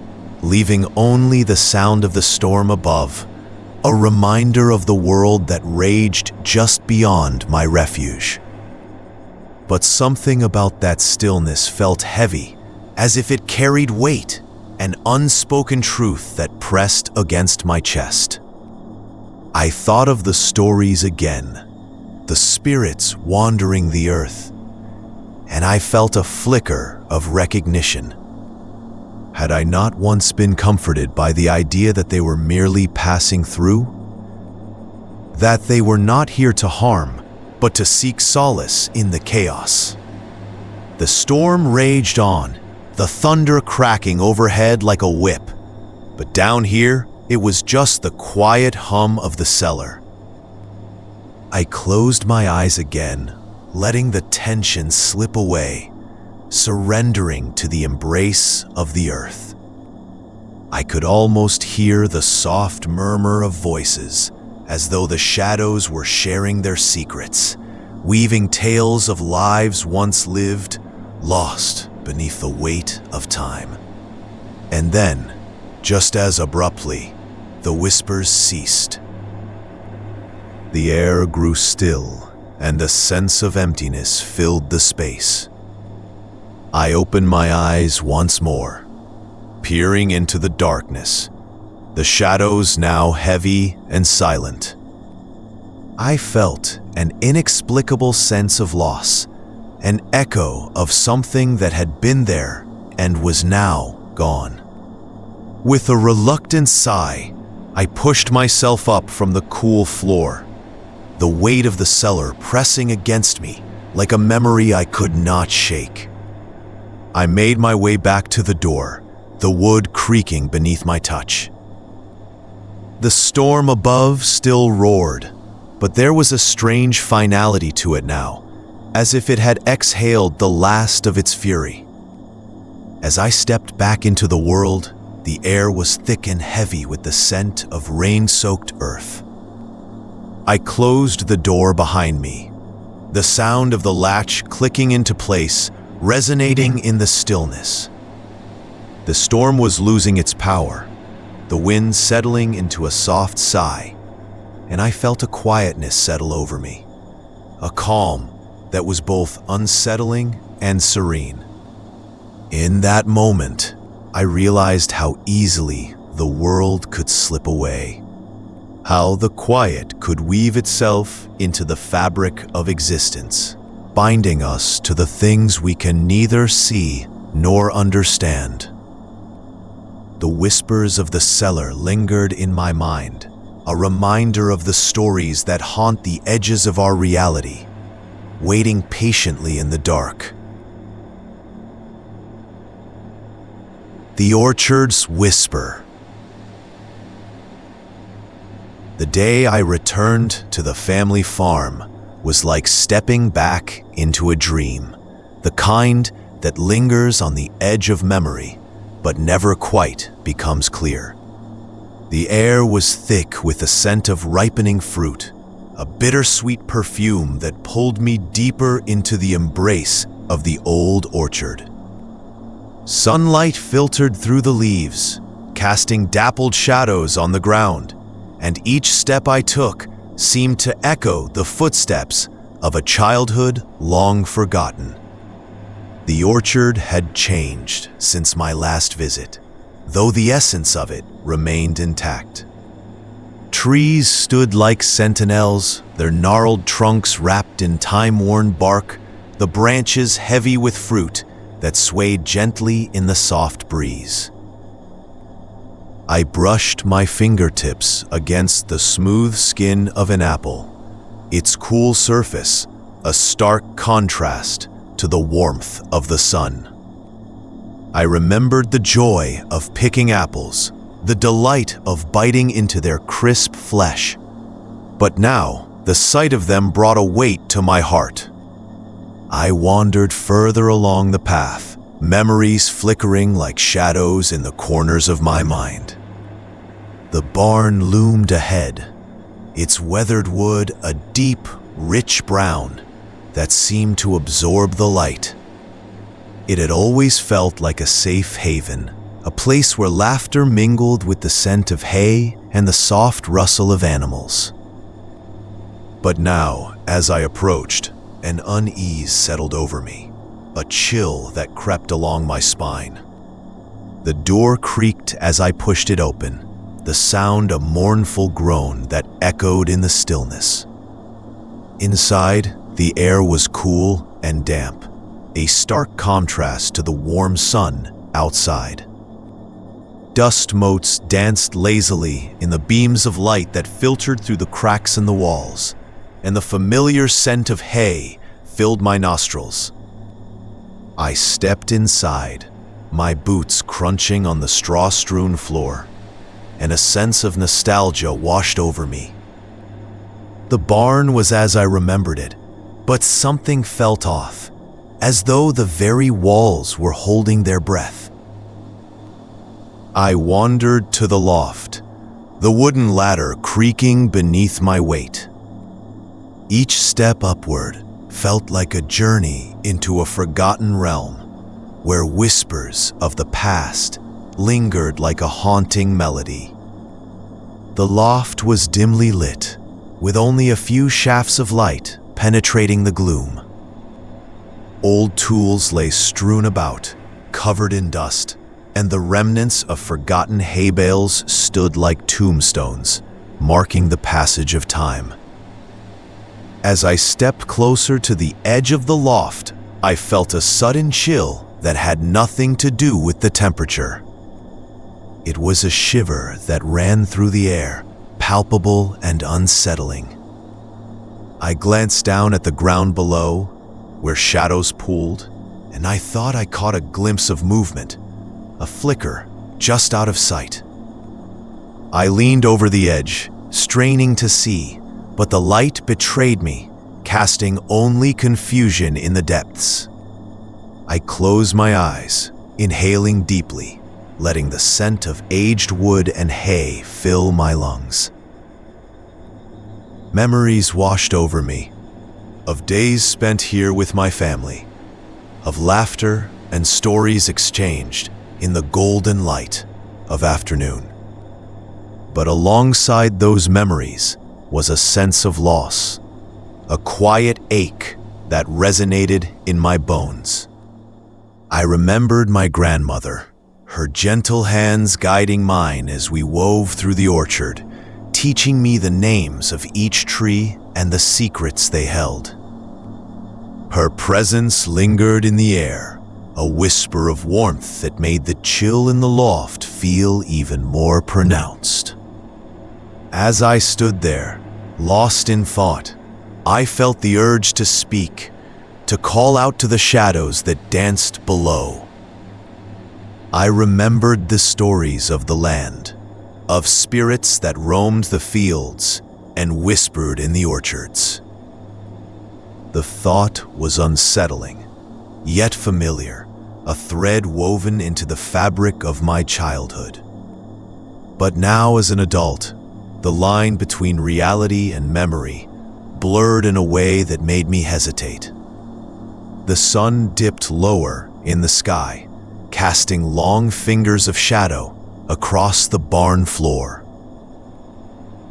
leaving only the sound of the storm above, a reminder of the world that raged just beyond my refuge. But something about that stillness felt heavy, as if it carried weight, an unspoken truth that pressed against my chest. I thought of the stories again, the spirits wandering the earth, and I felt a flicker of recognition. Had I not once been comforted by the idea that they were merely passing through? That they were not here to harm, but to seek solace in the chaos. The storm raged on, the thunder cracking overhead like a whip, but down here, it was just the quiet hum of the cellar. I closed my eyes again, letting the tension slip away, surrendering to the embrace of the earth. I could almost hear the soft murmur of voices, as though the shadows were sharing their secrets, weaving tales of lives once lived, lost beneath the weight of time. And then, just as abruptly, the whispers ceased. The air grew still, and a sense of emptiness filled the space. I opened my eyes once more, peering into the darkness, the shadows now heavy and silent. I felt an inexplicable sense of loss, an echo of something that had been there and was now gone. With a reluctant sigh, I pushed myself up from the cool floor, the weight of the cellar pressing against me like a memory I could not shake. I made my way back to the door, the wood creaking beneath my touch. The storm above still roared, but there was a strange finality to it now, as if it had exhaled the last of its fury. As I stepped back into the world, the air was thick and heavy with the scent of rain-soaked earth. I closed the door behind me, the sound of the latch clicking into place, resonating in the stillness. The storm was losing its power, the wind settling into a soft sigh, and I felt a quietness settle over me, a calm that was both unsettling and serene. In that moment, I realized how easily the world could slip away, how the quiet could weave itself into the fabric of existence, binding us to the things we can neither see nor understand. The whispers of the cellar lingered in my mind, a reminder of the stories that haunt the edges of our reality, waiting patiently in the dark. The orchard's whisper. The day I returned to the family farm was like stepping back into a dream, the kind that lingers on the edge of memory, but never quite becomes clear. The air was thick with the scent of ripening fruit, a bittersweet perfume that pulled me deeper into the embrace of the old orchard. Sunlight filtered through the leaves, casting dappled shadows on the ground, and each step I took seemed to echo the footsteps of a childhood long forgotten. The orchard had changed since my last visit, though the essence of it remained intact. Trees stood like sentinels, their gnarled trunks wrapped in time-worn bark, the branches heavy with fruit that swayed gently in the soft breeze. I brushed my fingertips against the smooth skin of an apple, its cool surface a stark contrast to the warmth of the sun. I remembered the joy of picking apples, the delight of biting into their crisp flesh. But now, the sight of them brought a weight to my heart. I wandered further along the path, memories flickering like shadows in the corners of my mind. The barn loomed ahead, its weathered wood a deep, rich brown that seemed to absorb the light. It had always felt like a safe haven, a place where laughter mingled with the scent of hay and the soft rustle of animals. But now, as I approached, an unease settled over me, a chill that crept along my spine. The door creaked as I pushed it open, the sound a mournful groan that echoed in the stillness. Inside, the air was cool and damp, a stark contrast to the warm sun outside. Dust motes danced lazily in the beams of light that filtered through the cracks in the walls, and the familiar scent of hay filled my nostrils. I stepped inside, my boots crunching on the straw-strewn floor, and a sense of nostalgia washed over me. The barn was as I remembered it, but something felt off, as though the very walls were holding their breath. I wandered to the loft, the wooden ladder creaking beneath my weight. Each step upward felt like a journey into a forgotten realm, where whispers of the past lingered like a haunting melody. The loft was dimly lit, with only a few shafts of light penetrating the gloom. Old tools lay strewn about, covered in dust, and the remnants of forgotten hay bales stood like tombstones, marking the passage of time. As I stepped closer to the edge of the loft, I felt a sudden chill that had nothing to do with the temperature. It was a shiver that ran through the air, palpable and unsettling. I glanced down at the ground below, where shadows pooled, and I thought I caught a glimpse of movement, a flicker just out of sight. I leaned over the edge, straining to see, but the light betrayed me, casting only confusion in the depths. I closed my eyes, inhaling deeply, letting the scent of aged wood and hay fill my lungs. Memories washed over me, of days spent here with my family, of laughter and stories exchanged in the golden light of afternoon. But alongside those memories was a sense of loss, a quiet ache that resonated in my bones. I remembered my grandmother, her gentle hands guiding mine as we wove through the orchard, teaching me the names of each tree and the secrets they held. Her presence lingered in the air, a whisper of warmth that made the chill in the loft feel even more pronounced. As I stood there, lost in thought, I felt the urge to speak, to call out to the shadows that danced below. I remembered the stories of the land, of spirits that roamed the fields and whispered in the orchards. The thought was unsettling, yet familiar, a thread woven into the fabric of my childhood. But now, as an adult, the line between reality and memory blurred in a way that made me hesitate. The sun dipped lower in the sky, casting long fingers of shadow across the barn floor.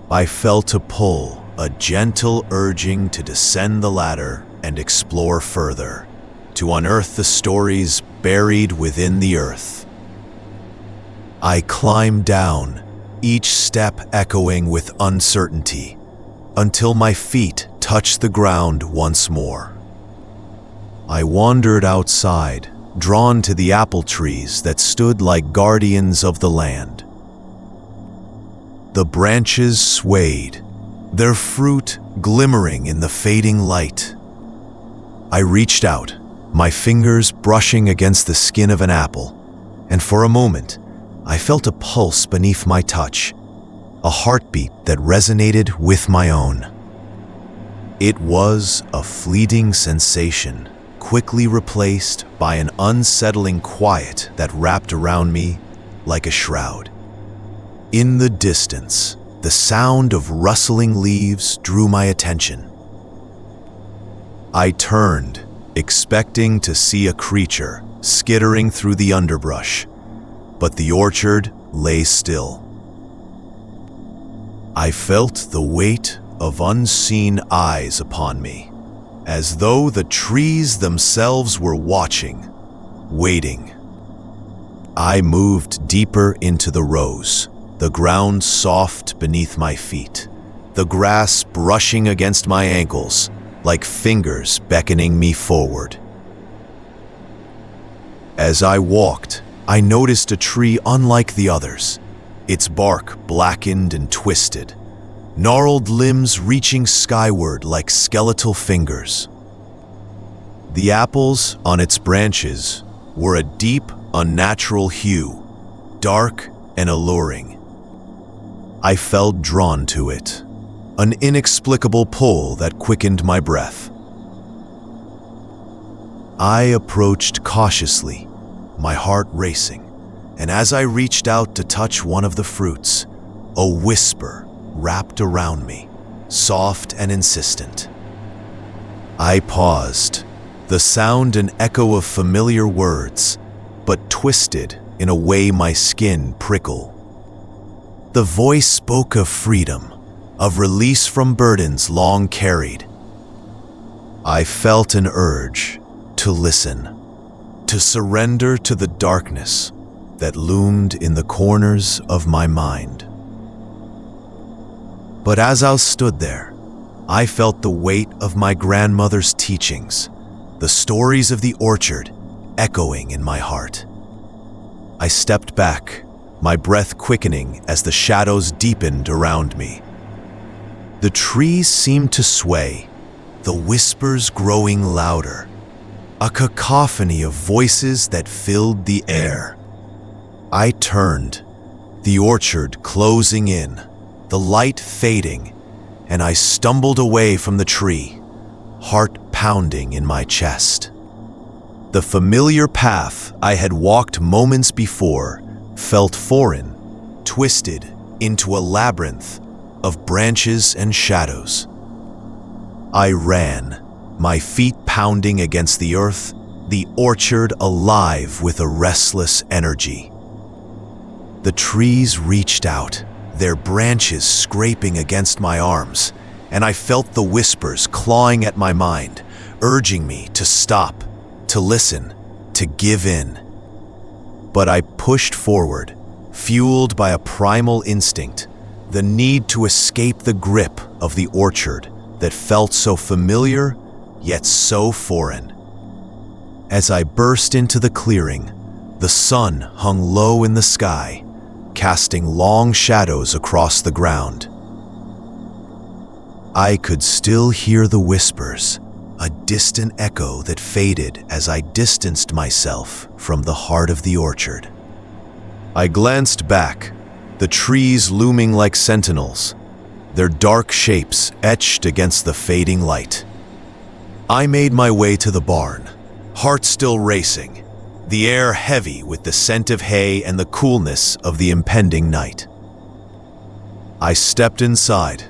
I felt a pull, a gentle urging to descend the ladder and explore further, to unearth the stories buried within the earth. I climbed down, each step echoing with uncertainty, until my feet touched the ground once more. I wandered outside, drawn to the apple trees that stood like guardians of the land. The branches swayed, their fruit glimmering in the fading light. I reached out, my fingers brushing against the skin of an apple, and for a moment, I felt a pulse beneath my touch, a heartbeat that resonated with my own. It was a fleeting sensation, quickly replaced by an unsettling quiet that wrapped around me like a shroud. In the distance, the sound of rustling leaves drew my attention. I turned, expecting to see a creature skittering through the underbrush, but the orchard lay still. I felt the weight of unseen eyes upon me, as though the trees themselves were watching, waiting. I moved deeper into the rows, the ground soft beneath my feet, the grass brushing against my ankles like fingers beckoning me forward. As I walked, I noticed a tree unlike the others, its bark blackened and twisted, gnarled limbs reaching skyward like skeletal fingers. The apples on its branches were a deep, unnatural hue, dark and alluring. I felt drawn to it, an inexplicable pull that quickened my breath. I approached cautiously, my heart racing, and as I reached out to touch one of the fruits, a whisper wrapped around me, soft and insistent. I paused, the sound an echo of familiar words, but twisted in a way my skin prickled. The voice spoke of freedom, of release from burdens long carried. I felt an urge to listen, to surrender to the darkness that loomed in the corners of my mind. But as I stood there, I felt the weight of my grandmother's teachings, the stories of the orchard echoing in my heart. I stepped back, my breath quickening as the shadows deepened around me. The trees seemed to sway, the whispers growing louder, a cacophony of voices that filled the air. I turned, the orchard closing in, the light fading, and I stumbled away from the tree, heart pounding in my chest. The familiar path I had walked moments before felt foreign, twisted into a labyrinth of branches and shadows. I ran, my feet pounding against the earth, the orchard alive with a restless energy. The trees reached out, their branches scraping against my arms, and I felt the whispers clawing at my mind, urging me to stop, to listen, to give in. But I pushed forward, fueled by a primal instinct, the need to escape the grip of the orchard that felt so familiar, yet so foreign. As I burst into the clearing, the sun hung low in the sky, casting long shadows across the ground. I could still hear the whispers, a distant echo that faded as I distanced myself from the heart of the orchard. I glanced back, the trees looming like sentinels, their dark shapes etched against the fading light. I made my way to the barn, heart still racing, the air heavy with the scent of hay and the coolness of the impending night. I stepped inside,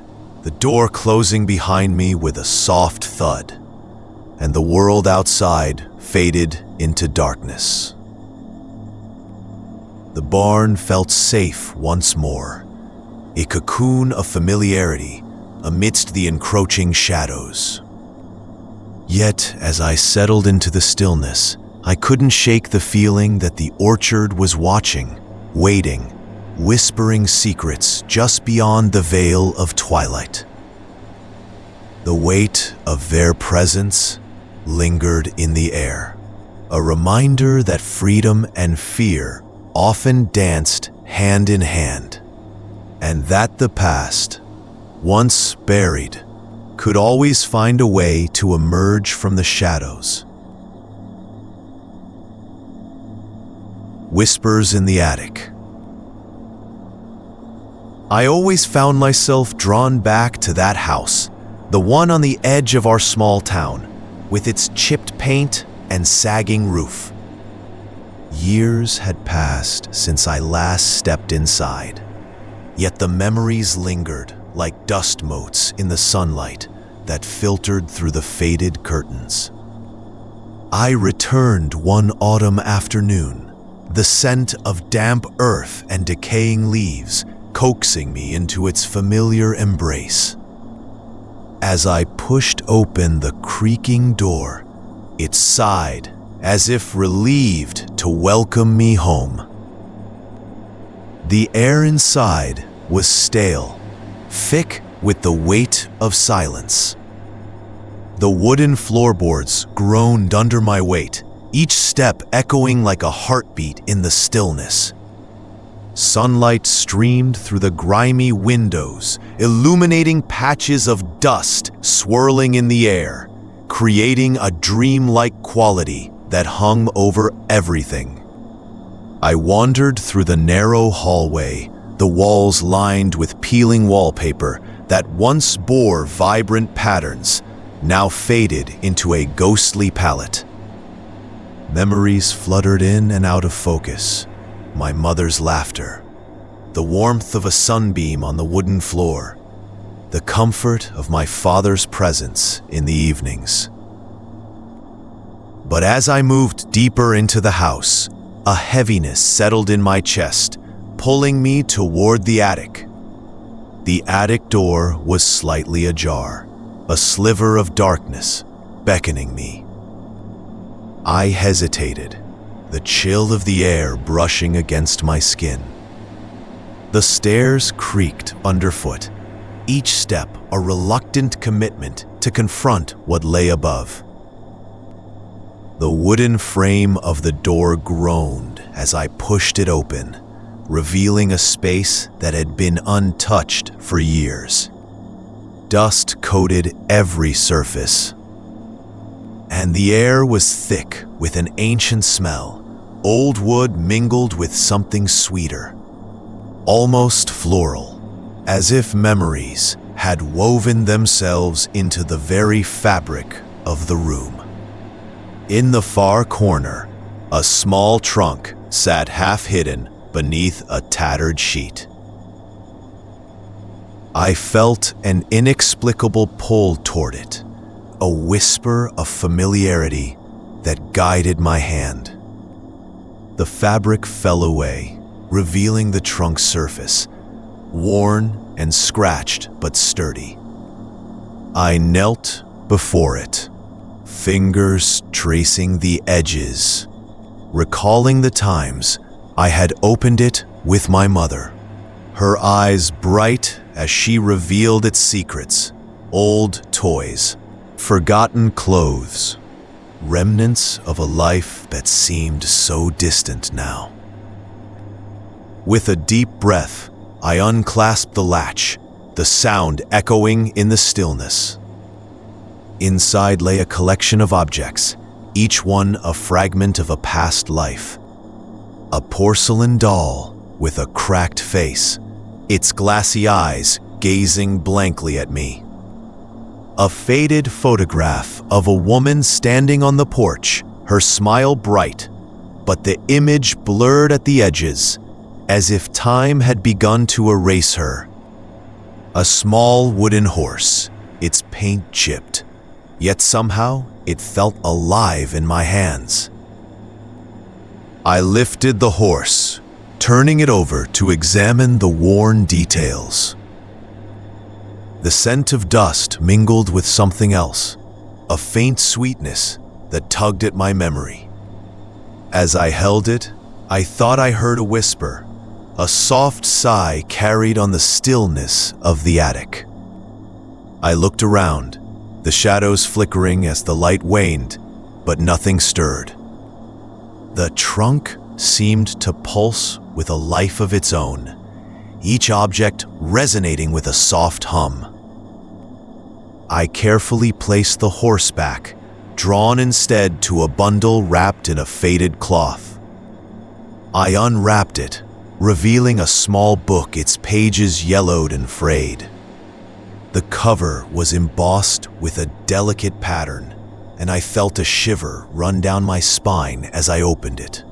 the door closing behind me with a soft thud, and the world outside faded into darkness. The barn felt safe once more, a cocoon of familiarity amidst the encroaching shadows. Yet, as I settled into the stillness, I couldn't shake the feeling that the orchard was watching, waiting, whispering secrets just beyond the veil of twilight. The weight of their presence lingered in the air, a reminder that freedom and fear often danced hand in hand, and that the past, once buried, could always find a way to emerge from the shadows. Whispers in the attic. I always found myself drawn back to that house, the one on the edge of our small town, with its chipped paint and sagging roof. Years had passed since I last stepped inside, yet the memories lingered like dust motes in the sunlight that filtered through the faded curtains. I returned one autumn afternoon, the scent of damp earth and decaying leaves coaxing me into its familiar embrace. As I pushed open the creaking door, it sighed as if relieved to welcome me home. The air inside was stale, thick with the weight of silence. The wooden floorboards groaned under my weight, each step echoing like a heartbeat in the stillness. Sunlight streamed through the grimy windows, illuminating patches of dust swirling in the air, creating a dreamlike quality that hung over everything. I wandered through the narrow hallway, the walls lined with peeling wallpaper that once bore vibrant patterns, now faded into a ghostly palette. Memories fluttered in and out of focus, my mother's laughter, the warmth of a sunbeam on the wooden floor, the comfort of my father's presence in the evenings. But as I moved deeper into the house, a heaviness settled in my chest, pulling me toward the attic. The attic door was slightly ajar, a sliver of darkness beckoning me. I hesitated, the chill of the air brushing against my skin. The stairs creaked underfoot, each step a reluctant commitment to confront what lay above. The wooden frame of the door groaned as I pushed it open, revealing a space that had been untouched for years. Dust coated every surface, and the air was thick with an ancient smell, old wood mingled with something sweeter, almost floral, as if memories had woven themselves into the very fabric of the room. In the far corner, a small trunk sat half-hidden beneath a tattered sheet. I felt an inexplicable pull toward it, a whisper of familiarity that guided my hand. The fabric fell away, revealing the trunk's surface, worn and scratched but sturdy. I knelt before it, fingers tracing the edges, recalling the times I had opened it with my mother, her eyes bright as she revealed its secrets, old toys, forgotten clothes, remnants of a life that seemed so distant now. With a deep breath, I unclasped the latch, the sound echoing in the stillness. Inside lay a collection of objects, each one a fragment of a past life. A porcelain doll with a cracked face, its glassy eyes gazing blankly at me. A faded photograph of a woman standing on the porch, her smile bright, but the image blurred at the edges, as if time had begun to erase her. A small wooden horse, its paint chipped, yet somehow it felt alive in my hands. I lifted the horse, turning it over to examine the worn details. The scent of dust mingled with something else, a faint sweetness that tugged at my memory. As I held it, I thought I heard a whisper, a soft sigh carried on the stillness of the attic. I looked around, the shadows flickering as the light waned, but nothing stirred. The trunk seemed to pulse with a life of its own, each object resonating with a soft hum. I carefully placed the horse back, drawn instead to a bundle wrapped in a faded cloth. I unwrapped it, revealing a small book, its pages yellowed and frayed. The cover was embossed with a delicate pattern, and I felt a shiver run down my spine as I opened it.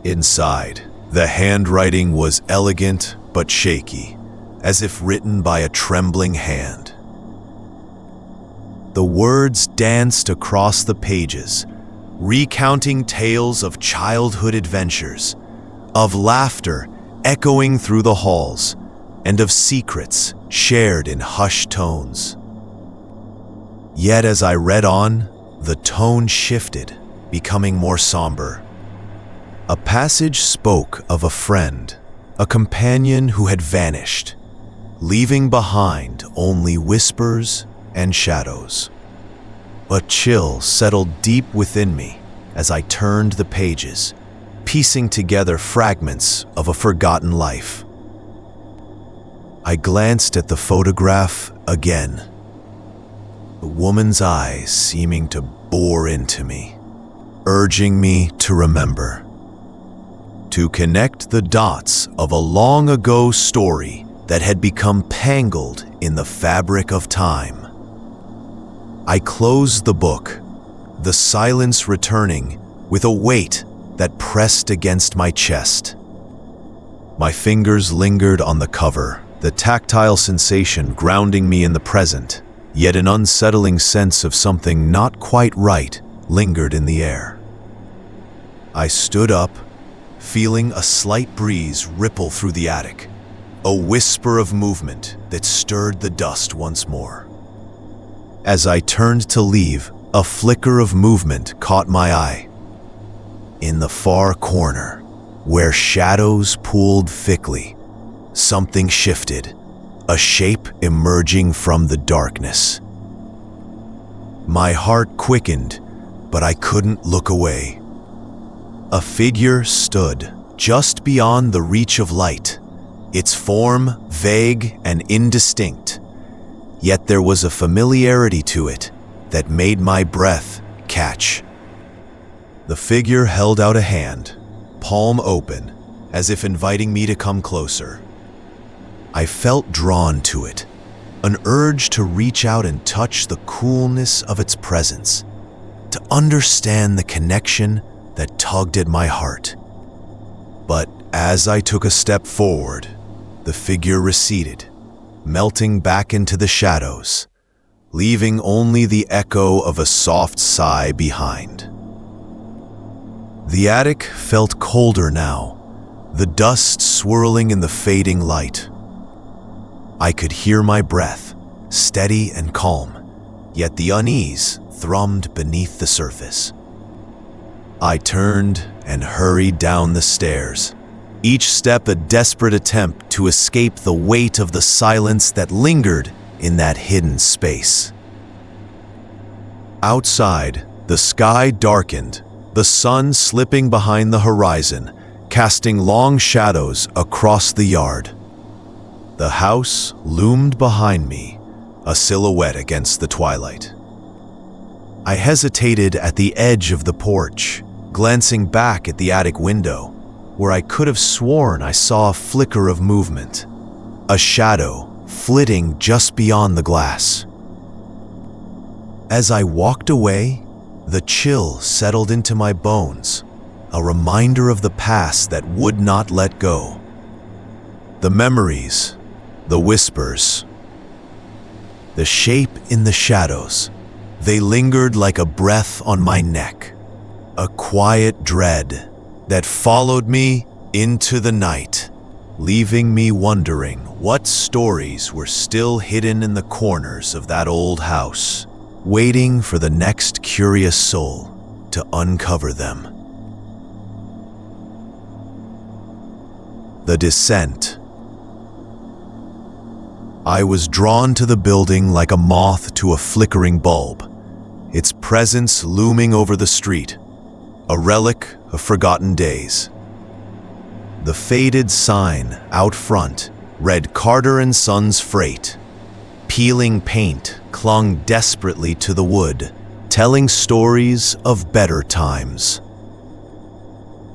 Inside, the handwriting was elegant but shaky, as if written by a trembling hand. The words danced across the pages, recounting tales of childhood adventures, of laughter echoing through the halls, and of secrets shared in hushed tones. Yet as I read on, the tone shifted, becoming more somber. A passage spoke of a friend, a companion who had vanished, leaving behind only whispers and shadows. A chill settled deep within me as I turned the pages, piecing together fragments of a forgotten life. I glanced at the photograph again, the woman's eyes seeming to bore into me, urging me to remember, to connect the dots of a long-ago story that had become tangled in the fabric of time. I closed the book, the silence returning with a weight that pressed against my chest. My fingers lingered on the cover, the tactile sensation grounding me in the present, yet an unsettling sense of something not quite right lingered in the air. I stood up, feeling a slight breeze ripple through the attic, a whisper of movement that stirred the dust once more. As I turned to leave, a flicker of movement caught my eye. In the far corner, where shadows pooled thickly, something shifted, a shape emerging from the darkness. My heart quickened, but I couldn't look away. A figure stood just beyond the reach of light, its form vague and indistinct, yet there was a familiarity to it that made my breath catch. The figure held out a hand, palm open, as if inviting me to come closer. I felt drawn to it, an urge to reach out and touch the coolness of its presence, to understand the connection that tugged at my heart. But as I took a step forward, the figure receded, melting back into the shadows, leaving only the echo of a soft sigh behind. The attic felt colder now, the dust swirling in the fading light. I could hear my breath, steady and calm, yet the unease thrummed beneath the surface. I turned and hurried down the stairs, each step a desperate attempt to escape the weight of the silence that lingered in that hidden space. Outside, the sky darkened, the sun slipping behind the horizon, casting long shadows across the yard. The house loomed behind me, a silhouette against the twilight. I hesitated at the edge of the porch, glancing back at the attic window, where I could have sworn I saw a flicker of movement, a shadow flitting just beyond the glass. As I walked away, the chill settled into my bones, a reminder of the past that would not let go. The memories, the whispers, the shape in the shadows, they lingered like a breath on my neck, a quiet dread that followed me into the night, leaving me wondering what stories were still hidden in the corners of that old house, waiting for the next curious soul to uncover them. The descent. I was drawn to the building like a moth to a flickering bulb, its presence looming over the street, a relic of forgotten days. The faded sign out front read Carter & Sons Freight. Peeling paint clung desperately to the wood, telling stories of better times.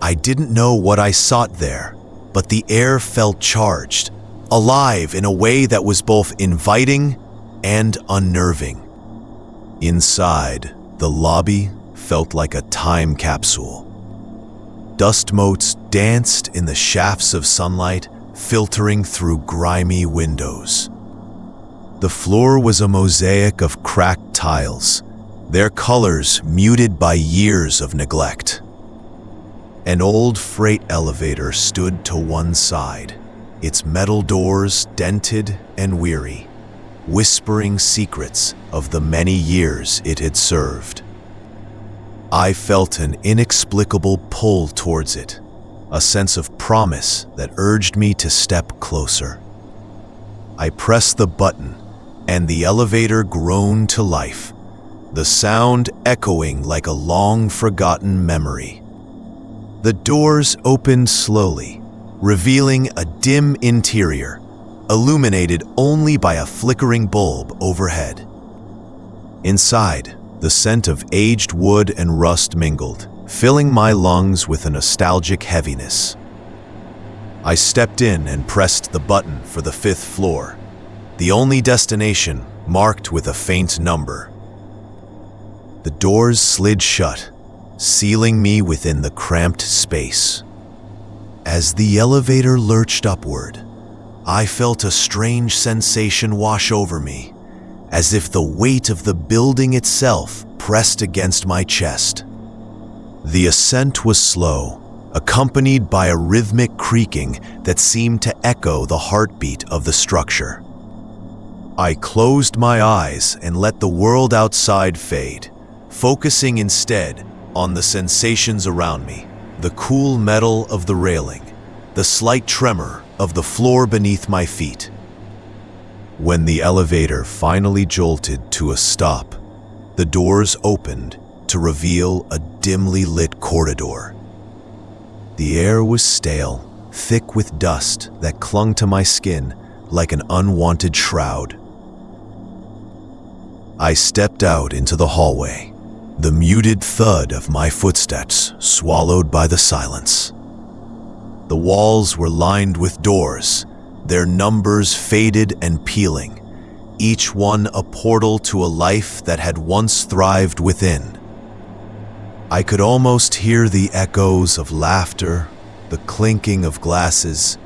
I didn't know what I sought there, but the air felt charged, alive in a way that was both inviting and unnerving. Inside, the lobby felt like a time capsule. Dust motes danced in the shafts of sunlight, filtering through grimy windows. The floor was a mosaic of cracked tiles, their colors muted by years of neglect. An old freight elevator stood to one side, its metal doors dented and weary, whispering secrets of the many years it had served. I felt an inexplicable pull towards it, a sense of promise that urged me to step closer. I pressed the button, and the elevator groaned to life, the sound echoing like a long-forgotten memory. The doors opened slowly, revealing a dim interior, illuminated only by a flickering bulb overhead. Inside, the scent of aged wood and rust mingled, filling my lungs with a nostalgic heaviness. I stepped in and pressed the button for the 5th floor, the only destination marked with a faint number. The doors slid shut, sealing me within the cramped space. As the elevator lurched upward, I felt a strange sensation wash over me, as if the weight of the building itself pressed against my chest. The ascent was slow, accompanied by a rhythmic creaking that seemed to echo the heartbeat of the structure. I closed my eyes and let the world outside fade, focusing instead on the sensations around me, the cool metal of the railing, the slight tremor of the floor beneath my feet. When the elevator finally jolted to a stop, the doors opened to reveal a dimly lit corridor. The air was stale, thick with dust that clung to my skin like an unwanted shroud. I stepped out into the hallway, the muted thud of my footsteps swallowed by the silence. The walls were lined with doors, their numbers faded and peeling, each one a portal to a life that had once thrived within. I could almost hear the echoes of laughter, the clinking of glasses,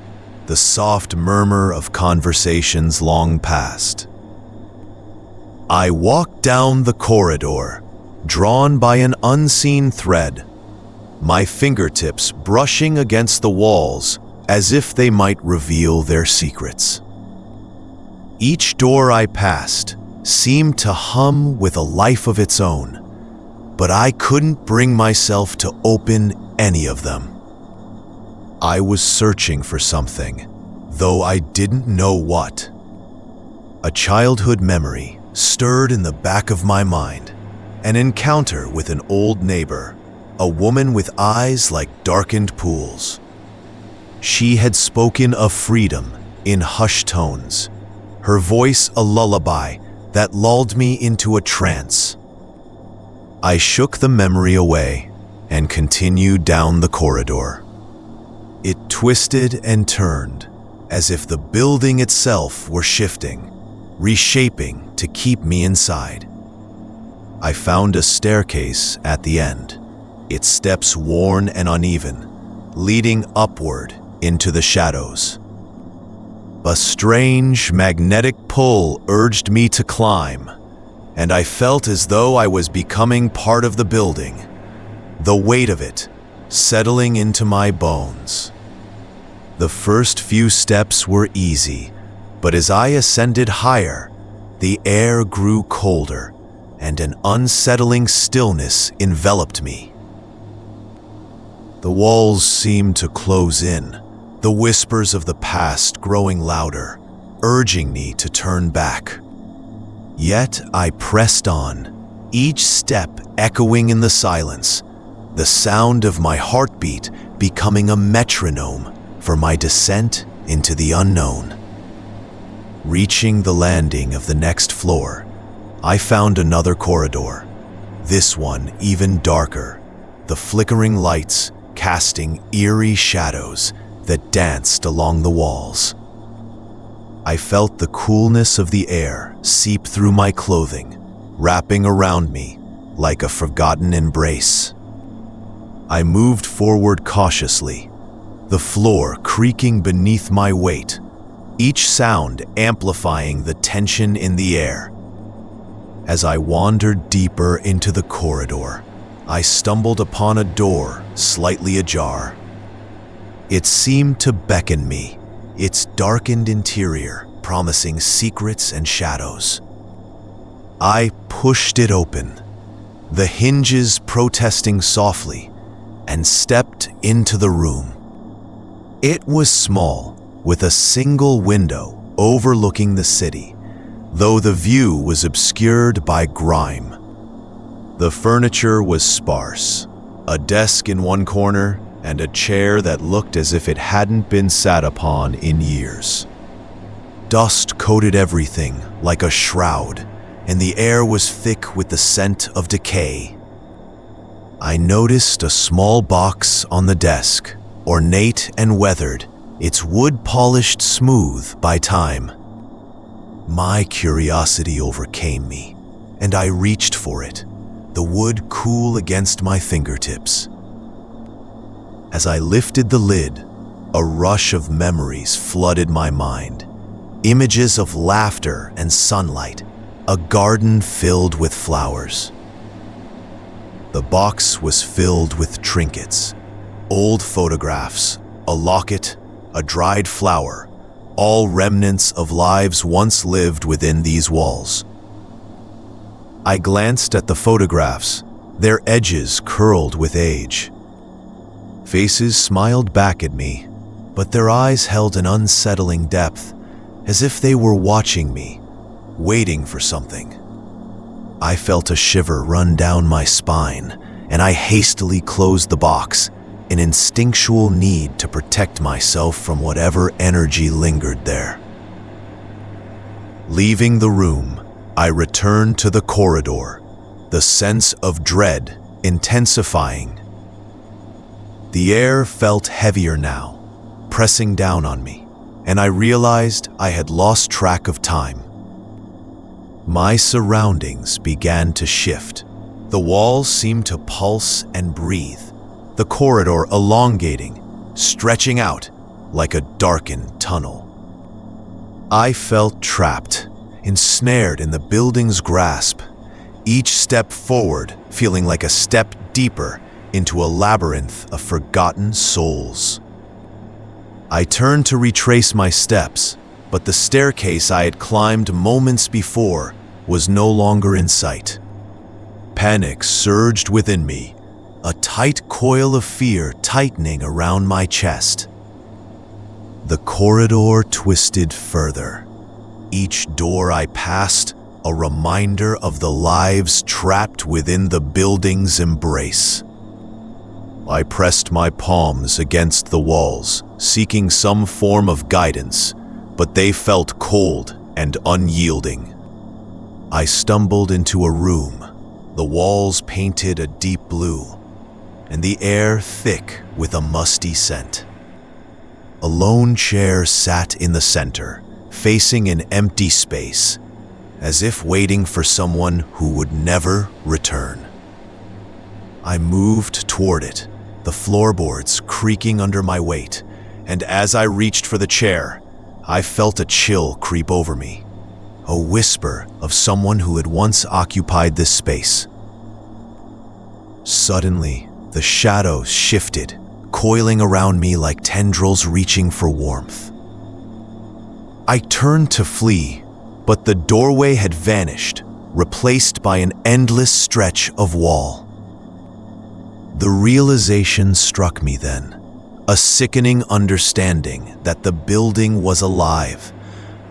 the soft murmur of conversations long past. I walked down the corridor, drawn by an unseen thread, my fingertips brushing against the walls as if they might reveal their secrets. Each door I passed seemed to hum with a life of its own, but I couldn't bring myself to open any of them. I was searching for something, though I didn't know what. A childhood memory stirred in the back of my mind, an encounter with an old neighbor, a woman with eyes like darkened pools. She had spoken of freedom in hushed tones, her voice a lullaby that lulled me into a trance. I shook the memory away and continued down the corridor. It twisted and turned, as if the building itself were shifting, reshaping to keep me inside. I found a staircase at the end, its steps worn and uneven, leading upward into the shadows. A strange magnetic pull urged me to climb, and I felt as though I was becoming part of the building, the weight of it settling into my bones. The first few steps were easy, but as I ascended higher, the air grew colder, and an unsettling stillness enveloped me. The walls seemed to close in, the whispers of the past growing louder, urging me to turn back. Yet I pressed on, each step echoing in the silence, the sound of my heartbeat becoming a metronome for my descent into the unknown. Reaching the landing of the next floor, I found another corridor, this one even darker, the flickering lights casting eerie shadows that danced along the walls. I felt the coolness of the air seep through my clothing, wrapping around me like a forgotten embrace. I moved forward cautiously, the floor creaking beneath my weight, each sound amplifying the tension in the air. As I wandered deeper into the corridor, I stumbled upon a door slightly ajar. It seemed to beckon me, its darkened interior promising secrets and shadows. I pushed it open, the hinges protesting softly, and stepped into the room. It was small, with a single window overlooking the city, though the view was obscured by grime. The furniture was sparse, a desk in one corner and a chair that looked as if it hadn't been sat upon in years. Dust coated everything like a shroud, and the air was thick with the scent of decay. I noticed a small box on the desk, ornate and weathered, its wood polished smooth by time. My curiosity overcame me, and I reached for it, the wood cool against my fingertips. As I lifted the lid, a rush of memories flooded my mind. Images of laughter and sunlight, a garden filled with flowers. The box was filled with trinkets, old photographs, a locket, a dried flower, all remnants of lives once lived within these walls. I glanced at the photographs, their edges curled with age. Faces smiled back at me, but their eyes held an unsettling depth, as if they were watching me, waiting for something. I felt a shiver run down my spine, and I hastily closed the box, an instinctual need to protect myself from whatever energy lingered there. Leaving the room, I returned to the corridor, the sense of dread intensifying. The air felt heavier now, pressing down on me, and I realized I had lost track of time. My surroundings began to shift. The walls seemed to pulse and breathe, the corridor elongating, stretching out like a darkened tunnel. I felt trapped, ensnared in the building's grasp, each step forward feeling like a step deeper into a labyrinth of forgotten souls. I turned to retrace my steps, but the staircase I had climbed moments before was no longer in sight. Panic surged within me, a tight coil of fear tightening around my chest. The corridor twisted further, each door I passed a reminder of the lives trapped within the building's embrace. I pressed my palms against the walls, seeking some form of guidance, but they felt cold and unyielding. I stumbled into a room, the walls painted a deep blue, and the air thick with a musty scent. A lone chair sat in the center, facing an empty space, as if waiting for someone who would never return. I moved toward it, the floorboards creaking under my weight, and as I reached for the chair, I felt a chill creep over me, a whisper of someone who had once occupied this space. Suddenly, the shadows shifted, coiling around me like tendrils reaching for warmth. I turned to flee, but the doorway had vanished, replaced by an endless stretch of wall. The realization struck me then, a sickening understanding that the building was alive,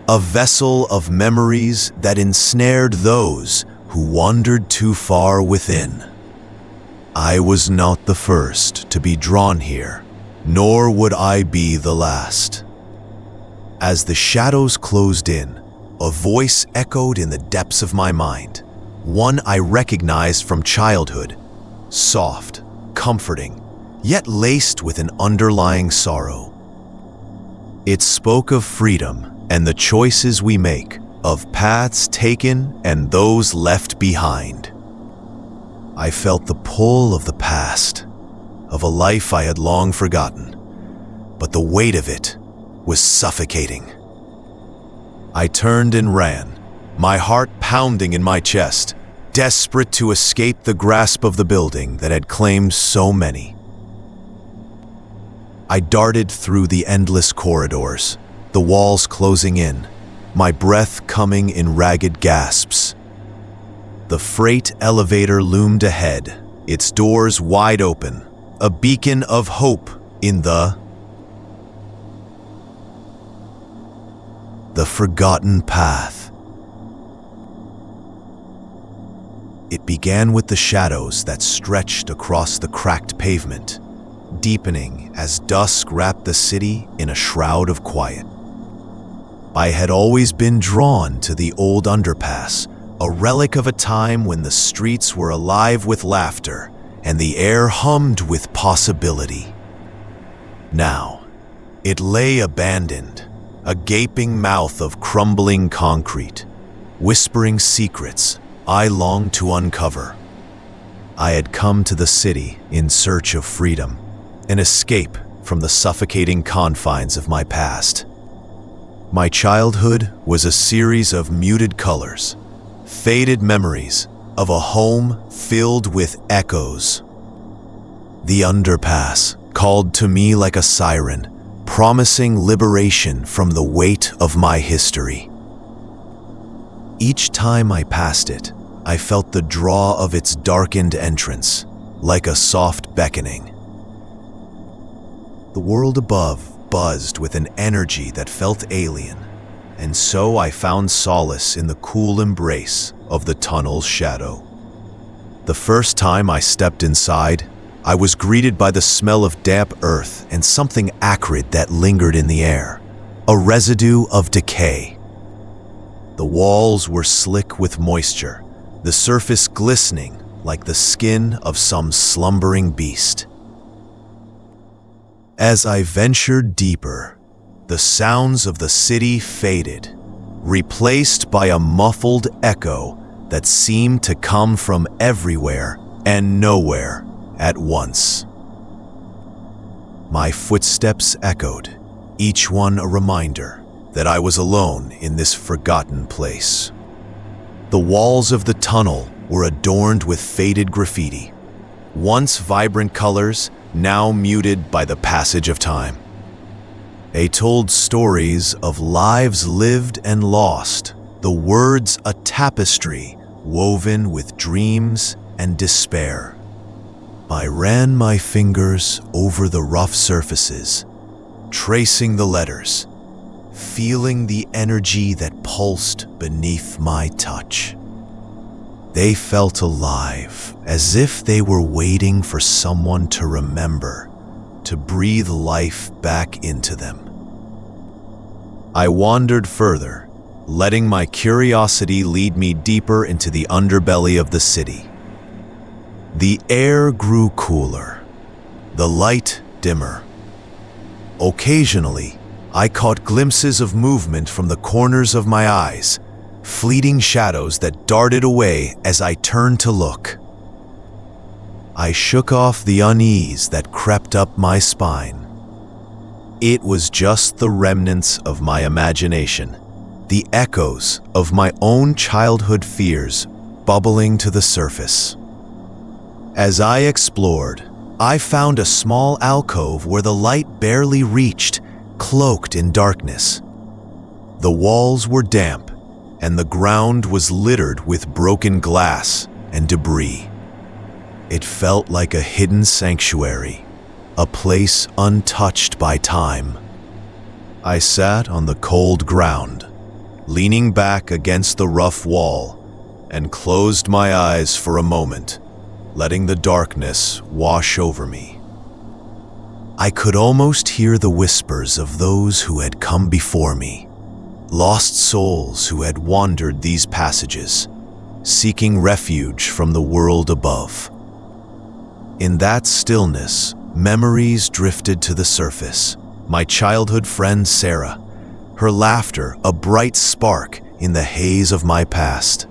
a vessel of memories that ensnared those who wandered too far within. I was not the first to be drawn here, nor would I be the last. As the shadows closed in, a voice echoed in the depths of my mind, one I recognized from childhood, soft, comforting, yet laced with an underlying sorrow. It spoke of freedom and the choices we make, of paths taken and those left behind. I felt the pull of the past, of a life I had long forgotten, but the weight of it was suffocating. I turned and ran, my heart pounding in my chest, desperate to escape the grasp of the building that had claimed so many. I darted through the endless corridors, the walls closing in, my breath coming in ragged gasps. The freight elevator loomed ahead, its doors wide open, a beacon of hope in the forgotten path. It began with the shadows that stretched across the cracked pavement, deepening as dusk wrapped the city in a shroud of quiet. I had always been drawn to the old underpass, a relic of a time when the streets were alive with laughter and the air hummed with possibility. Now, it lay abandoned, a gaping mouth of crumbling concrete, whispering secrets I longed to uncover. I had come to the city in search of freedom, an escape from the suffocating confines of my past. My childhood was a series of muted colors, faded memories of a home filled with echoes. The underpass called to me like a siren, promising liberation from the weight of my history. Each time I passed it, I felt the draw of its darkened entrance, like a soft beckoning. The world above buzzed with an energy that felt alien, and so I found solace in the cool embrace of the tunnel's shadow. The first time I stepped inside, I was greeted by the smell of damp earth and something acrid that lingered in the air, a residue of decay. The walls were slick with moisture, the surface glistening like the skin of some slumbering beast. As I ventured deeper, the sounds of the city faded, replaced by a muffled echo that seemed to come from everywhere and nowhere at once. My footsteps echoed, each one a reminder that I was alone in this forgotten place. The walls of the tunnel were adorned with faded graffiti, once vibrant colors, now muted by the passage of time. They told stories of lives lived and lost, the words a tapestry woven with dreams and despair. I ran my fingers over the rough surfaces, tracing the letters, feeling the energy that pulsed beneath my touch. They felt alive, as if they were waiting for someone to remember, to breathe life back into them. I wandered further, letting my curiosity lead me deeper into the underbelly of the city. The air grew cooler, the light dimmer. Occasionally, I caught glimpses of movement from the corners of my eyes, fleeting shadows that darted away as I turned to look. I shook off the unease that crept up my spine. It was just the remnants of my imagination, the echoes of my own childhood fears bubbling to the surface. As I explored, I found a small alcove where the light barely reached, cloaked in darkness. The walls were damp, and the ground was littered with broken glass and debris. It felt like a hidden sanctuary, a place untouched by time. I sat on the cold ground, leaning back against the rough wall, and closed my eyes for a moment, letting the darkness wash over me. I could almost hear the whispers of those who had come before me, lost souls who had wandered these passages, seeking refuge from the world above. In that stillness, memories drifted to the surface. My childhood friend Sarah, her laughter a bright spark in the haze of my past.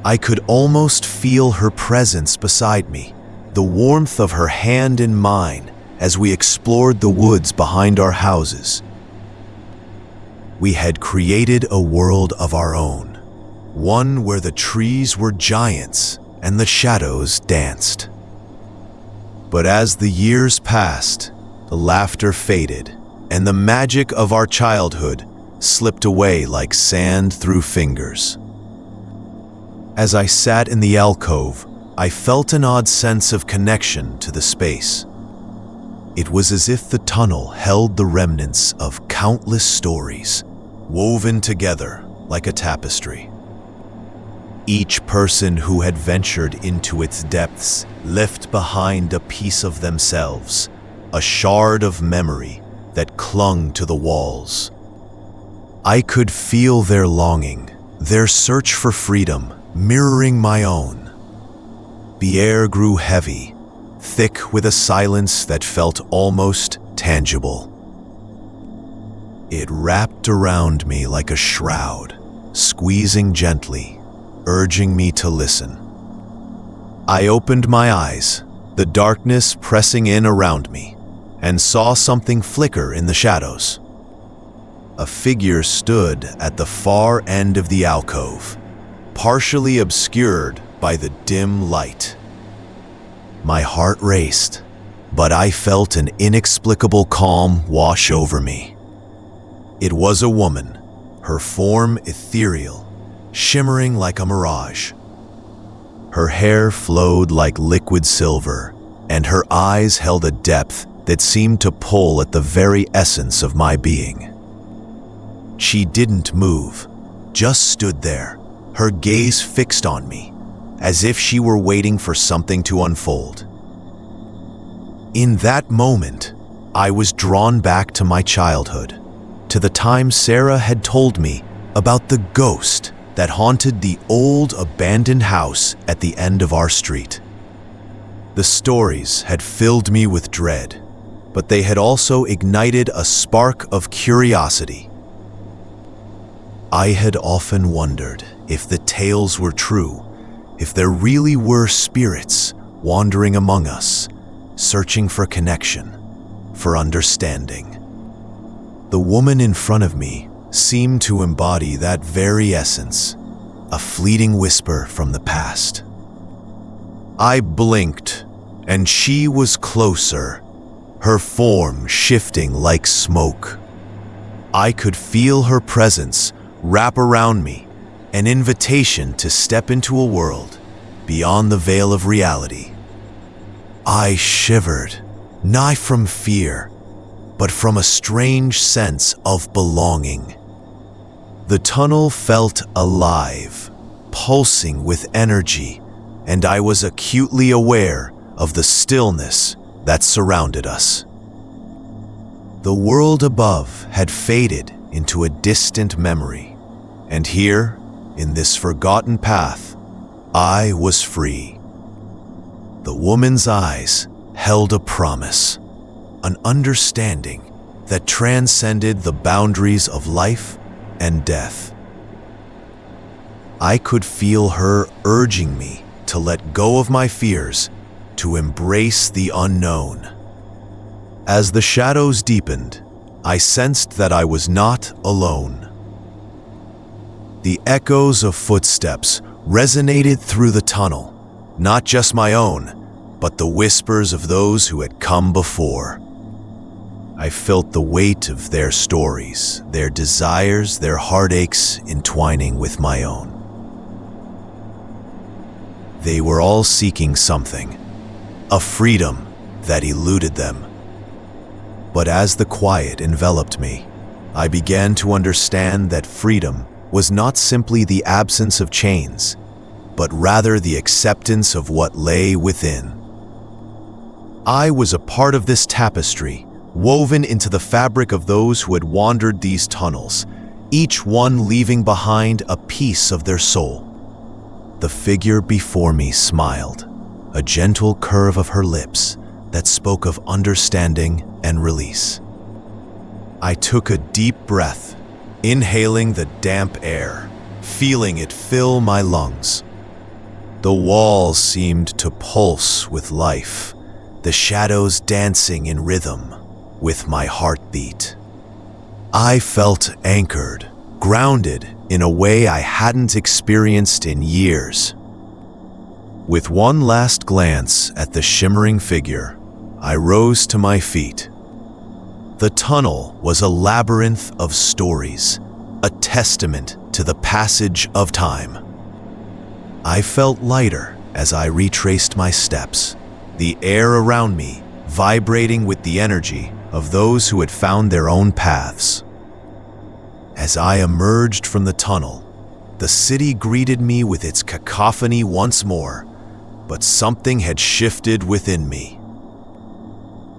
I could almost feel her presence beside me, the warmth of her hand in mine as we explored the woods behind our houses. We had created a world of our own, one where the trees were giants and the shadows danced. But as the years passed, the laughter faded, and the magic of our childhood slipped away like sand through fingers. As I sat in the alcove, I felt an odd sense of connection to the space. It was as if the tunnel held the remnants of countless stories, woven together like a tapestry. Each person who had ventured into its depths left behind a piece of themselves, a shard of memory that clung to the walls. I could feel their longing, their search for freedom, mirroring my own. The air grew heavy, thick with a silence that felt almost tangible. It wrapped around me like a shroud, squeezing gently, urging me to listen. I opened my eyes, the darkness pressing in around me, and saw something flicker in the shadows. A figure stood at the far end of the alcove, partially obscured by the dim light. My heart raced, but I felt an inexplicable calm wash over me. It was a woman, her form ethereal, shimmering like a mirage. Her hair flowed like liquid silver, and her eyes held a depth that seemed to pull at the very essence of my being. She didn't move, just stood there, her gaze fixed on me, as if she were waiting for something to unfold. In that moment, I was drawn back to my childhood, to the time Sarah had told me about the ghost that haunted the old abandoned house at the end of our street. The stories had filled me with dread, but they had also ignited a spark of curiosity. I had often wondered if the tales were true, if there really were spirits wandering among us, searching for connection, for understanding. The woman in front of me seemed to embody that very essence, a fleeting whisper from the past. I blinked, and she was closer, her form shifting like smoke. I could feel her presence wrap around me, an invitation to step into a world beyond the veil of reality. I shivered, not from fear, but from a strange sense of belonging. The tunnel felt alive, pulsing with energy, and I was acutely aware of the stillness that surrounded us. The world above had faded into a distant memory, and here, in this forgotten path, I was free. The woman's eyes held a promise, an understanding that transcended the boundaries of life and death. I could feel her urging me to let go of my fears, to embrace the unknown. As the shadows deepened, I sensed that I was not alone. The echoes of footsteps resonated through the tunnel, not just my own, but the whispers of those who had come before. I felt the weight of their stories, their desires, their heartaches entwining with my own. They were all seeking something, a freedom that eluded them. But as the quiet enveloped me, I began to understand that freedom was not simply the absence of chains, but rather the acceptance of what lay within. I was a part of this tapestry, woven into the fabric of those who had wandered these tunnels, each one leaving behind a piece of their soul. The figure before me smiled, a gentle curve of her lips that spoke of understanding and release. I took a deep breath, inhaling the damp air, feeling it fill my lungs. The walls seemed to pulse with life, the shadows dancing in rhythm with my heartbeat. I felt anchored, grounded in a way I hadn't experienced in years. With one last glance at the shimmering figure, I rose to my feet. The tunnel was a labyrinth of stories, a testament to the passage of time. I felt lighter as I retraced my steps, the air around me vibrating with the energy of those who had found their own paths. As I emerged from the tunnel, the city greeted me with its cacophony once more, but something had shifted within me.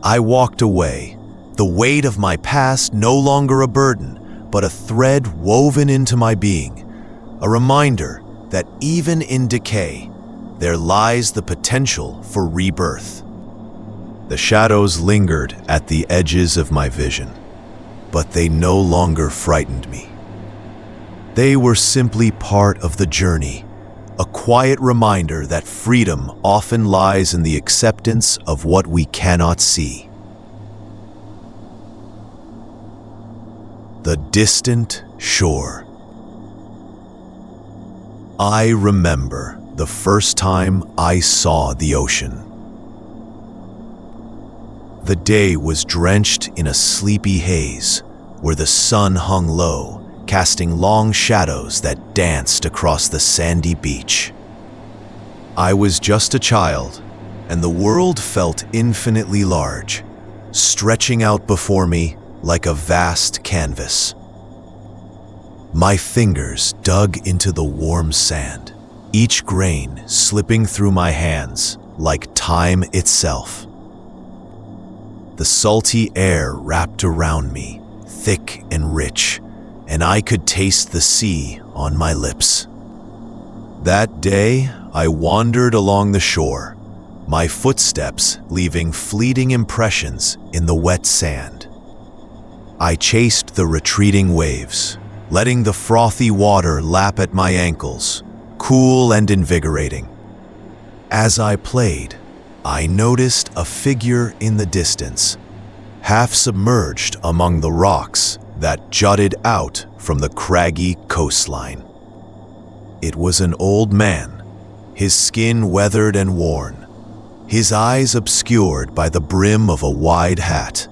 I walked away, the weight of my past no longer a burden, but a thread woven into my being, a reminder that even in decay, there lies the potential for rebirth. The shadows lingered at the edges of my vision, but they no longer frightened me. They were simply part of the journey, a quiet reminder that freedom often lies in the acceptance of what we cannot see. The distant shore. I remember the first time I saw the ocean. The day was drenched in a sleepy haze, where the sun hung low, casting long shadows that danced across the sandy beach. I was just a child, and the world felt infinitely large, stretching out before me like a vast canvas. My fingers dug into the warm sand, each grain slipping through my hands like time itself. The salty air wrapped around me, thick and rich, and I could taste the sea on my lips. That day, I wandered along the shore, my footsteps leaving fleeting impressions in the wet sand. I chased the retreating waves, letting the frothy water lap at my ankles, cool and invigorating. As I played, I noticed a figure in the distance, half submerged among the rocks that jutted out from the craggy coastline. It was an old man, his skin weathered and worn, his eyes obscured by the brim of a wide hat.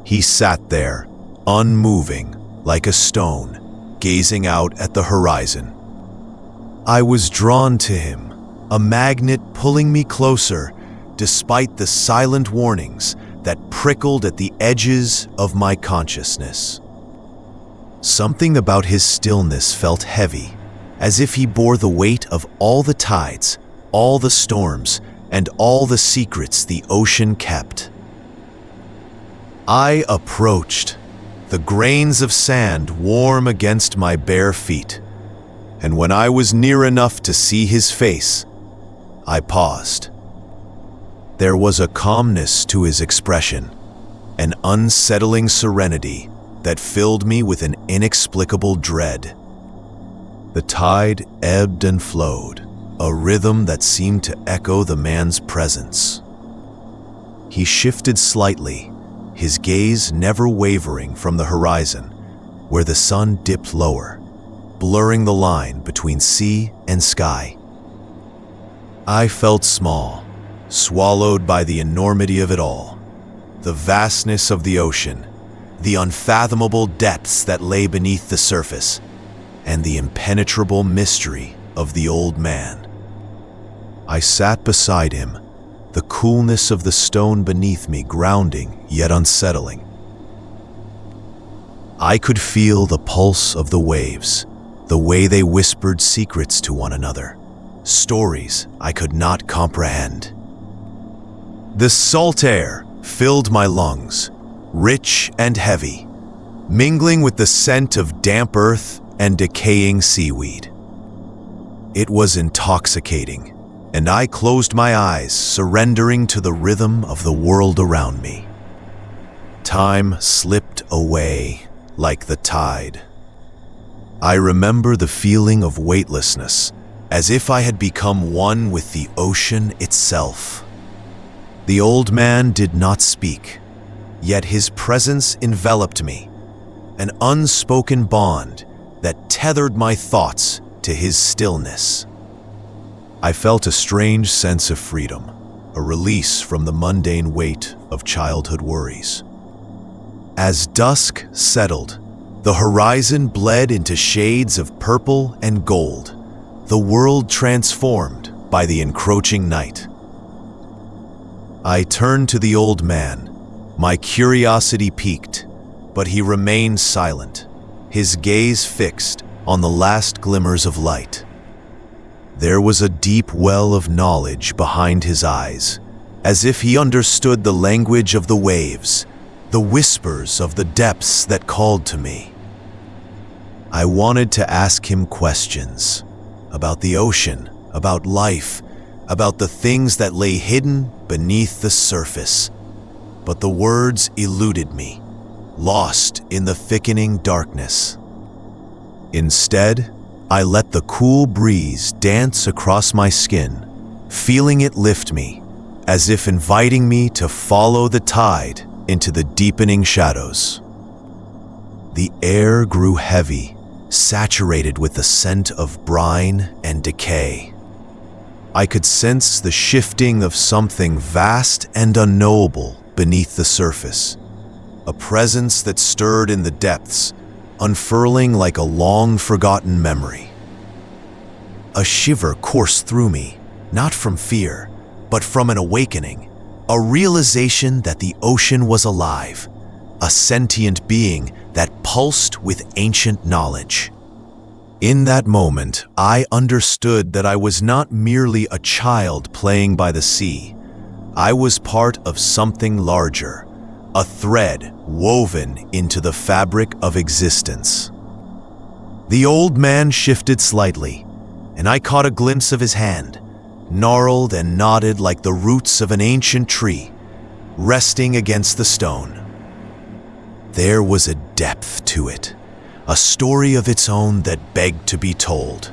He sat there, unmoving, like a stone, gazing out at the horizon. I was drawn to him, a magnet pulling me closer, despite the silent warnings that prickled at the edges of my consciousness. Something about his stillness felt heavy, as if he bore the weight of all the tides, all the storms, and all the secrets the ocean kept. I approached, the grains of sand warm against my bare feet, and when I was near enough to see his face, I paused. There was a calmness to his expression, an unsettling serenity that filled me with an inexplicable dread. The tide ebbed and flowed, a rhythm that seemed to echo the man's presence. He shifted slightly, his gaze never wavering from the horizon, where the sun dipped lower, blurring the line between sea and sky. I felt small, swallowed by the enormity of it all, the vastness of the ocean, the unfathomable depths that lay beneath the surface, and the impenetrable mystery of the old man. I sat beside him, the coolness of the stone beneath me grounding yet unsettling. I could feel the pulse of the waves, the way they whispered secrets to one another, stories I could not comprehend. The salt air filled my lungs, rich and heavy, mingling with the scent of damp earth and decaying seaweed. It was intoxicating, and I closed my eyes, surrendering to the rhythm of the world around me. Time slipped away like the tide. I remember the feeling of weightlessness, as if I had become one with the ocean itself. The old man did not speak, yet his presence enveloped me, an unspoken bond that tethered my thoughts to his stillness. I felt a strange sense of freedom, a release from the mundane weight of childhood worries. As dusk settled, the horizon bled into shades of purple and gold, the world transformed by the encroaching night. I turned to the old man, my curiosity piqued, but he remained silent, his gaze fixed on the last glimmers of light. There was a deep well of knowledge behind his eyes, as if he understood the language of the waves, the whispers of the depths that called to me. I wanted to ask him questions about the ocean, about life, about the things that lay hidden beneath the surface, but the words eluded me, lost in the thickening darkness. Instead, I let the cool breeze dance across my skin, feeling it lift me, as if inviting me to follow the tide into the deepening shadows. The air grew heavy, saturated with the scent of brine and decay. I could sense the shifting of something vast and unknowable beneath the surface, a presence that stirred in the depths, unfurling like a long-forgotten memory. A shiver coursed through me, not from fear, but from an awakening, a realization that the ocean was alive, a sentient being that pulsed with ancient knowledge. In that moment, I understood that I was not merely a child playing by the sea. I was part of something larger, a thread woven into the fabric of existence. The old man shifted slightly, and I caught a glimpse of his hand, gnarled and knotted like the roots of an ancient tree, resting against the stone. There was a depth to it, a story of its own that begged to be told.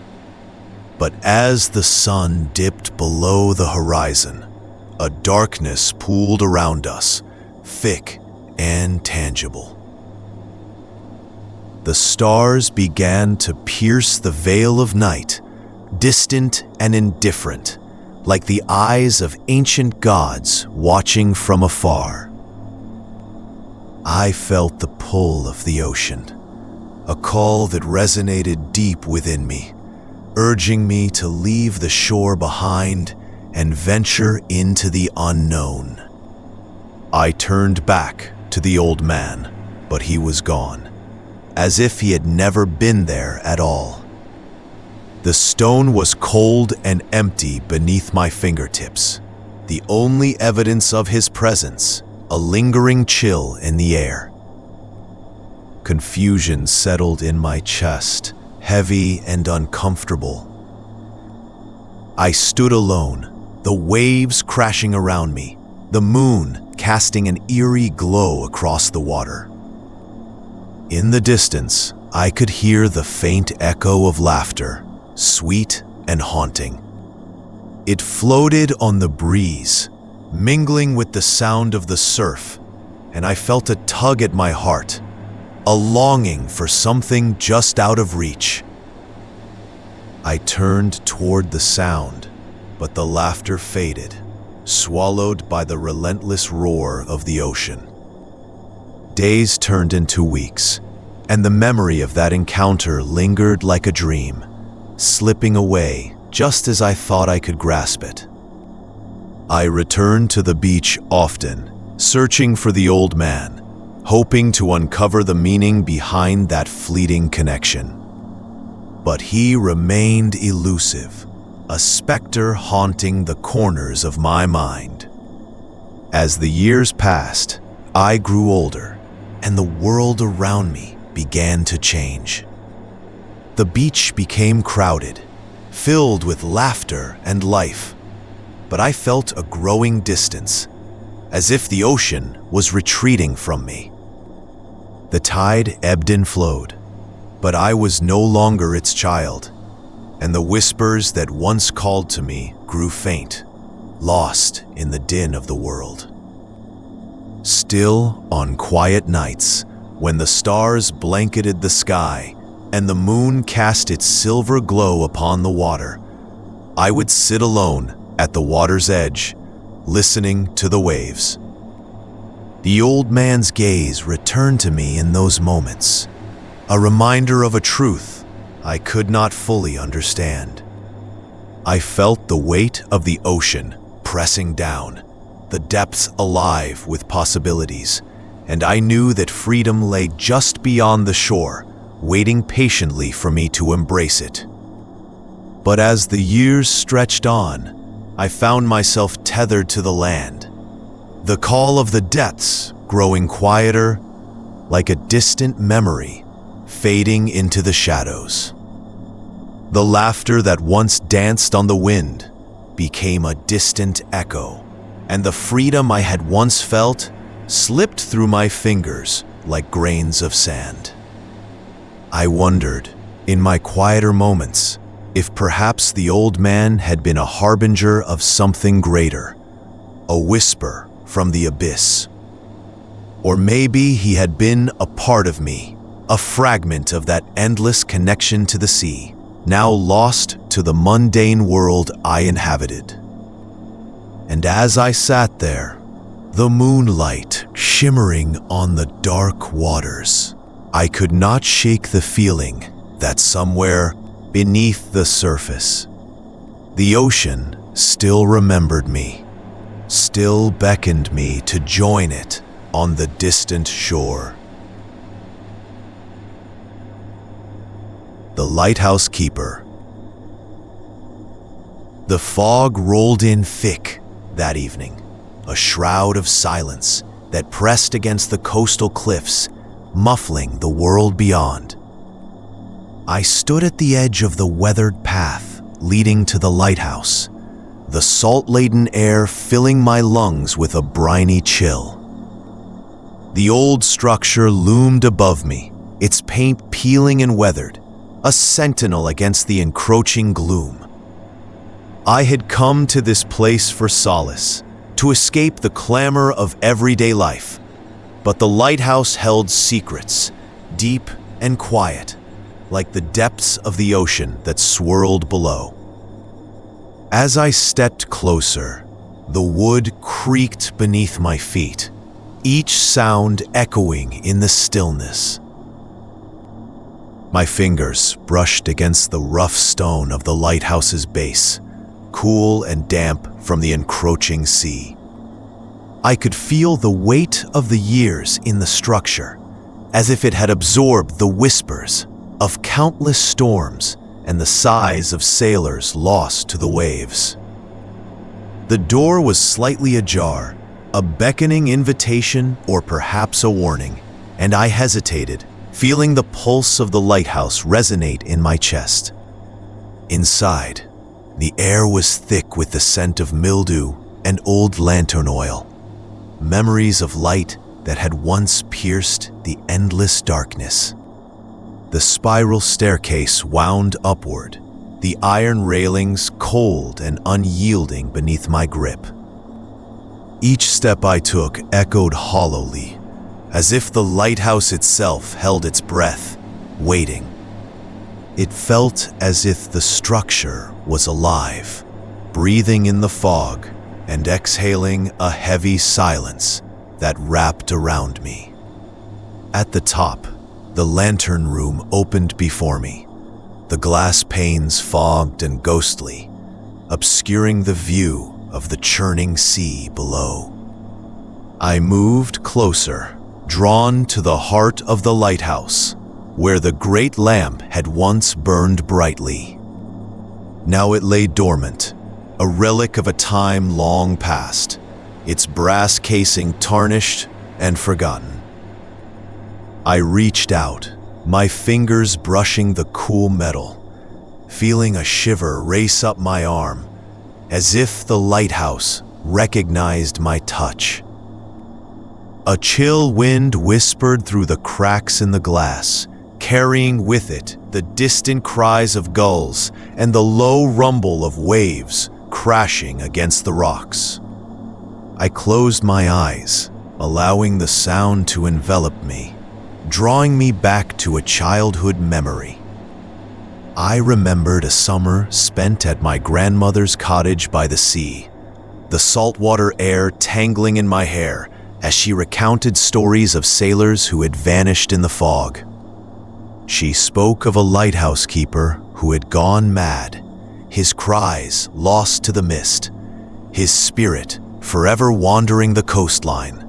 But as the sun dipped below the horizon, a darkness pooled around us, thick and tangible. The stars began to pierce the veil of night, distant and indifferent, like the eyes of ancient gods watching from afar. I felt the pull of the ocean, a call that resonated deep within me, urging me to leave the shore behind and venture into the unknown. I turned back to the old man, but he was gone, as if he had never been there at all. The stone was cold and empty beneath my fingertips, the only evidence of his presence, a lingering chill in the air. Confusion settled in my chest, heavy and uncomfortable. I stood alone, the waves crashing around me, the moon casting an eerie glow across the water. In the distance, I could hear the faint echo of laughter, sweet and haunting. It floated on the breeze, mingling with the sound of the surf, and I felt a tug at my heart, a longing for something just out of reach. I turned toward the sound, but the laughter faded, swallowed by the relentless roar of the ocean. Days turned into weeks, and the memory of that encounter lingered like a dream, slipping away just as I thought I could grasp it. I returned to the beach often, searching for the old man, hoping to uncover the meaning behind that fleeting connection. But he remained elusive, a specter haunting the corners of my mind. As the years passed, I grew older, and the world around me began to change. The beach became crowded, filled with laughter and life, but I felt a growing distance, as if the ocean was retreating from me. The tide ebbed and flowed, but I was no longer its child, and the whispers that once called to me grew faint, lost in the din of the world. Still, on quiet nights, when the stars blanketed the sky and the moon cast its silver glow upon the water, I would sit alone at the water's edge, listening to the waves. The old man's gaze returned to me in those moments, a reminder of a truth I could not fully understand. I felt the weight of the ocean pressing down, the depths alive with possibilities, and I knew that freedom lay just beyond the shore, waiting patiently for me to embrace it. But as the years stretched on, I found myself tethered to the land, the call of the depths growing quieter, like a distant memory fading into the shadows. The laughter that once danced on the wind became a distant echo, and the freedom I had once felt slipped through my fingers like grains of sand. I wondered, In my quieter moments, if perhaps the old man had been a harbinger of something greater, a whisper from the abyss. Or maybe he had been a part of me, a fragment of that endless connection to the sea, now lost to the mundane world I inhabited. And as I sat there, the moonlight shimmering on the dark waters, I could not shake the feeling that somewhere beneath the surface, the ocean still remembered me, still beckoned me to join it on the distant shore. The lighthouse keeper. The fog rolled in thick that evening, a shroud of silence that pressed against the coastal cliffs, muffling the world beyond. I stood at the edge of the weathered path leading to the lighthouse, the salt-laden air filling my lungs with a briny chill. The old structure loomed above me, its paint peeling and weathered, a sentinel against the encroaching gloom. I had come to this place for solace, to escape the clamor of everyday life, but the lighthouse held secrets, deep and quiet, like the depths of the ocean that swirled below. As I stepped closer, the wood creaked beneath my feet, each sound echoing in the stillness. My fingers brushed against the rough stone of the lighthouse's base, cool and damp from the encroaching sea. I could feel the weight of the years in the structure, as if it had absorbed the whispers of countless storms and the sighs of sailors lost to the waves. The door was slightly ajar, a beckoning invitation or perhaps a warning, and I hesitated, feeling the pulse of the lighthouse resonate in my chest. Inside, the air was thick with the scent of mildew and old lantern oil, memories of light that had once pierced the endless darkness. The spiral staircase wound upward, the iron railings cold and unyielding beneath my grip. Each step I took echoed hollowly, as if the lighthouse itself held its breath, waiting. It felt as if the structure was alive, breathing in the fog and exhaling a heavy silence that wrapped around me. At the top, the lantern room opened before me, the glass panes fogged and ghostly, obscuring the view of the churning sea below. I moved closer, drawn to the heart of the lighthouse, where the great lamp had once burned brightly. Now it lay dormant, a relic of a time long past, its brass casing tarnished and forgotten. I reached out, my fingers brushing the cool metal, feeling a shiver race up my arm, as if the lighthouse recognized my touch. A chill wind whispered through the cracks in the glass, carrying with it the distant cries of gulls and the low rumble of waves crashing against the rocks. I closed my eyes, allowing the sound to envelop me, drawing me back to a childhood memory. I remembered a summer spent at my grandmother's cottage by the sea, the saltwater air tangling in my hair as she recounted stories of sailors who had vanished in the fog. She spoke of a lighthouse keeper who had gone mad, his cries lost to the mist, his spirit forever wandering the coastline,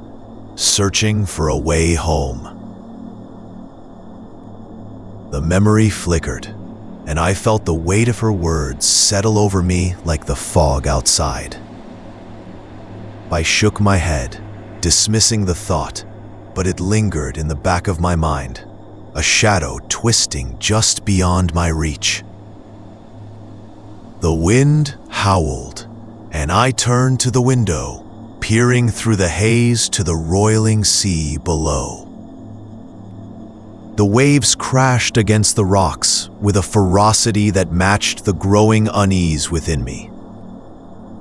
searching for a way home. The memory flickered, and I felt the weight of her words settle over me like the fog outside. I shook my head, dismissing the thought, but it lingered in the back of my mind, a shadow twisting just beyond my reach. The wind howled, and I turned to the window, peering through the haze to the roiling sea below. The waves crashed against the rocks with a ferocity that matched the growing unease within me.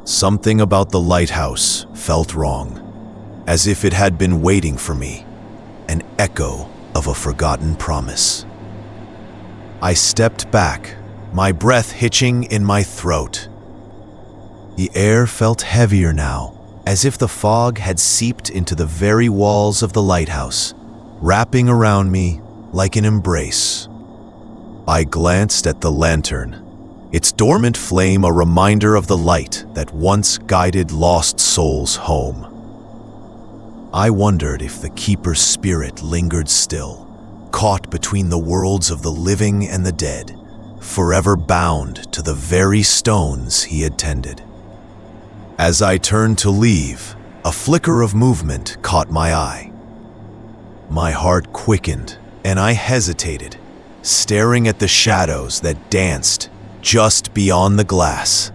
Something about the lighthouse felt wrong, as if it had been waiting for me, an echo of a forgotten promise. I stepped back, my breath hitching in my throat. The air felt heavier now, as if the fog had seeped into the very walls of the lighthouse, wrapping around me like an embrace. I glanced at the lantern, its dormant flame a reminder of the light that once guided lost souls home. I wondered if the keeper's spirit lingered still, caught between the worlds of the living and the dead, forever bound to the very stones he had tended. As I turned to leave, a flicker of movement caught my eye. My heart quickened, and I hesitated, staring at the shadows that danced just beyond the glass.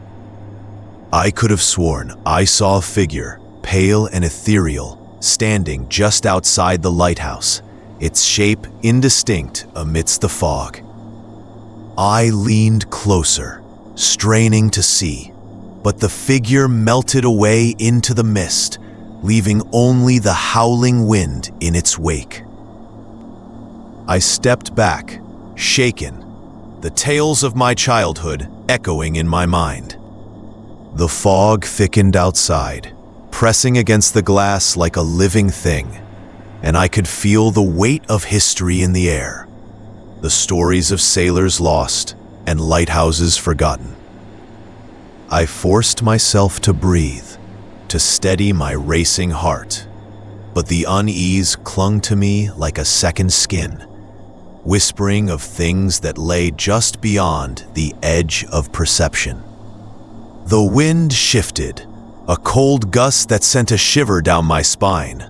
I could have sworn I saw a figure, pale and ethereal, standing just outside the lighthouse, its shape indistinct amidst the fog. I leaned closer, straining to see, but the figure melted away into the mist, leaving only the howling wind in its wake. I stepped back, shaken, the tales of my childhood echoing in my mind. The fog thickened outside, pressing against the glass like a living thing, and I could feel the weight of history in the air, the stories of sailors lost and lighthouses forgotten. I forced myself to breathe, to steady my racing heart, but the unease clung to me like a second skin, whispering of things that lay just beyond the edge of perception. The wind shifted, a cold gust that sent a shiver down my spine.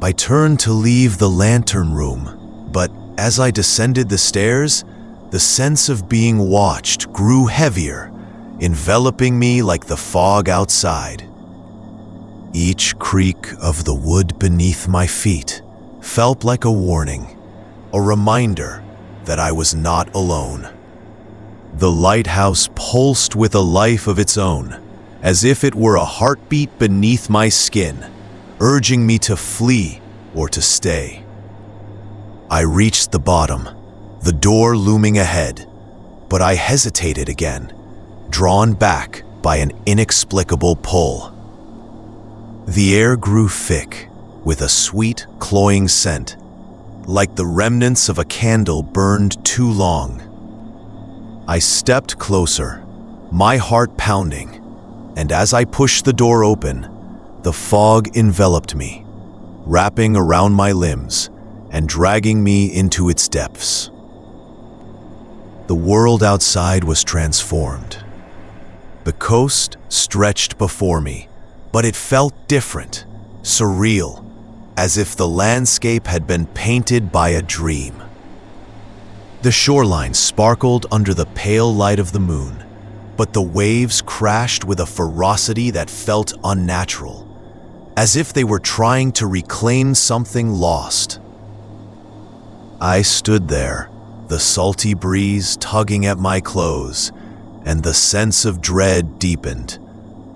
I turned to leave the lantern room, but as I descended the stairs, the sense of being watched grew heavier, enveloping me like the fog outside. Each creak of the wood beneath my feet felt like a warning, a reminder that I was not alone. The lighthouse pulsed with a life of its own, as if it were a heartbeat beneath my skin, urging me to flee or to stay. I reached the bottom, the door looming ahead, but I hesitated again, drawn back by an inexplicable pull. The air grew thick, with a sweet, cloying scent, like the remnants of a candle burned too long. I stepped closer, my heart pounding, and as I pushed the door open, the fog enveloped me, wrapping around my limbs and dragging me into its depths. The world outside was transformed. The coast stretched before me, but it felt different, surreal, as if the landscape had been painted by a dream. The shoreline sparkled under the pale light of the moon, but the waves crashed with a ferocity that felt unnatural, as if they were trying to reclaim something lost. I stood there, the salty breeze tugging at my clothes, and the sense of dread deepened,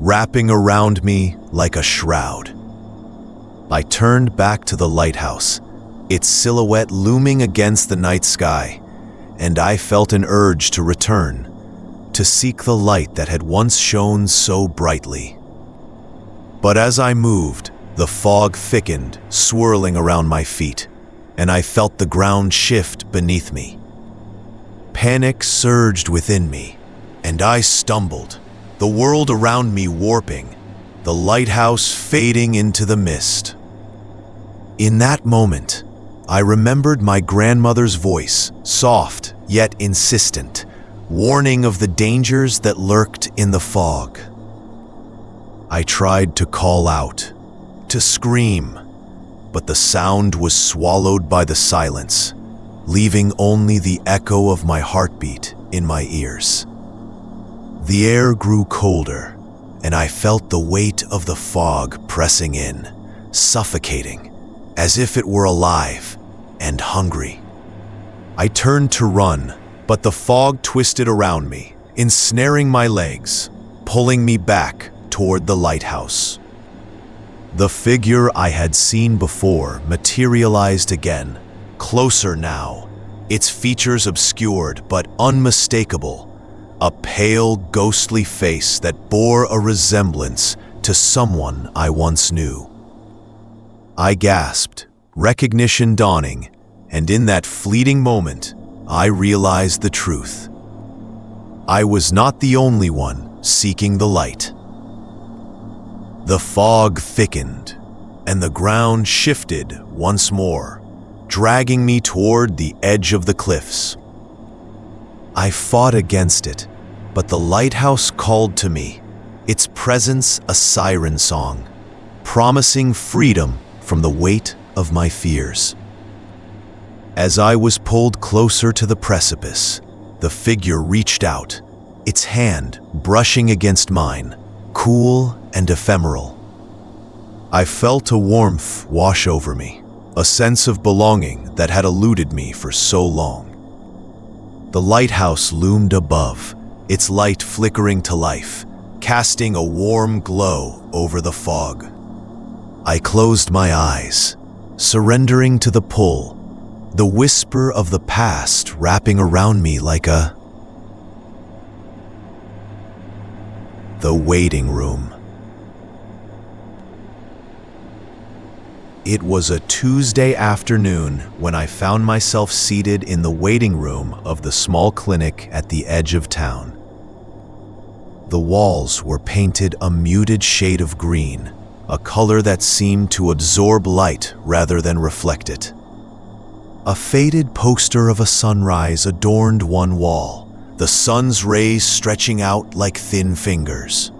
wrapping around me like a shroud. I turned back to the lighthouse, its silhouette looming against the night sky, and I felt an urge to return, to seek the light that had once shone so brightly. But as I moved, the fog thickened, swirling around my feet, and I felt the ground shift beneath me. Panic surged within me, and I stumbled, the world around me warping, the lighthouse fading into the mist. In that moment, I remembered my grandmother's voice, soft yet insistent, warning of the dangers that lurked in the fog. I tried to call out, to scream, but the sound was swallowed by the silence, leaving only the echo of my heartbeat in my ears. The air grew colder, and I felt the weight of the fog pressing in, suffocating, as if it were alive and hungry. I turned to run, but the fog twisted around me, ensnaring my legs, pulling me back toward the lighthouse. The figure I had seen before materialized again, closer now, its features obscured but unmistakable, a pale, ghostly face that bore a resemblance to someone I once knew. I gasped, recognition dawning, and in that fleeting moment, I realized the truth. I was not the only one seeking the light. The fog thickened, and the ground shifted once more, dragging me toward the edge of the cliffs. I fought against it, but the lighthouse called to me, its presence a siren song, promising freedom from the weight of my fears. As I was pulled closer to the precipice, the figure reached out, its hand brushing against mine, cool and ephemeral. I felt a warmth wash over me, a sense of belonging that had eluded me for so long. The lighthouse loomed above, its light flickering to life, casting a warm glow over the fog. I closed my eyes, surrendering to the pull, the whisper of the past wrapping around me like a... The waiting room. It was a Tuesday afternoon when I found myself seated in the waiting room of the small clinic at the edge of town. The walls were painted a muted shade of green, a color that seemed to absorb light rather than reflect it. A faded poster of a sunrise adorned one wall, the sun's rays stretching out like thin fingers.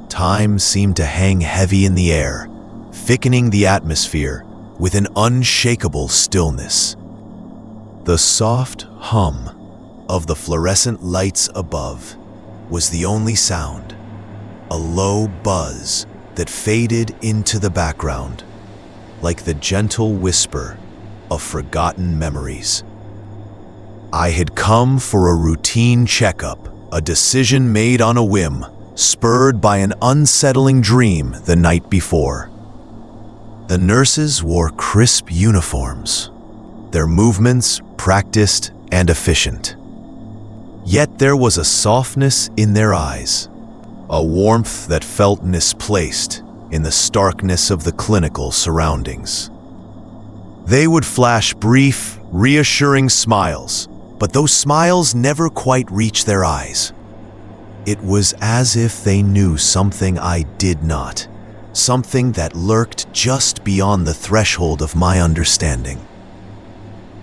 Time seemed to hang heavy in the air, thickening the atmosphere with an unshakable stillness. The soft hum of the fluorescent lights above was the only sound, a low buzz that faded into the background, like the gentle whisper of forgotten memories. I had come for a routine checkup, a decision made on a whim, spurred by an unsettling dream the night before. The nurses wore crisp uniforms, their movements practiced and efficient. Yet there was a softness in their eyes, a warmth that felt misplaced in the starkness of the clinical surroundings. They would flash brief, reassuring smiles, but those smiles never quite reached their eyes. It was as if they knew something I did not, something that lurked just beyond the threshold of my understanding.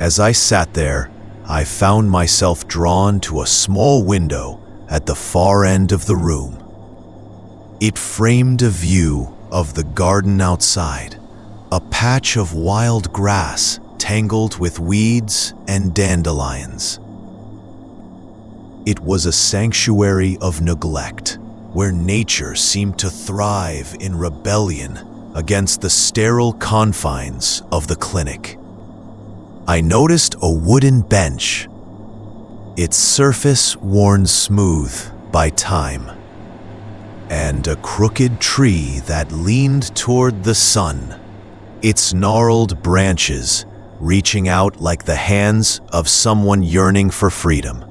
As I sat there, I found myself drawn to a small window at the far end of the room. It framed a view of the garden outside, a patch of wild grass tangled with weeds and dandelions. It was a sanctuary of neglect, where nature seemed to thrive in rebellion against the sterile confines of the clinic. I noticed a wooden bench, its surface worn smooth by time, and a crooked tree that leaned toward the sun, its gnarled branches reaching out like the hands of someone yearning for freedom.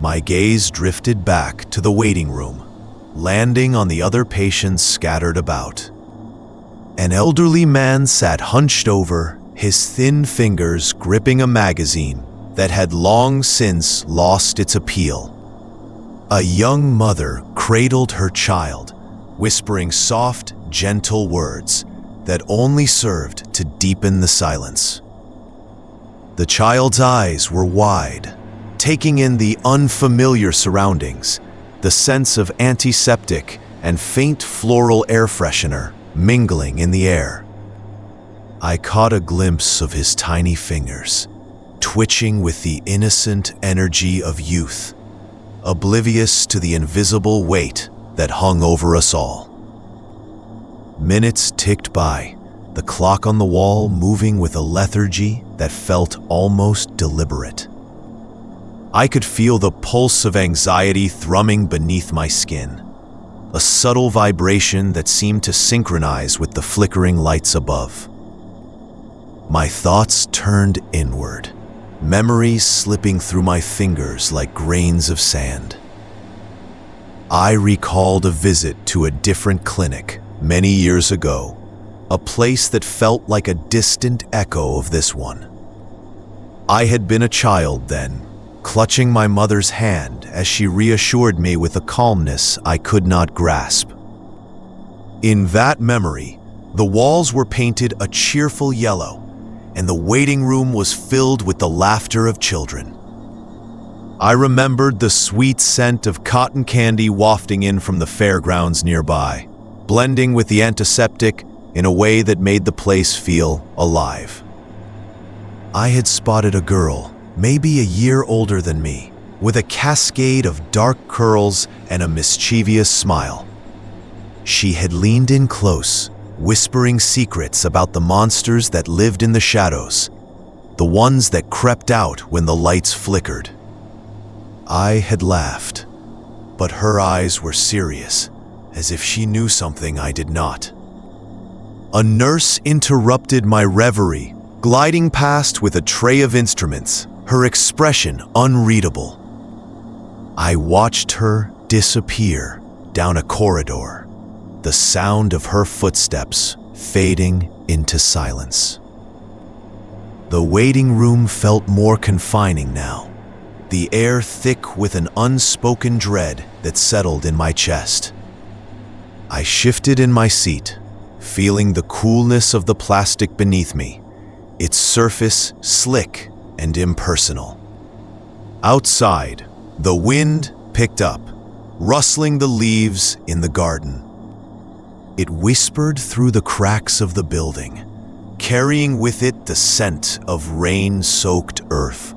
My gaze drifted back to the waiting room, landing on the other patients scattered about. An elderly man sat hunched over, his thin fingers gripping a magazine that had long since lost its appeal. A young mother cradled her child, whispering soft, gentle words that only served to deepen the silence. The child's eyes were wide, taking in the unfamiliar surroundings, the sense of antiseptic and faint floral air freshener mingling in the air. I caught a glimpse of his tiny fingers, twitching with the innocent energy of youth, oblivious to the invisible weight that hung over us all. Minutes ticked by, the clock on the wall moving with a lethargy that felt almost deliberate. I could feel the pulse of anxiety thrumming beneath my skin, a subtle vibration that seemed to synchronize with the flickering lights above. My thoughts turned inward, memories slipping through my fingers like grains of sand. I recalled a visit to a different clinic many years ago, a place that felt like a distant echo of this one. I had been a child then, clutching my mother's hand as she reassured me with a calmness I could not grasp. In that memory, the walls were painted a cheerful yellow, and the waiting room was filled with the laughter of children. I remembered the sweet scent of cotton candy wafting in from the fairgrounds nearby, blending with the antiseptic in a way that made the place feel alive. I had spotted a girl, maybe a year older than me, with a cascade of dark curls and a mischievous smile. She had leaned in close, whispering secrets about the monsters that lived in the shadows, the ones that crept out when the lights flickered. I had laughed, but her eyes were serious, as if she knew something I did not. A nurse interrupted my reverie, gliding past with a tray of instruments, her expression unreadable. I watched her disappear down a corridor, the sound of her footsteps fading into silence. The waiting room felt more confining now, the air thick with an unspoken dread that settled in my chest. I shifted in my seat, feeling the coolness of the plastic beneath me, its surface slick and impersonal. Outside, the wind picked up, rustling the leaves in the garden. It whispered through the cracks of the building, carrying with it the scent of rain-soaked earth.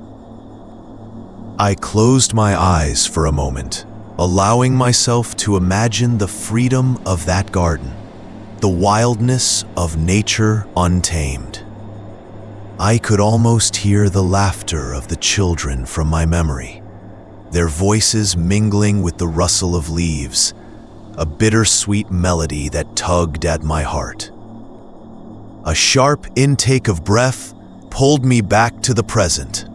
I closed my eyes for a moment, allowing myself to imagine the freedom of that garden, the wildness of nature untamed. I could almost hear the laughter of the children from my memory, their voices mingling with the rustle of leaves, a bittersweet melody that tugged at my heart. A sharp intake of breath pulled me back to the present.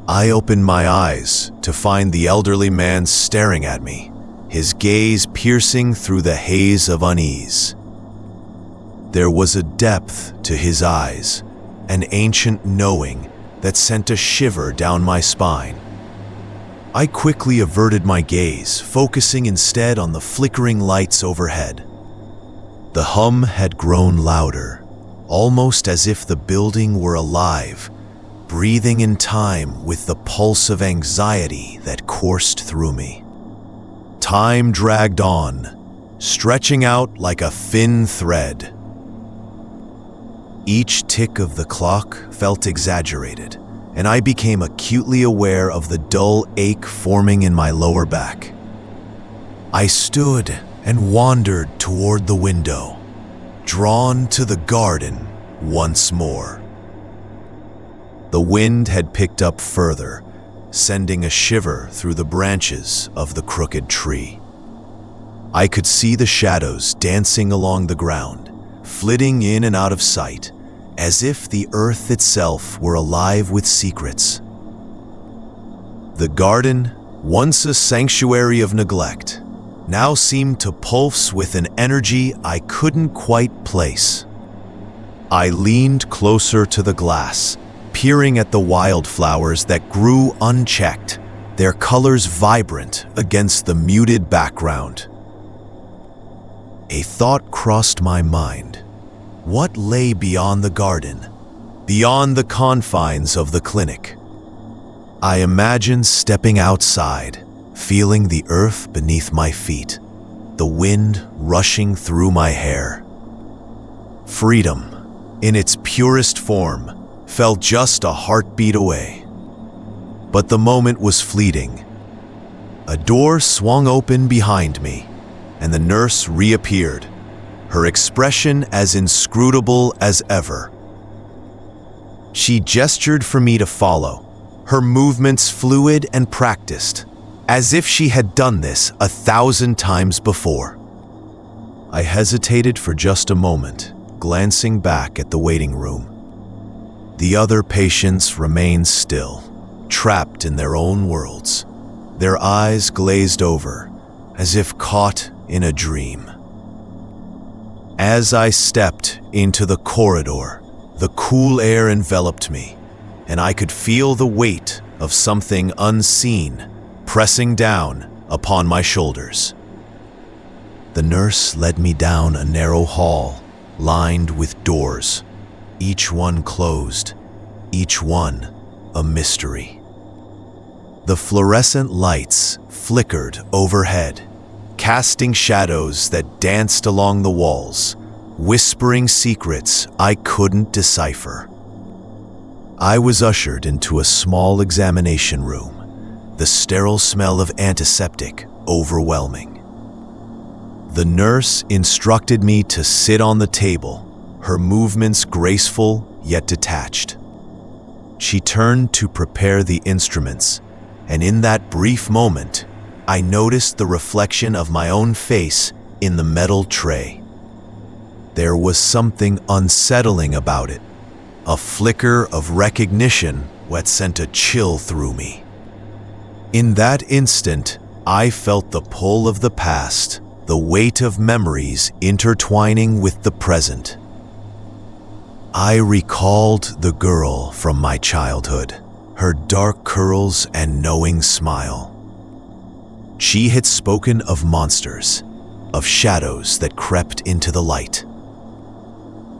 I opened my eyes to find the elderly man staring at me, his gaze piercing through the haze of unease. There was a depth to his eyes, an ancient knowing that sent a shiver down my spine. I quickly averted my gaze, focusing instead on the flickering lights overhead. The hum had grown louder, almost as if the building were alive, breathing in time with the pulse of anxiety that coursed through me. Time dragged on, stretching out like a thin thread. Each tick of the clock felt exaggerated, and I became acutely aware of the dull ache forming in my lower back. I stood and wandered toward the window, drawn to the garden once more. The wind had picked up further, sending a shiver through the branches of the crooked tree. I could see the shadows dancing along the ground, flitting in and out of sight, as if the earth itself were alive with secrets. The garden, once a sanctuary of neglect, now seemed to pulse with an energy I couldn't quite place. I leaned closer to the glass, peering at the wildflowers that grew unchecked, their colors vibrant against the muted background. A thought crossed my mind. What lay beyond the garden, beyond the confines of the clinic? I imagined stepping outside, feeling the earth beneath my feet, the wind rushing through my hair. Freedom, in its purest form, felt just a heartbeat away. But the moment was fleeting. A door swung open behind me, and the nurse reappeared, her expression as inscrutable as ever. She gestured for me to follow, her movements fluid and practiced, as if she had done this 1,000 times before. I hesitated for just a moment, glancing back at the waiting room. The other patients remained still, trapped in their own worlds, their eyes glazed over, as if caught in a dream. As I stepped into the corridor, the cool air enveloped me, and I could feel the weight of something unseen pressing down upon my shoulders. The nurse led me down a narrow hall lined with doors, each one closed, each one a mystery. The fluorescent lights flickered overhead, casting shadows that danced along the walls, whispering secrets I couldn't decipher. I was ushered into a small examination room, the sterile smell of antiseptic overwhelming. The nurse instructed me to sit on the table, her movements graceful yet detached. She turned to prepare the instruments, and in that brief moment, I noticed the reflection of my own face in the metal tray. There was something unsettling about it, a flicker of recognition that sent a chill through me. In that instant, I felt the pull of the past, the weight of memories intertwining with the present. I recalled the girl from my childhood, her dark curls and knowing smile. She had spoken of monsters, of shadows that crept into the light.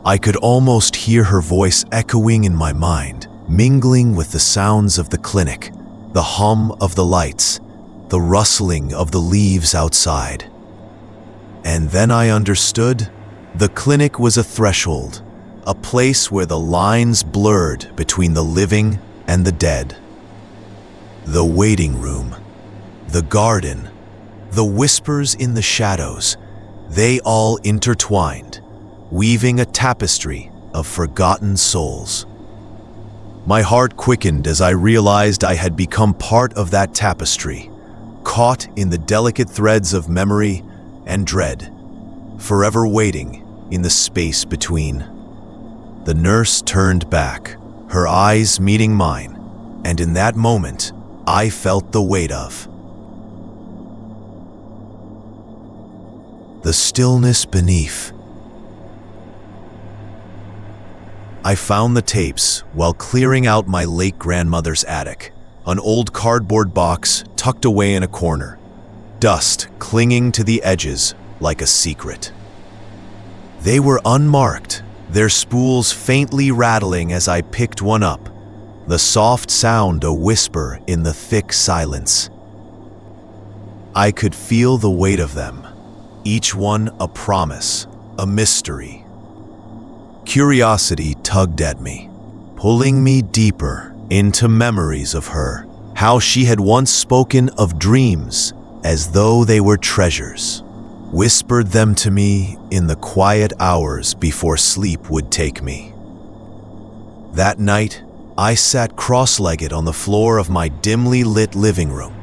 I could almost hear her voice echoing in my mind, mingling with the sounds of the clinic, the hum of the lights, the rustling of the leaves outside. And then I understood, the clinic was a threshold, a place where the lines blurred between the living and the dead. The waiting room, the garden, the whispers in the shadows, they all intertwined, weaving a tapestry of forgotten souls. My heart quickened as I realized I had become part of that tapestry, caught in the delicate threads of memory and dread, forever waiting in the space between. The nurse turned back, her eyes meeting mine, and in that moment, I felt the weight of the stillness beneath. I found the tapes while clearing out my late grandmother's attic, an old cardboard box tucked away in a corner, dust clinging to the edges like a secret. They were unmarked, their spools faintly rattling as I picked one up, the soft sound a whisper in the thick silence. I could feel the weight of them, each one a promise, a mystery. Curiosity tugged at me, pulling me deeper into memories of her, how she had once spoken of dreams as though they were treasures, whispered them to me in the quiet hours before sleep would take me. That night, I sat cross-legged on the floor of my dimly lit living room,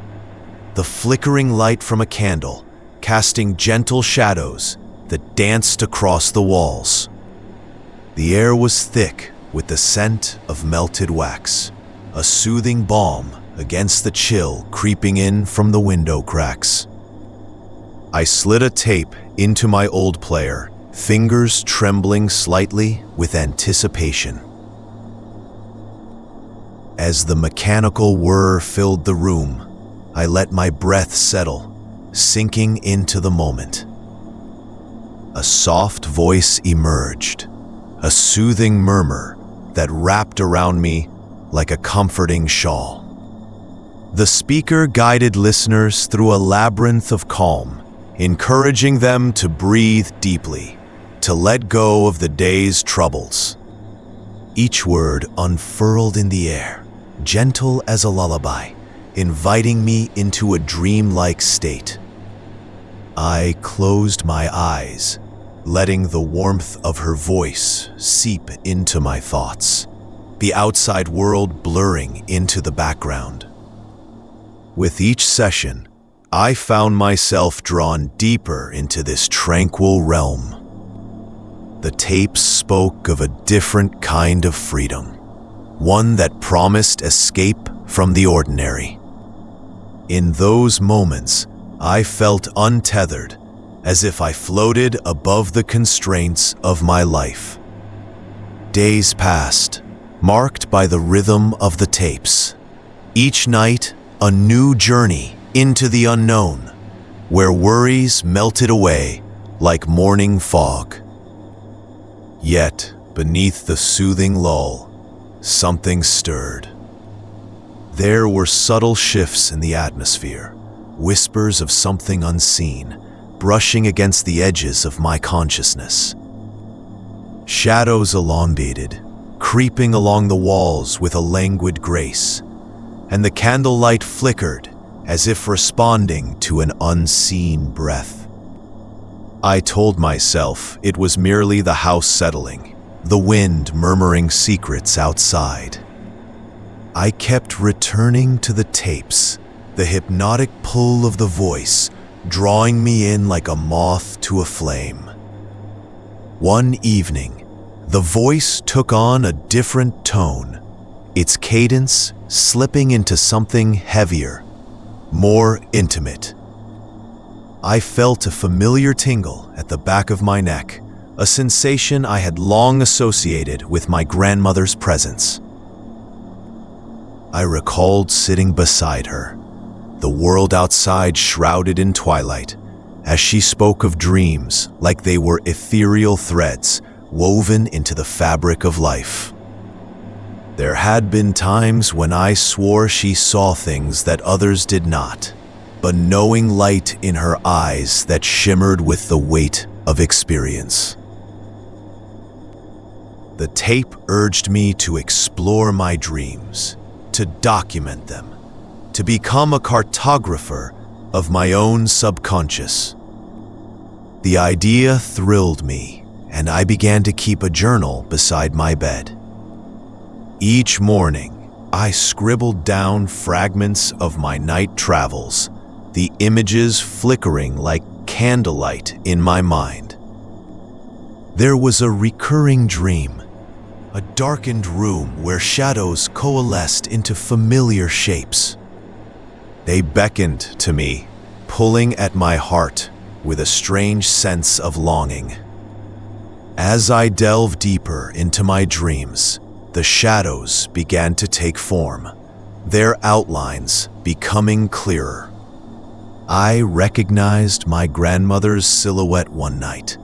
the flickering light from a candle casting gentle shadows that danced across the walls. The air was thick with the scent of melted wax, a soothing balm against the chill creeping in from the window cracks. I slid a tape into my old player, fingers trembling slightly with anticipation. As the mechanical whir filled the room, I let my breath settle, sinking into the moment. A soft voice emerged, a soothing murmur that wrapped around me like a comforting shawl. The speaker guided listeners through a labyrinth of calm, encouraging them to breathe deeply, to let go of the day's troubles. Each word unfurled in the air, gentle as a lullaby, inviting me into a dreamlike state. I closed my eyes, letting the warmth of her voice seep into my thoughts, the outside world blurring into the background. With each session, I found myself drawn deeper into this tranquil realm. The tapes spoke of a different kind of freedom, one that promised escape from the ordinary. In those moments, I felt untethered, as if I floated above the constraints of my life. Days passed, marked by the rhythm of the tapes. Each night, a new journey into the unknown, where worries melted away like morning fog. Yet, beneath the soothing lull, something stirred. There were subtle shifts in the atmosphere, whispers of something unseen, brushing against the edges of my consciousness. Shadows elongated, creeping along the walls with a languid grace, and the candlelight flickered as if responding to an unseen breath. I told myself it was merely the house settling, the wind murmuring secrets outside. I kept returning to the tapes, the hypnotic pull of the voice drawing me in like a moth to a flame. One evening, the voice took on a different tone, its cadence slipping into something heavier, more intimate. I felt a familiar tingle at the back of my neck, a sensation I had long associated with my grandmother's presence. I recalled sitting beside her, the world outside shrouded in twilight, as she spoke of dreams like they were ethereal threads woven into the fabric of life. There had been times when I swore she saw things that others did not, a knowing light in her eyes that shimmered with the weight of experience. The tape urged me to explore my dreams, to document them, to become a cartographer of my own subconscious. The idea thrilled me, and I began to keep a journal beside my bed. Each morning, I scribbled down fragments of my night travels, the images flickering like candlelight in my mind. There was a recurring dream, a darkened room where shadows coalesced into familiar shapes. They beckoned to me, pulling at my heart with a strange sense of longing. As I delved deeper into my dreams, the shadows began to take form, their outlines becoming clearer. I recognized my grandmother's silhouette one night,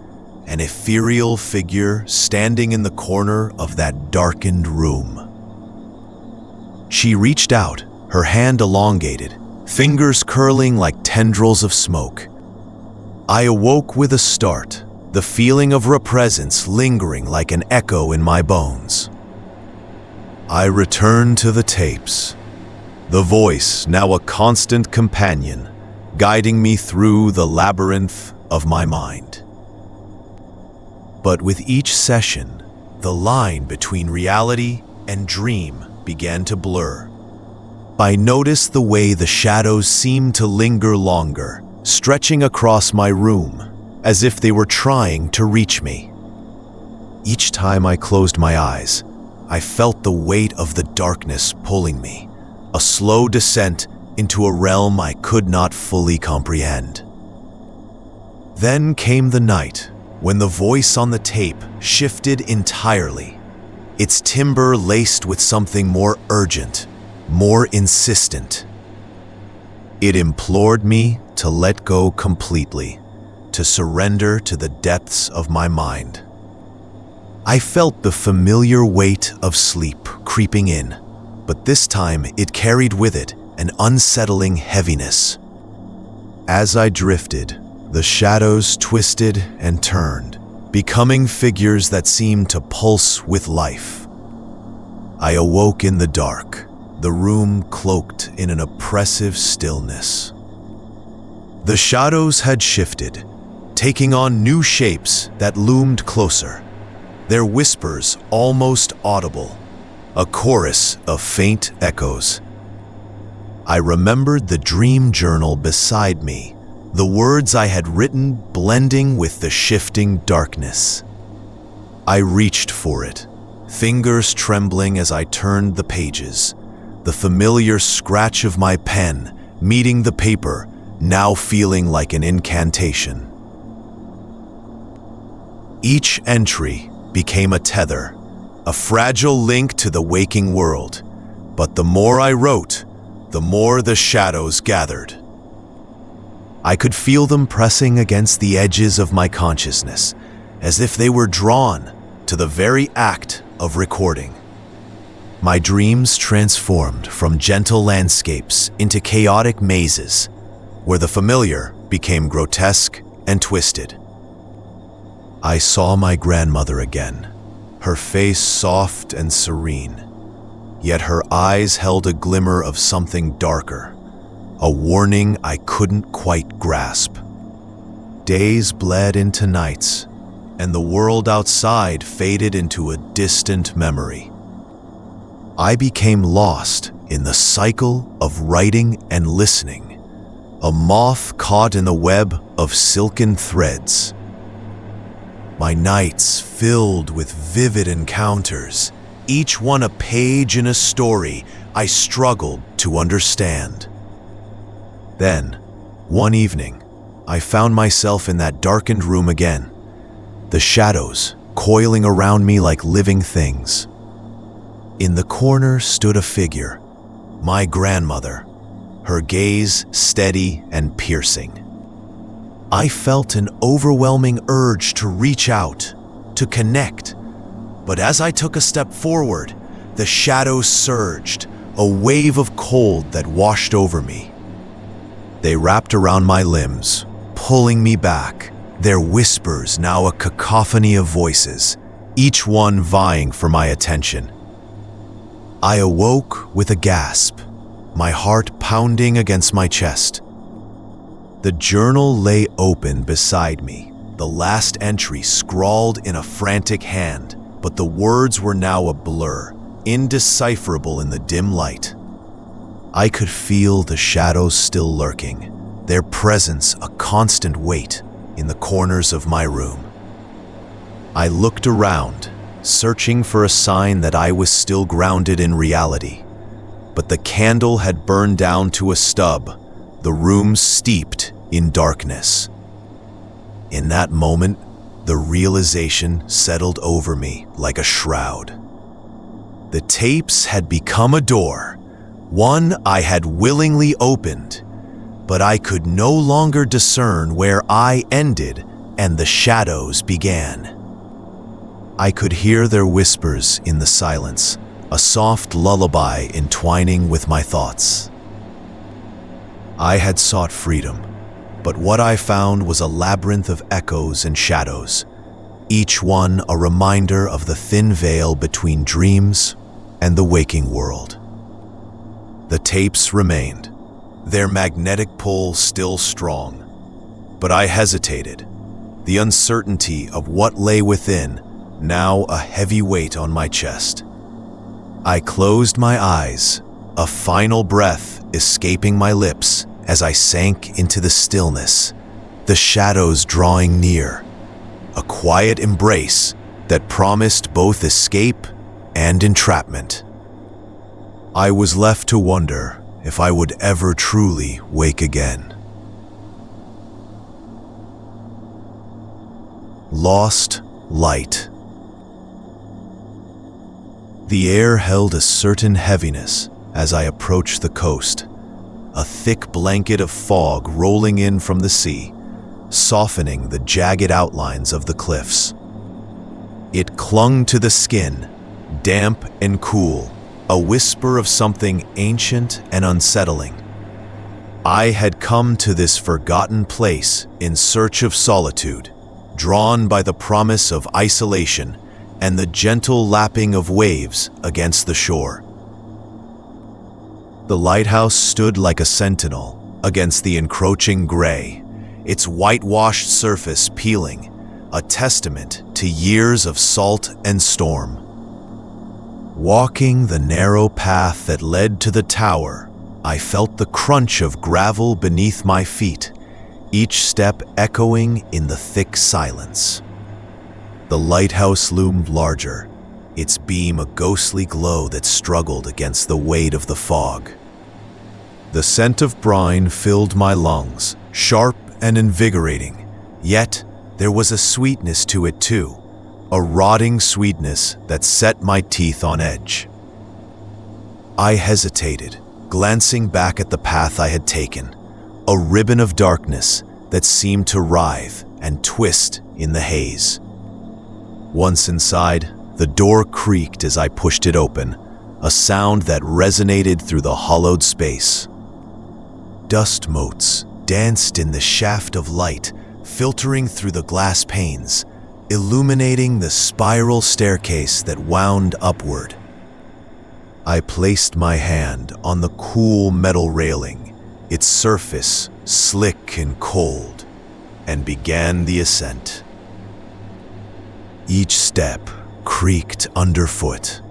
an ethereal figure standing in the corner of that darkened room. She reached out, her hand elongated, fingers curling like tendrils of smoke. I awoke with a start, the feeling of her presence lingering like an echo in my bones. I returned to the tapes, the voice now a constant companion, guiding me through the labyrinth of my mind. But with each session, the line between reality and dream began to blur. I noticed the way the shadows seemed to linger longer, stretching across my room, as if they were trying to reach me. Each time I closed my eyes, I felt the weight of the darkness pulling me, a slow descent into a realm I could not fully comprehend. Then came the night when the voice on the tape shifted entirely, its timbre laced with something more urgent, more insistent. It implored me to let go completely, to surrender to the depths of my mind. I felt the familiar weight of sleep creeping in, but this time it carried with it an unsettling heaviness. As I drifted, the shadows twisted and turned, becoming figures that seemed to pulse with life. I awoke in the dark, the room cloaked in an oppressive stillness. The shadows had shifted, taking on new shapes that loomed closer, their whispers almost audible, a chorus of faint echoes. I remembered the dream journal beside me, the words I had written blending with the shifting darkness. I reached for it, fingers trembling as I turned the pages, the familiar scratch of my pen meeting the paper, now feeling like an incantation. Each entry became a tether, a fragile link to the waking world, but the more I wrote, the more the shadows gathered. I could feel them pressing against the edges of my consciousness, as if they were drawn to the very act of recording. My dreams transformed from gentle landscapes into chaotic mazes, where the familiar became grotesque and twisted. I saw my grandmother again, her face soft and serene, yet her eyes held a glimmer of something darker, a warning I couldn't quite grasp. Days bled into nights, and the world outside faded into a distant memory. I became lost in the cycle of writing and listening, a moth caught in the web of silken threads. My nights filled with vivid encounters, each one a page in a story I struggled to understand. Then, one evening, I found myself in that darkened room again, the shadows coiling around me like living things. In the corner stood a figure, my grandmother, her gaze steady and piercing. I felt an overwhelming urge to reach out, to connect, but as I took a step forward, the shadows surged, a wave of cold that washed over me. They wrapped around my limbs, pulling me back, their whispers now a cacophony of voices, each one vying for my attention. I awoke with a gasp, my heart pounding against my chest. The journal lay open beside me, the last entry scrawled in a frantic hand, but the words were now a blur, indecipherable in the dim light. I could feel the shadows still lurking, their presence a constant weight in the corners of my room. I looked around, searching for a sign that I was still grounded in reality, but the candle had burned down to a stub, the room steeped in darkness. In that moment, the realization settled over me like a shroud. The tapes had become a door, one I had willingly opened, but I could no longer discern where I ended and the shadows began. I could hear their whispers in the silence, a soft lullaby entwining with my thoughts. I had sought freedom, but what I found was a labyrinth of echoes and shadows, each one a reminder of the thin veil between dreams and the waking world. The tapes remained, their magnetic pull still strong, but I hesitated, the uncertainty of what lay within now a heavy weight on my chest. I closed my eyes, a final breath escaping my lips as I sank into the stillness, the shadows drawing near, a quiet embrace that promised both escape and entrapment. I was left to wonder if I would ever truly wake again. Lost light. The air held a certain heaviness as I approached the coast, a thick blanket of fog rolling in from the sea, softening the jagged outlines of the cliffs. It clung to the skin, damp and cool, a whisper of something ancient and unsettling. I had come to this forgotten place in search of solitude, drawn by the promise of isolation and the gentle lapping of waves against the shore. The lighthouse stood like a sentinel against the encroaching gray, its whitewashed surface peeling, a testament to years of salt and storm. Walking the narrow path that led to the tower, I felt the crunch of gravel beneath my feet, each step echoing in the thick silence. The lighthouse loomed larger, its beam a ghostly glow that struggled against the weight of the fog. The scent of brine filled my lungs, sharp and invigorating, yet there was a sweetness to it too, a rotting sweetness that set my teeth on edge. I hesitated, glancing back at the path I had taken, a ribbon of darkness that seemed to writhe and twist in the haze. Once inside, the door creaked as I pushed it open, a sound that resonated through the hollowed space. Dust motes danced in the shaft of light, filtering through the glass panes, illuminating the spiral staircase that wound upward. I placed my hand on the cool metal railing, its surface slick and cold, and began the ascent. Each step creaked underfoot,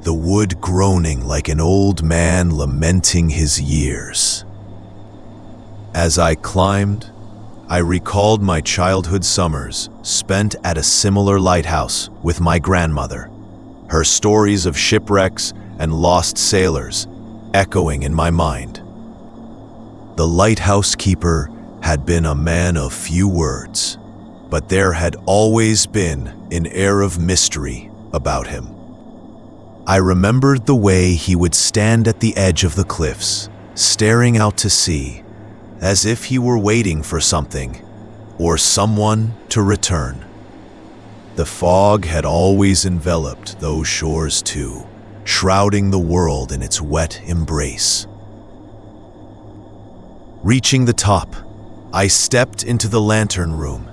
the wood groaning like an old man lamenting his years. As I climbed, I recalled my childhood summers spent at a similar lighthouse with my grandmother, her stories of shipwrecks and lost sailors echoing in my mind. The lighthouse keeper had been a man of few words, but there had always been an air of mystery about him. I remembered the way he would stand at the edge of the cliffs, staring out to sea, as if he were waiting for something or someone to return. The fog had always enveloped those shores too, shrouding the world in its wet embrace. Reaching the top, I stepped into the lantern room,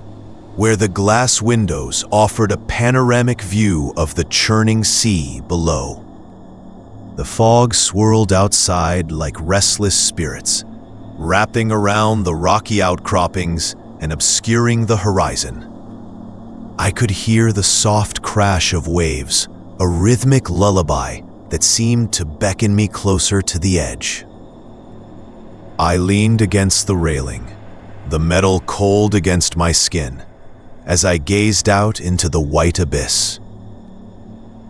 where the glass windows offered a panoramic view of the churning sea below. The fog swirled outside like restless spirits, wrapping around the rocky outcroppings and obscuring the horizon. I could hear the soft crash of waves, a rhythmic lullaby that seemed to beckon me closer to the edge. I leaned against the railing, the metal cold against my skin, as I gazed out into the white abyss.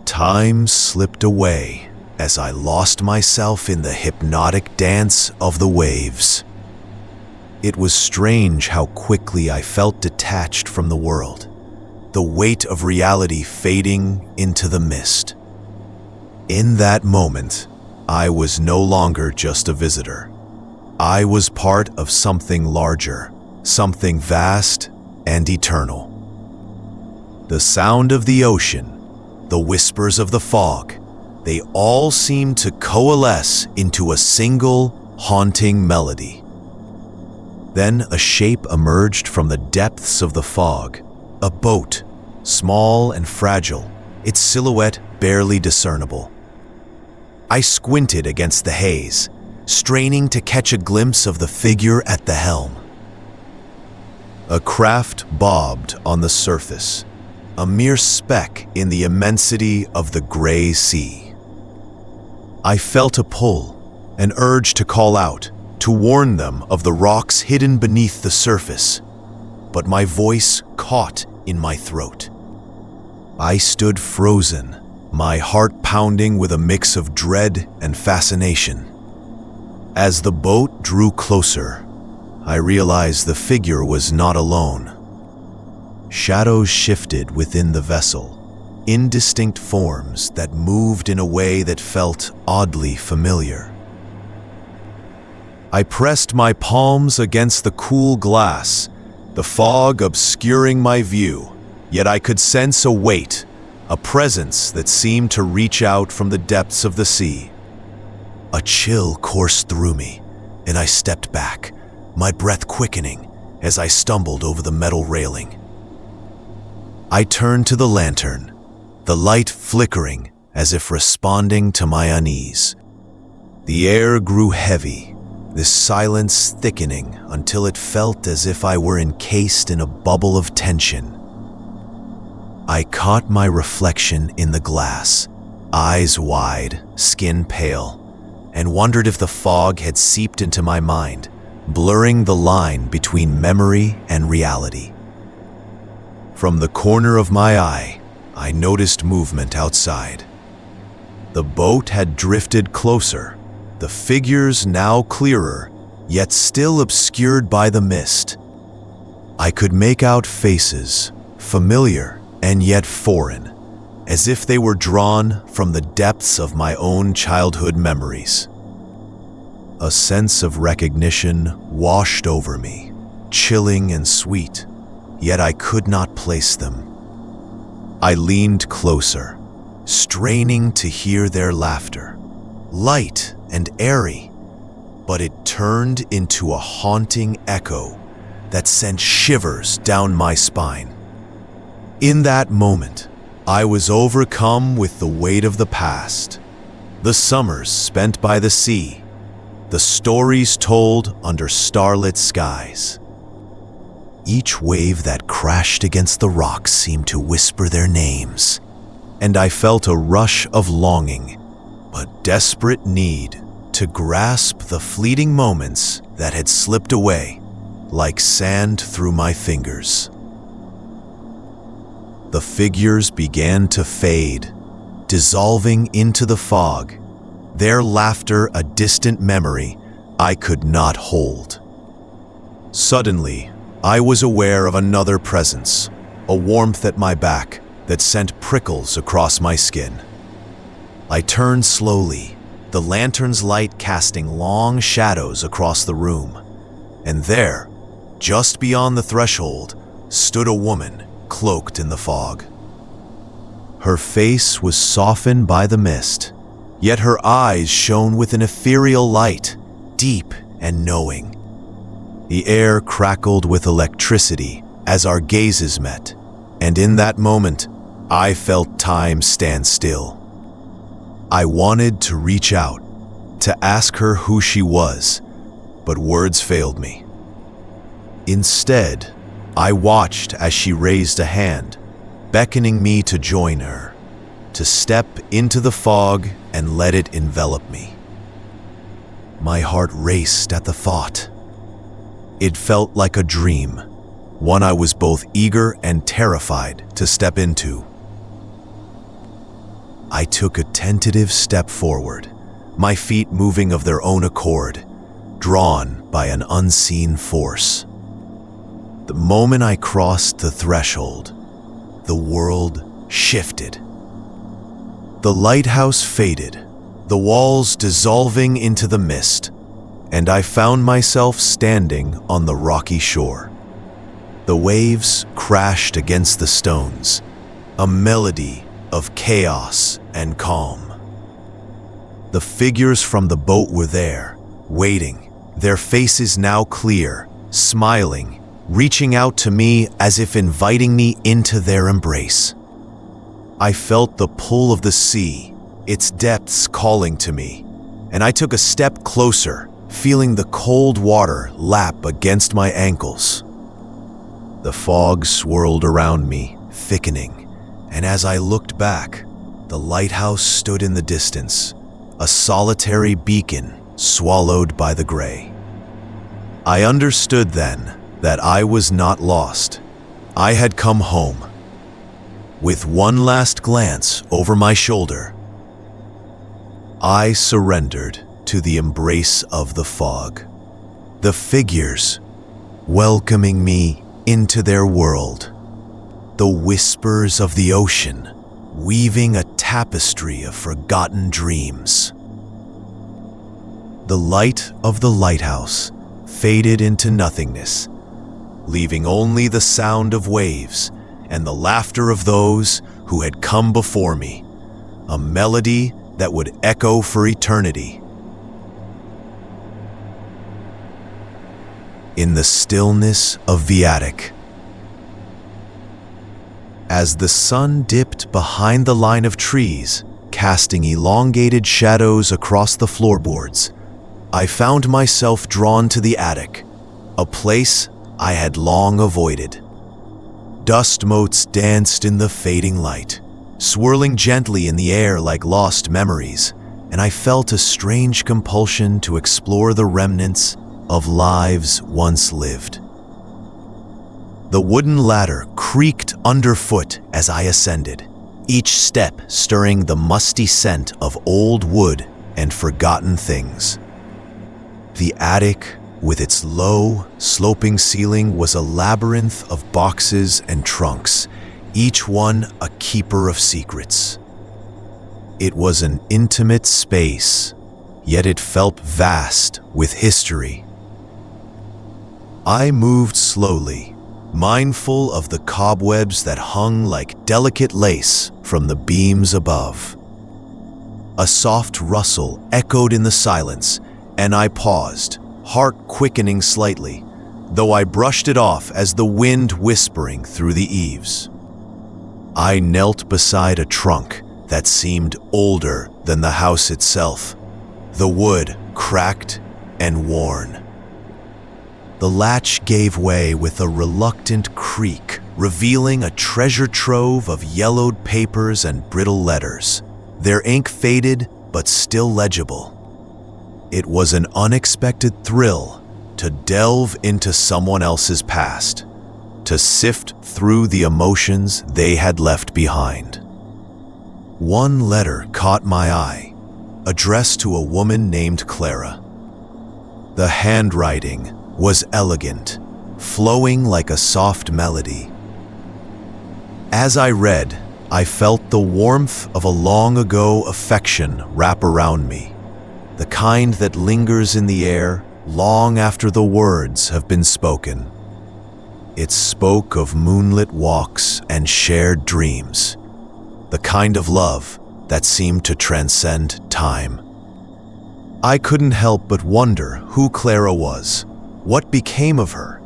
Time slipped away as I lost myself in the hypnotic dance of the waves. It was strange how quickly I felt detached from the world, the weight of reality fading into the mist. In that moment, I was no longer just a visitor. I was part of something larger, something vast and eternal. The sound of the ocean, the whispers of the fog, they all seemed to coalesce into a single, haunting melody. Then a shape emerged from the depths of the fog, a boat, small and fragile, its silhouette barely discernible. I squinted against the haze, straining to catch a glimpse of the figure at the helm. A craft bobbed on the surface, a mere speck in the immensity of the gray sea. I felt a pull, an urge to call out, to warn them of the rocks hidden beneath the surface, but my voice caught in my throat. I stood frozen, my heart pounding with a mix of dread and fascination. As the boat drew closer, I realized the figure was not alone. Shadows shifted within the vessel, indistinct forms that moved in a way that felt oddly familiar. I pressed my palms against the cool glass, the fog obscuring my view, yet I could sense a weight, a presence that seemed to reach out from the depths of the sea. A chill coursed through me, and I stepped back, my breath quickening as I stumbled over the metal railing. I turned to the lantern, the light flickering as if responding to my unease. The air grew heavy, this silence thickening until it felt as if I were encased in a bubble of tension. I caught my reflection in the glass, eyes wide, skin pale, and wondered if the fog had seeped into my mind, blurring the line between memory and reality. From the corner of my eye, I noticed movement outside. The boat had drifted closer, the figures now clearer, yet still obscured by the mist. I could make out faces, familiar and yet foreign, as if they were drawn from the depths of my own childhood memories. A sense of recognition washed over me, chilling and sweet, yet I could not place them. I leaned closer, straining to hear their laughter, light and airy, but it turned into a haunting echo that sent shivers down my spine. In that moment, I was overcome with the weight of the past, the summers spent by the sea, the stories told under starlit skies. Each wave that crashed against the rocks seemed to whisper their names, and I felt a rush of longing, but desperate need to grasp the fleeting moments that had slipped away like sand through my fingers. The figures began to fade, dissolving into the fog, their laughter a distant memory I could not hold. Suddenly, I was aware of another presence, a warmth at my back that sent prickles across my skin. I turned slowly, the lantern's light casting long shadows across the room, and there, just beyond the threshold, stood a woman cloaked in the fog. Her face was softened by the mist, yet her eyes shone with an ethereal light, deep and knowing. The air crackled with electricity as our gazes met, and in that moment, I felt time stand still. I wanted to reach out, to ask her who she was, but words failed me. Instead, I watched as she raised a hand, beckoning me to join her, to step into the fog and let it envelop me. My heart raced at the thought. It felt like a dream, one I was both eager and terrified to step into. I took a tentative step forward, my feet moving of their own accord, drawn by an unseen force. The moment I crossed the threshold, the world shifted. The lighthouse faded, the walls dissolving into the mist, and I found myself standing on the rocky shore. The waves crashed against the stones, a melody of chaos and calm. The figures from the boat were there, waiting, their faces now clear, smiling, reaching out to me as if inviting me into their embrace. I felt the pull of the sea, its depths calling to me, and I took a step closer, feeling the cold water lap against my ankles. The fog swirled around me, thickening, and as I looked back, the lighthouse stood in the distance, a solitary beacon swallowed by the gray. I understood then that I was not lost. I had come home. With one last glance over my shoulder, I surrendered to the embrace of the fog, the figures welcoming me into their world, the whispers of the ocean weaving a tapestry of forgotten dreams. The light of the lighthouse faded into nothingness, leaving only the sound of waves and the laughter of those who had come before me, a melody that would echo for eternity. In the stillness of the attic, as the sun dipped behind the line of trees, casting elongated shadows across the floorboards, I found myself drawn to the attic, a place I had long avoided. Dust motes danced in the fading light, swirling gently in the air like lost memories, and I felt a strange compulsion to explore the remnants of lives once lived. The wooden ladder creaked underfoot as I ascended, each step stirring the musty scent of old wood and forgotten things. The attic, with its low, sloping ceiling, was a labyrinth of boxes and trunks, each one a keeper of secrets. It was an intimate space, yet it felt vast with history. I moved slowly, mindful of the cobwebs that hung like delicate lace from the beams above. A soft rustle echoed in the silence, and I paused, heart quickening slightly, though I brushed it off as the wind whispering through the eaves. I knelt beside a trunk that seemed older than the house itself, the wood cracked and worn. The latch gave way with a reluctant creak, revealing a treasure trove of yellowed papers and brittle letters, their ink faded but still legible. It was an unexpected thrill to delve into someone else's past, to sift through the emotions they had left behind. One letter caught my eye, addressed to a woman named Clara. The handwriting was elegant, flowing like a soft melody. As I read, I felt the warmth of a long-ago affection wrap around me, the kind that lingers in the air long after the words have been spoken. It spoke of moonlit walks and shared dreams, the kind of love that seemed to transcend time. I couldn't help but wonder who Clara was, what became of her,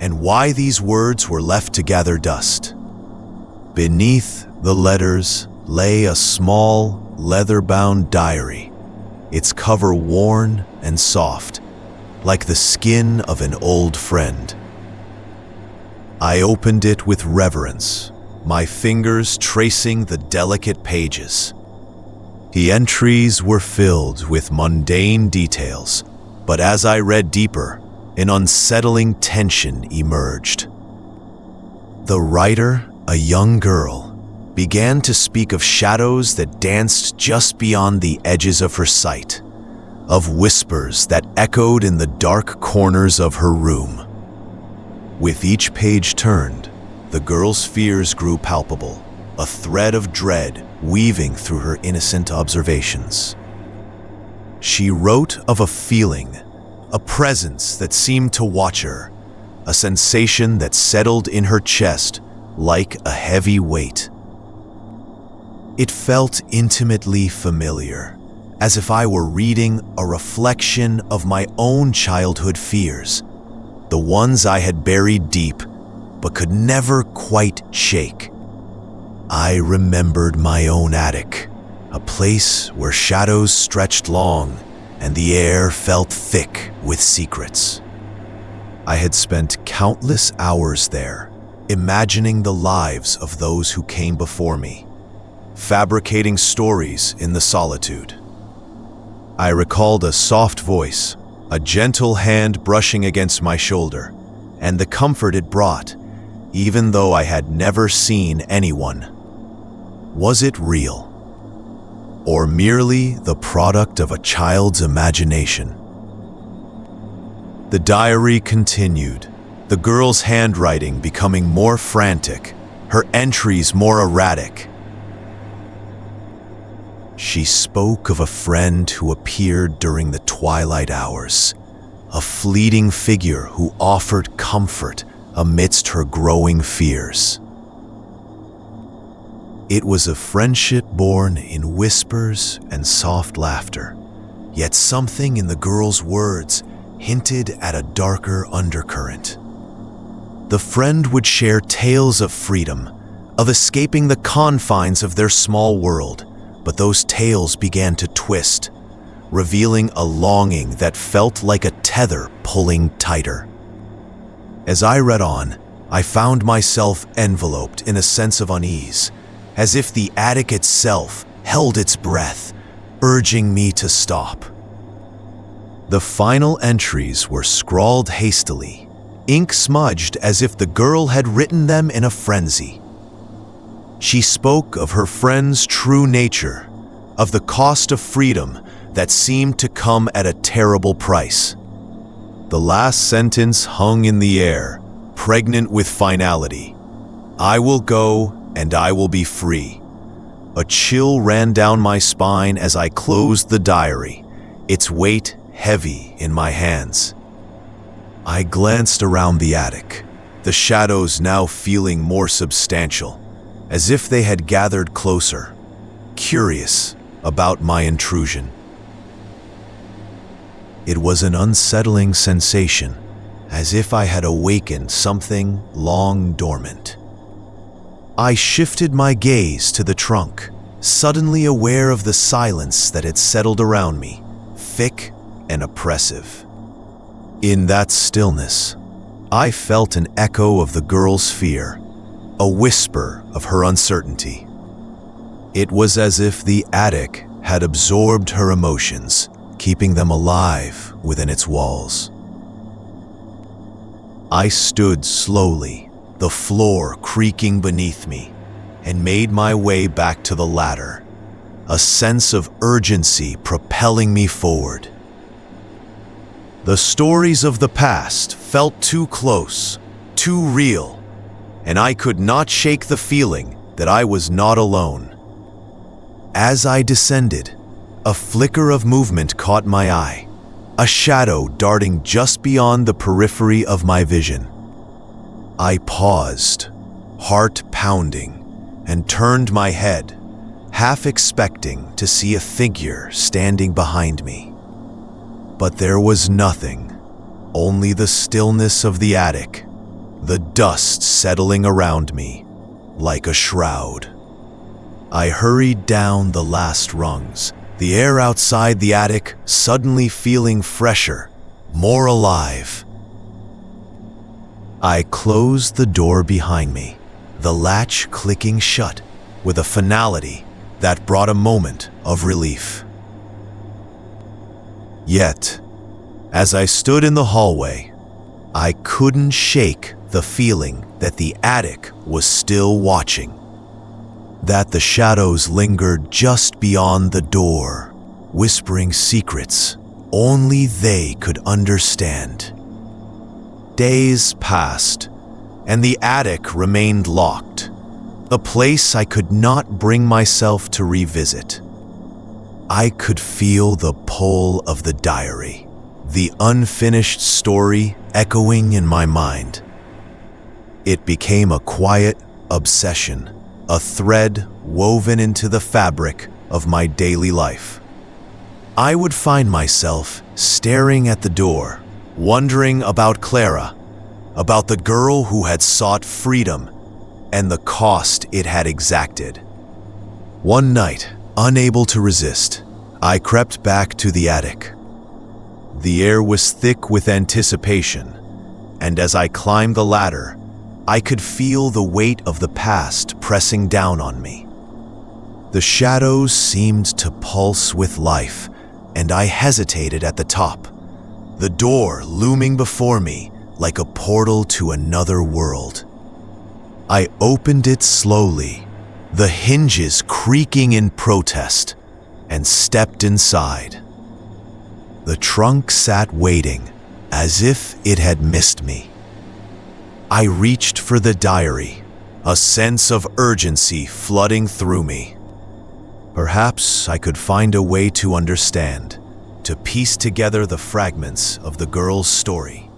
and why these words were left to gather dust. Beneath the letters lay a small, leather-bound diary, its cover worn and soft, like the skin of an old friend. I opened it with reverence, my fingers tracing the delicate pages. The entries were filled with mundane details, but as I read deeper, an unsettling tension emerged. The writer, a young girl, began to speak of shadows that danced just beyond the edges of her sight, of whispers that echoed in the dark corners of her room. With each page turned, the girl's fears grew palpable, a thread of dread weaving through her innocent observations. She wrote of a feeling, a presence that seemed to watch her, a sensation that settled in her chest like a heavy weight. It felt intimately familiar, as if I were reading a reflection of my own childhood fears, the ones I had buried deep but could never quite shake. I remembered my own attic, a place where shadows stretched long and the air felt thick with secrets. I had spent countless hours there, imagining the lives of those who came before me, fabricating stories in the solitude. I recalled a soft voice, a gentle hand brushing against my shoulder, and the comfort it brought, even though I had never seen anyone. Was it real? Or merely the product of a child's imagination? The diary continued, the girl's handwriting becoming more frantic, her entries more erratic. She spoke of a friend who appeared during the twilight hours, a fleeting figure who offered comfort amidst her growing fears. It was a friendship born in whispers and soft laughter, yet something in the girl's words hinted at a darker undercurrent. The friend would share tales of freedom, of escaping the confines of their small world, but those tales began to twist, revealing a longing that felt like a tether pulling tighter. As I read on, I found myself enveloped in a sense of unease, as if the attic itself held its breath, urging me to stop. The final entries were scrawled hastily, ink smudged as if the girl had written them in a frenzy. She spoke of her friend's true nature, of the cost of freedom that seemed to come at a terrible price. The last sentence hung in the air, pregnant with finality. I will go and I will be free. A chill ran down my spine as I closed the diary, its weight heavy in my hands. I glanced around the attic, the shadows now feeling more substantial, as if they had gathered closer, curious about my intrusion. It was an unsettling sensation, as if I had awakened something long dormant. I shifted my gaze to the trunk, suddenly aware of the silence that had settled around me, thick and oppressive. In that stillness, I felt an echo of the girl's fear, a whisper of her uncertainty. It was as if the attic had absorbed her emotions, keeping them alive within its walls. I stood slowly, the floor creaking beneath me, and made my way back to the ladder, a sense of urgency propelling me forward. The stories of the past felt too close, too real, and I could not shake the feeling that I was not alone. As I descended, a flicker of movement caught my eye, a shadow darting just beyond the periphery of my vision. I paused, heart pounding, and turned my head, half expecting to see a figure standing behind me. But there was nothing, only the stillness of the attic, the dust settling around me like a shroud. I hurried down the last rungs, the air outside the attic suddenly feeling fresher, more alive. I closed the door behind me, the latch clicking shut with a finality that brought a moment of relief. Yet, as I stood in the hallway, I couldn't shake the feeling that the attic was still watching, that the shadows lingered just beyond the door, whispering secrets only they could understand. Days passed, and the attic remained locked, a place I could not bring myself to revisit. I could feel the pull of the diary, the unfinished story echoing in my mind. It became a quiet obsession, a thread woven into the fabric of my daily life. I would find myself staring at the door, wondering about Clara, about the girl who had sought freedom and the cost it had exacted. One night, unable to resist, I crept back to the attic. The air was thick with anticipation, and as I climbed the ladder, I could feel the weight of the past pressing down on me. The shadows seemed to pulse with life, and I hesitated at the top, the door looming before me like a portal to another world. I opened it slowly, the hinges creaking in protest, and stepped inside. The trunk sat waiting, as if it had missed me. I reached for the diary, a sense of urgency flooding through me. Perhaps I could find a way to understand, to piece together the fragments of the girl's story.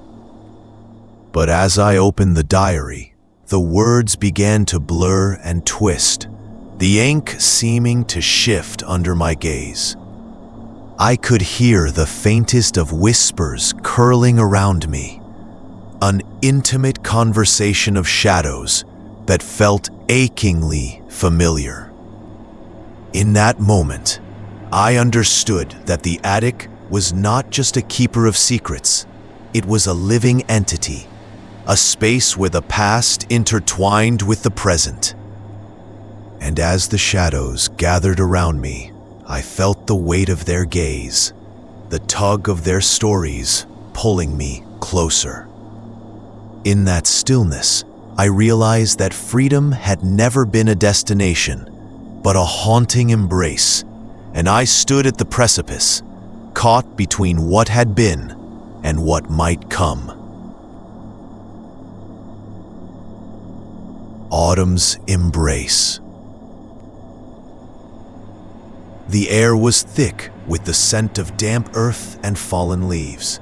But as I opened the diary, the words began to blur and twist, the ink seeming to shift under my gaze. I could hear the faintest of whispers curling around me, an intimate conversation of shadows that felt achingly familiar. In that moment, I understood that the attic was not just a keeper of secrets. It was a living entity, a space where the past intertwined with the present. And as the shadows gathered around me, I felt the weight of their gaze, the tug of their stories pulling me closer. In that stillness, I realized that freedom had never been a destination, but a haunting embrace, and I stood at the precipice, caught between what had been and what might come. Autumn's embrace. The air was thick with the scent of damp earth and fallen leaves,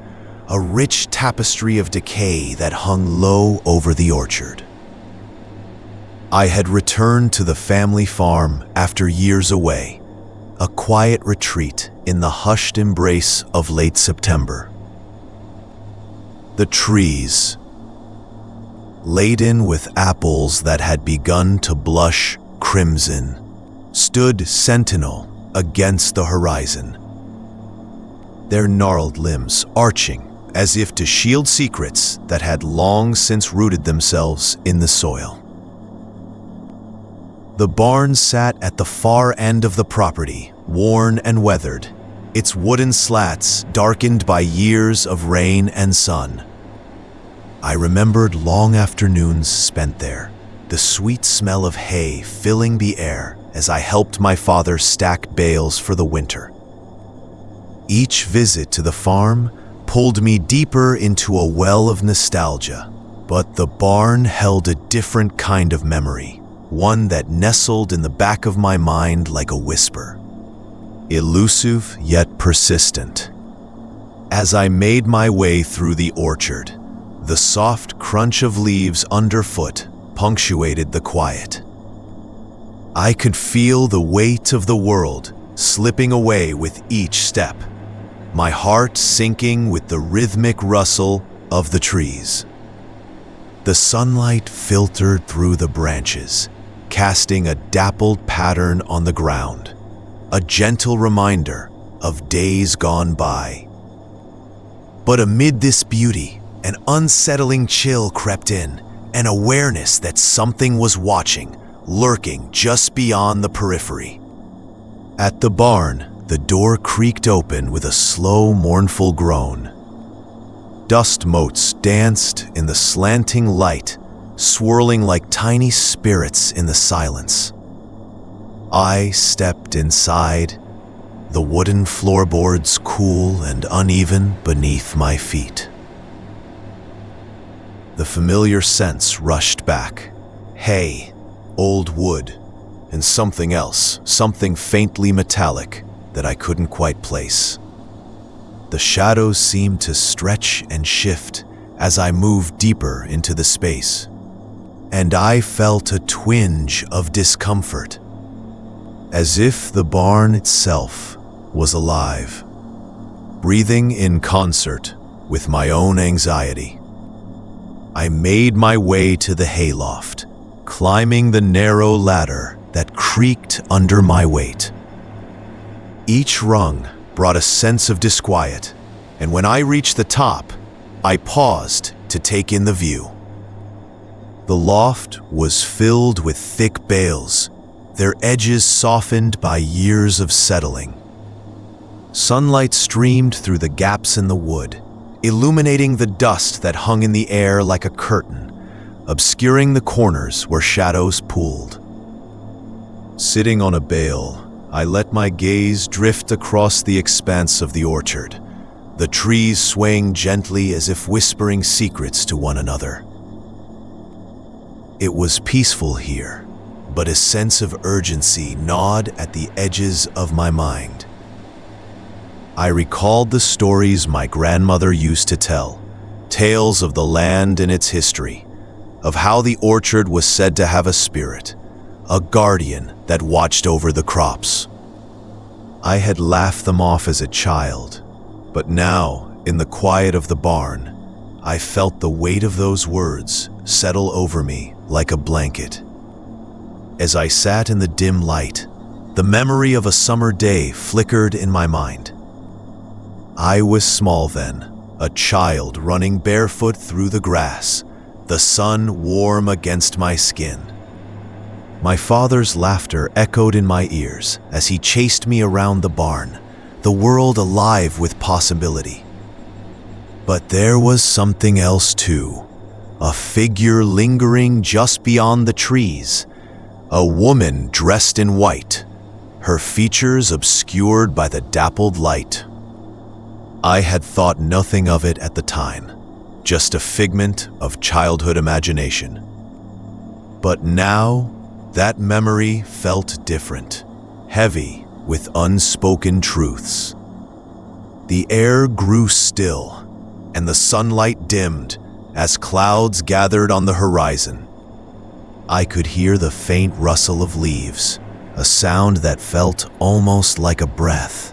a rich tapestry of decay that hung low over the orchard. I had returned to the family farm after years away, a quiet retreat in the hushed embrace of late September. The trees, laden with apples that had begun to blush crimson, stood sentinel against the horizon, their gnarled limbs arching as if to shield secrets that had long since rooted themselves in the soil. The barn sat at the far end of the property, worn and weathered, its wooden slats darkened by years of rain and sun. I remembered long afternoons spent there, the sweet smell of hay filling the air as I helped my father stack bales for the winter. Each visit to the farm pulled me deeper into a well of nostalgia, but the barn held a different kind of memory, one that nestled in the back of my mind like a whisper, elusive yet persistent. As I made my way through the orchard, the soft crunch of leaves underfoot punctuated the quiet. I could feel the weight of the world slipping away with each step, my heart sinking with the rhythmic rustle of the trees. The sunlight filtered through the branches, casting a dappled pattern on the ground, a gentle reminder of days gone by. But amid this beauty, an unsettling chill crept in, an awareness that something was watching, lurking just beyond the periphery. At the barn, the door creaked open with a slow, mournful groan. Dust motes danced in the slanting light, swirling like tiny spirits in the silence. I stepped inside, the wooden floorboards cool and uneven beneath my feet. The familiar scents rushed back: hay, old wood, and something else, something faintly metallic that I couldn't quite place. The shadows seemed to stretch and shift as I moved deeper into the space, and I felt a twinge of discomfort, as if the barn itself was alive, breathing in concert with my own anxiety. I made my way to the hayloft, climbing the narrow ladder that creaked under my weight. Each rung brought a sense of disquiet, and when I reached the top, I paused to take in the view. The loft was filled with thick bales, their edges softened by years of settling. Sunlight streamed through the gaps in the wood, illuminating the dust that hung in the air like a curtain, obscuring the corners where shadows pooled. Sitting on a bale, I let my gaze drift across the expanse of the orchard, the trees swaying gently as if whispering secrets to one another. It was peaceful here, but a sense of urgency gnawed at the edges of my mind. I recalled the stories my grandmother used to tell, tales of the land and its history, of how the orchard was said to have a spirit, a guardian that watched over the crops. I had laughed them off as a child, but now, in the quiet of the barn, I felt the weight of those words settle over me like a blanket. As I sat in the dim light, The memory of a summer day flickered in my mind. I was small then, a child running barefoot through the grass, the sun warm against my skin. My father's laughter echoed in my ears as he chased me around the barn, the world alive with possibility. But there was something else too, a figure lingering just beyond the trees, a woman dressed in white, her features obscured by the dappled light. I had thought nothing of it at the time, just a figment of childhood imagination. But now, that memory felt different, heavy with unspoken truths. The air grew still, and the sunlight dimmed as clouds gathered on the horizon. I could hear the faint rustle of leaves, a sound that felt almost like a breath.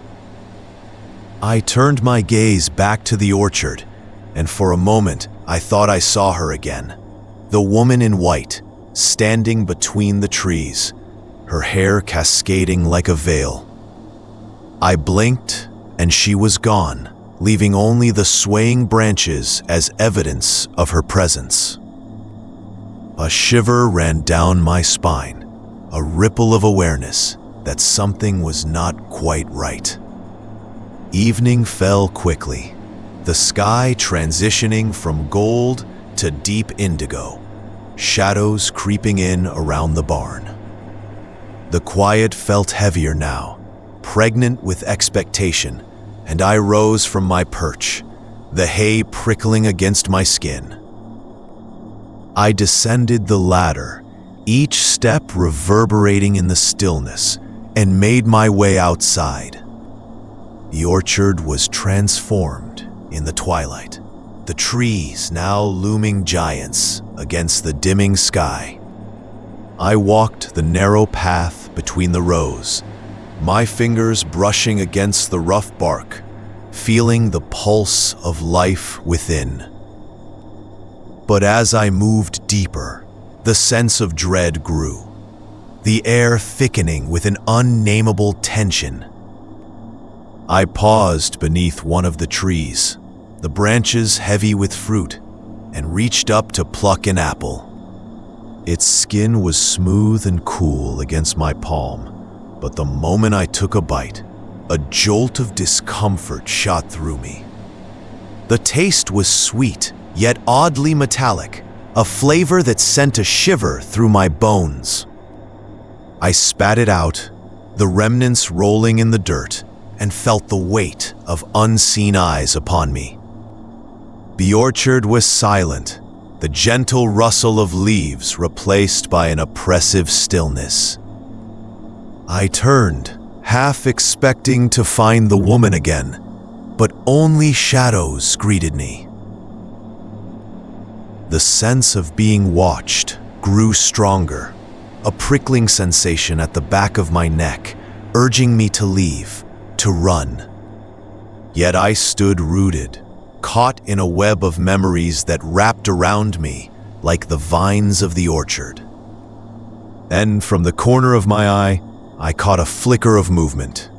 I turned my gaze back to the orchard, and for a moment I thought I saw her again. The woman in white, standing between the trees, her hair cascading like a veil. I blinked, and she was gone, leaving only the swaying branches as evidence of her presence. A shiver ran down my spine, a ripple of awareness that something was not quite right. Evening fell quickly, the sky transitioning from gold to deep indigo, shadows creeping in around the barn. The quiet felt heavier now, pregnant with expectation, and I rose from my perch, the hay prickling against my skin. I descended the ladder, each step reverberating in the stillness, and made my way outside. The orchard was transformed in the twilight, the trees now looming giants against the dimming sky. I walked the narrow path between the rows, my fingers brushing against the rough bark, feeling the pulse of life within. But as I moved deeper, the sense of dread grew, the air thickening with an unnameable tension. I paused beneath one of the trees, the branches heavy with fruit, and reached up to pluck an apple. Its skin was smooth and cool against my palm, but the moment I took a bite, a jolt of discomfort shot through me. The taste was sweet, yet oddly metallic, a flavor that sent a shiver through my bones. I spat it out, the remnants rolling in the dirt, and felt the weight of unseen eyes upon me. The orchard was silent, the gentle rustle of leaves replaced by an oppressive stillness. I turned, half expecting to find the woman again, but only shadows greeted me. The sense of being watched grew stronger, a prickling sensation at the back of my neck, urging me to leave, to run. Yet I stood rooted, caught in a web of memories that wrapped around me like the vines of the orchard. Then, from the corner of my eye, I caught a flicker of movement.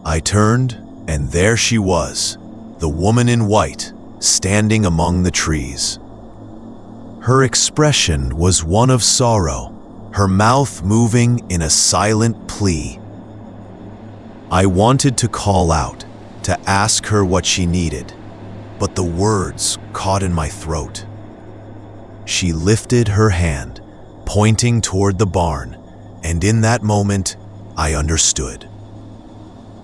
I turned, and there she was, the woman in white, standing among the trees. Her expression was one of sorrow, her mouth moving in a silent plea. I wanted to call out, to ask her what she needed, but the words caught in my throat. She lifted her hand, pointing toward the barn, and in that moment, I understood.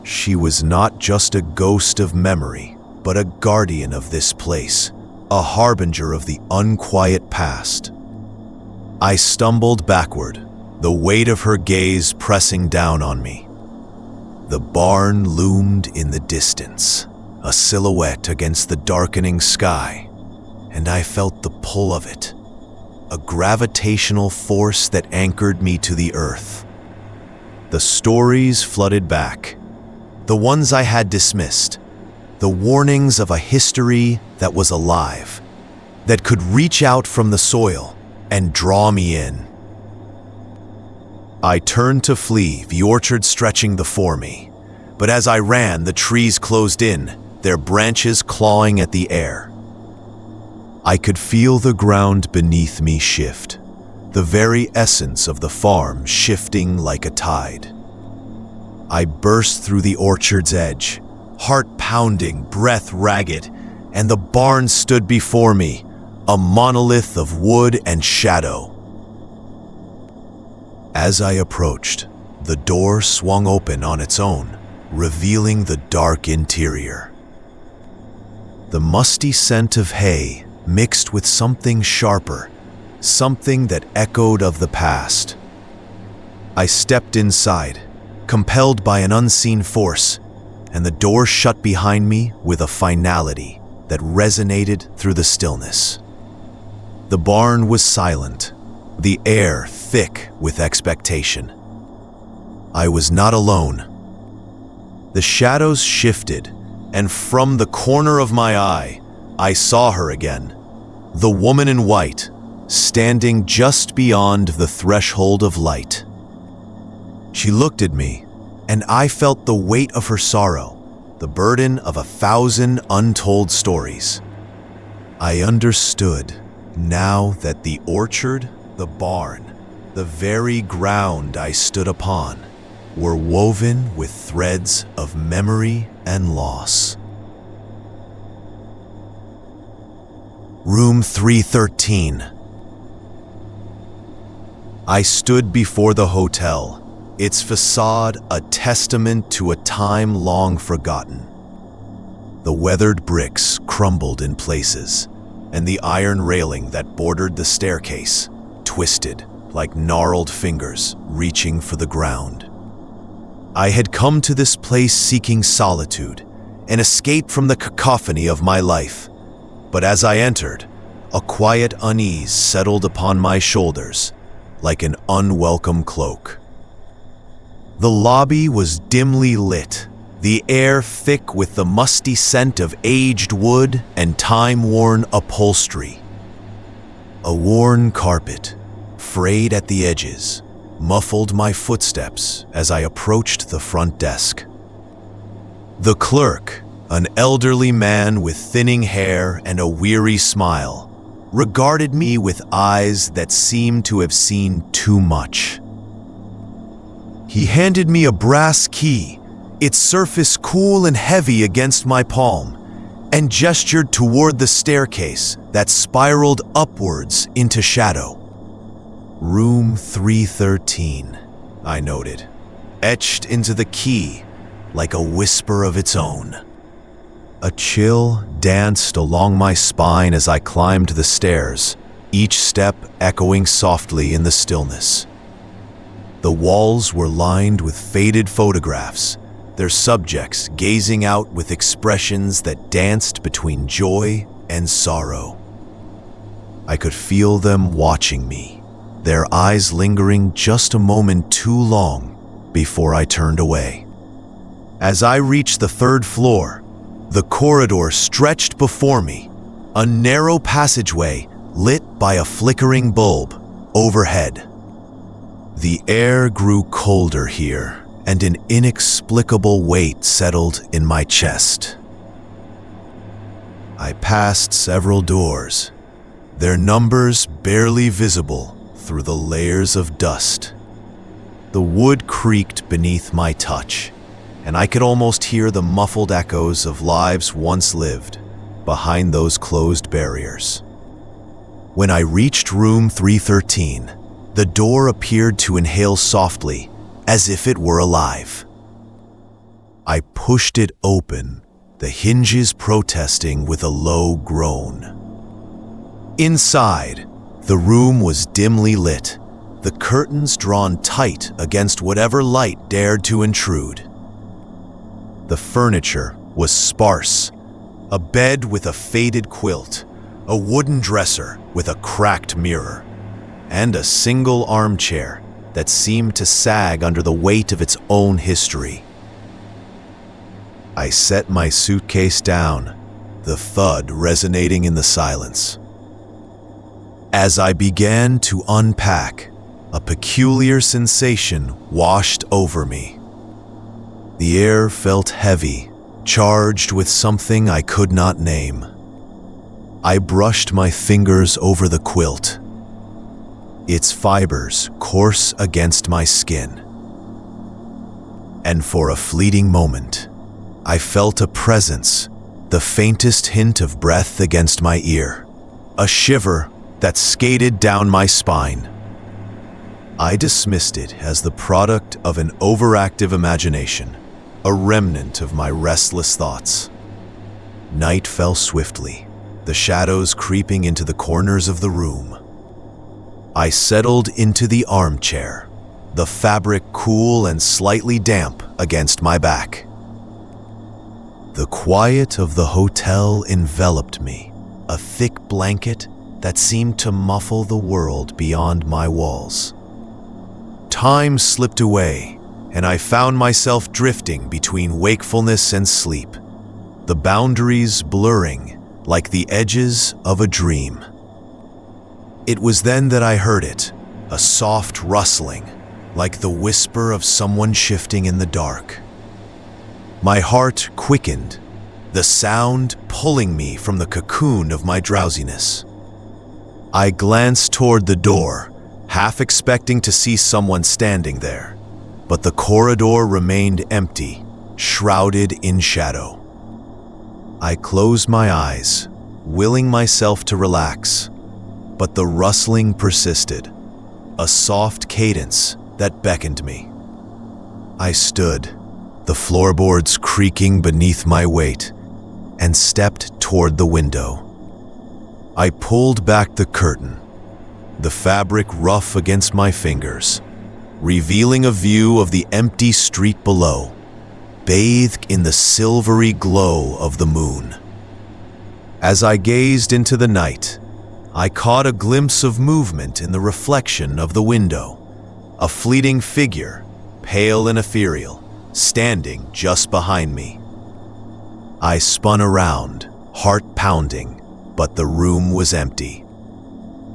She was not just a ghost of memory, but a guardian of this place, a harbinger of the unquiet past. I stumbled backward, the weight of her gaze pressing down on me. The barn loomed in the distance, a silhouette against the darkening sky, and I felt the pull of it, a gravitational force that anchored me to the earth. The stories flooded back, the ones I had dismissed, the warnings of a history that was alive, that could reach out from the soil and draw me in. I turned to flee, the orchard stretching before me. But as I ran, the trees closed in, their branches clawing at the air. I could feel the ground beneath me shift, the very essence of the farm shifting like a tide. I burst through the orchard's edge, heart pounding, breath ragged, and the barn stood before me, a monolith of wood and shadow. As I approached, the door swung open on its own, revealing the dark interior. The musty scent of hay mixed with something sharper, something that echoed of the past. I stepped inside, compelled by an unseen force, and the door shut behind me with a finality that resonated through the stillness. The barn was silent, the air thick with expectation. I was not alone. The shadows shifted, and from the corner of my eye, I saw her again, the woman in white, standing just beyond the threshold of light. She looked at me, and I felt the weight of her sorrow, the burden of 1,000 untold stories. I understood now that the orchard, the barn, the very ground I stood upon, were woven with threads of memory and loss. Room 313. I stood before the hotel, its facade a testament to a time long forgotten. The weathered bricks crumbled in places, and the iron railing that bordered the staircase twisted like gnarled fingers reaching for the ground. I had come to this place seeking solitude, an escape from the cacophony of my life. But as I entered, a quiet unease settled upon my shoulders, like an unwelcome cloak. The lobby was dimly lit, the air thick with the musty scent of aged wood and time-worn upholstery. A worn carpet, frayed at the edges, muffled my footsteps as I approached the front desk. The clerk, an elderly man with thinning hair and a weary smile, regarded me with eyes that seemed to have seen too much. He handed me a brass key, its surface cool and heavy against my palm, and gestured toward the staircase that spiraled upwards into shadow. Room 313, I noted, etched into the key like a whisper of its own. A chill danced along my spine as I climbed the stairs, each step echoing softly in the stillness. The walls were lined with faded photographs, their subjects gazing out with expressions that danced between joy and sorrow. I could feel them watching me, their eyes lingering just a moment too long before I turned away. As I reached the third floor, the corridor stretched before me, a narrow passageway lit by a flickering bulb overhead. The air grew colder here, and an inexplicable weight settled in my chest. I passed several doors, their numbers barely visible through the layers of dust. The wood creaked beneath my touch, and I could almost hear the muffled echoes of lives once lived behind those closed barriers. When I reached room 313, the door appeared to inhale softly, as if it were alive. I pushed it open, the hinges protesting with a low groan. Inside, the room was dimly lit, the curtains drawn tight against whatever light dared to intrude. The furniture was sparse, a bed with a faded quilt, a wooden dresser with a cracked mirror, and a single armchair that seemed to sag under the weight of its own history. I set my suitcase down, the thud resonating in the silence. As I began to unpack, a peculiar sensation washed over me. The air felt heavy, charged with something I could not name. I brushed my fingers over the quilt, its fibers coarse against my skin. And for a fleeting moment, I felt a presence, the faintest hint of breath against my ear, a shiver that skated down my spine. I dismissed it as the product of an overactive imagination, a remnant of my restless thoughts. Night fell swiftly, the shadows creeping into the corners of the room. I settled into the armchair, the fabric cool and slightly damp against my back. The quiet of the hotel enveloped me, a thick blanket that seemed to muffle the world beyond my walls. Time slipped away, and I found myself drifting between wakefulness and sleep, the boundaries blurring like the edges of a dream. It was then that I heard it, a soft rustling, like the whisper of someone shifting in the dark. My heart quickened, the sound pulling me from the cocoon of my drowsiness. I glanced toward the door, half expecting to see someone standing there, but the corridor remained empty, shrouded in shadow. I closed my eyes, willing myself to relax, but the rustling persisted, a soft cadence that beckoned me. I stood, the floorboards creaking beneath my weight, and stepped toward the window. I pulled back the curtain, the fabric rough against my fingers, revealing a view of the empty street below, bathed in the silvery glow of the moon. As I gazed into the night, I caught a glimpse of movement in the reflection of the window, a fleeting figure, pale and ethereal, standing just behind me. I spun around, heart pounding, but the room was empty.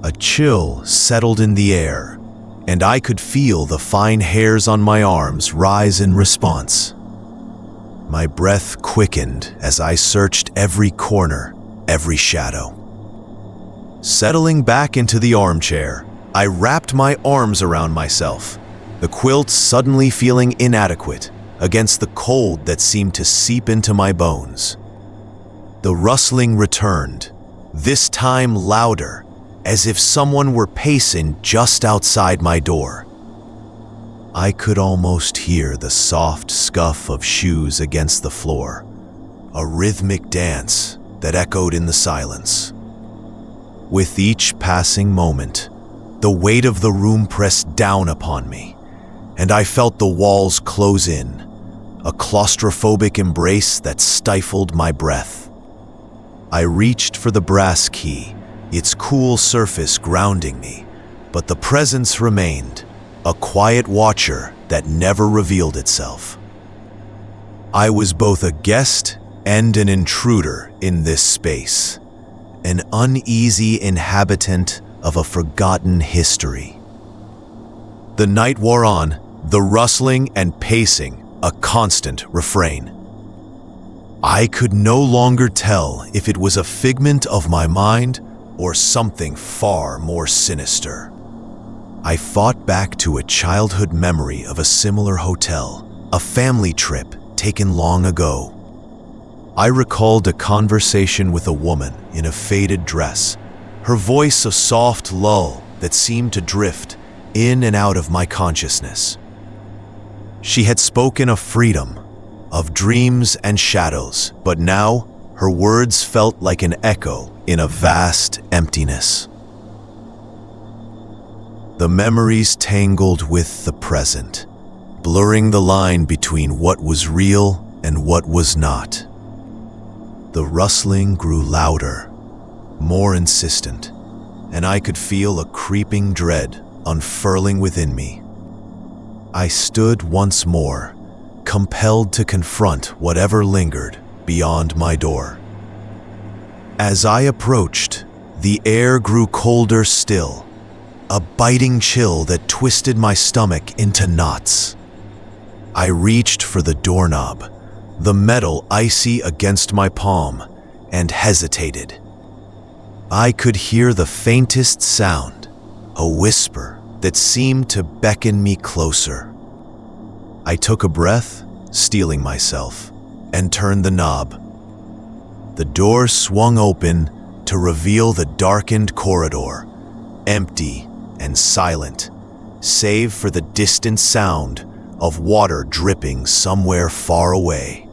A chill settled in the air, and I could feel the fine hairs on my arms rise in response. My breath quickened as I searched every corner, every shadow. Settling back into the armchair, I wrapped my arms around myself, the quilt suddenly feeling inadequate against the cold that seemed to seep into my bones. The rustling returned, this time louder, as if someone were pacing just outside my door. I could almost hear the soft scuff of shoes against the floor, a rhythmic dance that echoed in the silence. With each passing moment, the weight of the room pressed down upon me, and I felt the walls close in, a claustrophobic embrace that stifled my breath. I reached for the brass key, its cool surface grounding me, but the presence remained, a quiet watcher that never revealed itself. I was both a guest and an intruder in this space, an uneasy inhabitant of a forgotten history. The night wore on, the rustling and pacing a constant refrain. I could no longer tell if it was a figment of my mind or something far more sinister. I fought back to a childhood memory of a similar hotel, a family trip taken long ago. I recalled a conversation with a woman in a faded dress, her voice a soft lull that seemed to drift in and out of my consciousness. She had spoken of freedom, of dreams and shadows, but now her words felt like an echo in a vast emptiness. The memories tangled with the present, blurring the line between what was real and what was not. The rustling grew louder, more insistent, and I could feel a creeping dread unfurling within me. I stood once more, compelled to confront whatever lingered beyond my door. As I approached, the air grew colder still, a biting chill that twisted my stomach into knots. I reached for the doorknob, the metal icy against my palm, and hesitated. I could hear the faintest sound, a whisper that seemed to beckon me closer. I took a breath, steeling myself, and turned the knob. The door swung open to reveal the darkened corridor, empty and silent, save for the distant sound of water dripping somewhere far away.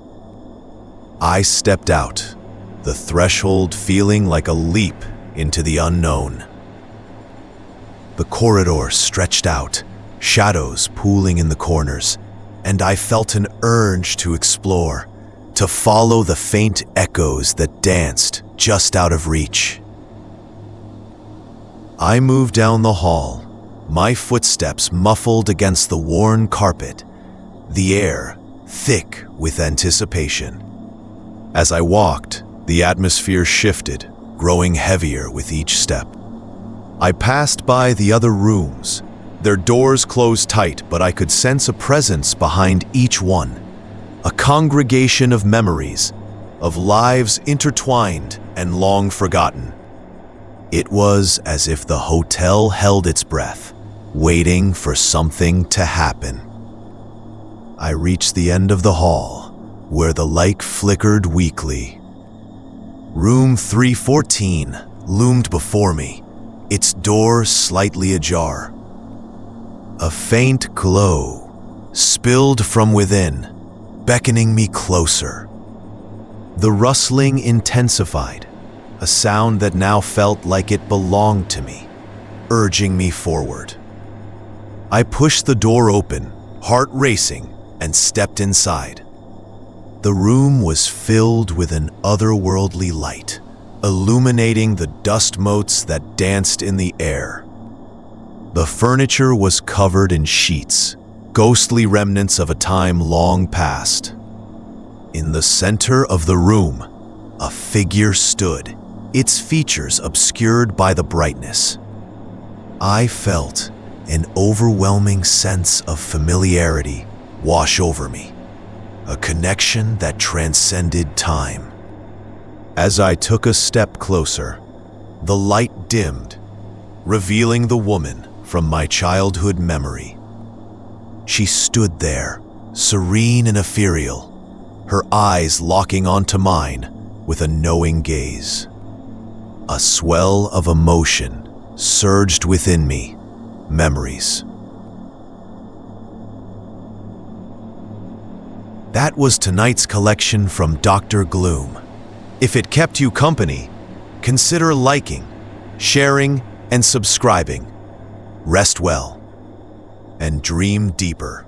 I stepped out, the threshold feeling like a leap into the unknown. The corridor stretched out, shadows pooling in the corners, and I felt an urge to explore, to follow the faint echoes that danced just out of reach. I moved down the hall, my footsteps muffled against the worn carpet, the air thick with anticipation. As I walked, the atmosphere shifted, growing heavier with each step. I passed by the other rooms. Their doors closed tight, but I could sense a presence behind each one, a congregation of memories, of lives intertwined and long forgotten. It was as if the hotel held its breath, waiting for something to happen. I reached the end of the hall, where the light flickered weakly. Room 314 loomed before me, its door slightly ajar. A faint glow spilled from within, beckoning me closer. The rustling intensified, a sound that now felt like it belonged to me, urging me forward. I pushed the door open, heart racing, and stepped inside. The room was filled with an otherworldly light, illuminating the dust motes that danced in the air. The furniture was covered in sheets, ghostly remnants of a time long past. In the center of the room, a figure stood, its features obscured by the brightness. I felt an overwhelming sense of familiarity wash over me, a connection that transcended time. As I took a step closer, the light dimmed, revealing the woman from my childhood memory. She stood there, serene and ethereal, her eyes locking onto mine with a knowing gaze. A swell of emotion surged within me, memories. That was tonight's collection from Dr. Gloom. If it kept you company, consider liking, sharing, and subscribing. Rest well and dream deeper.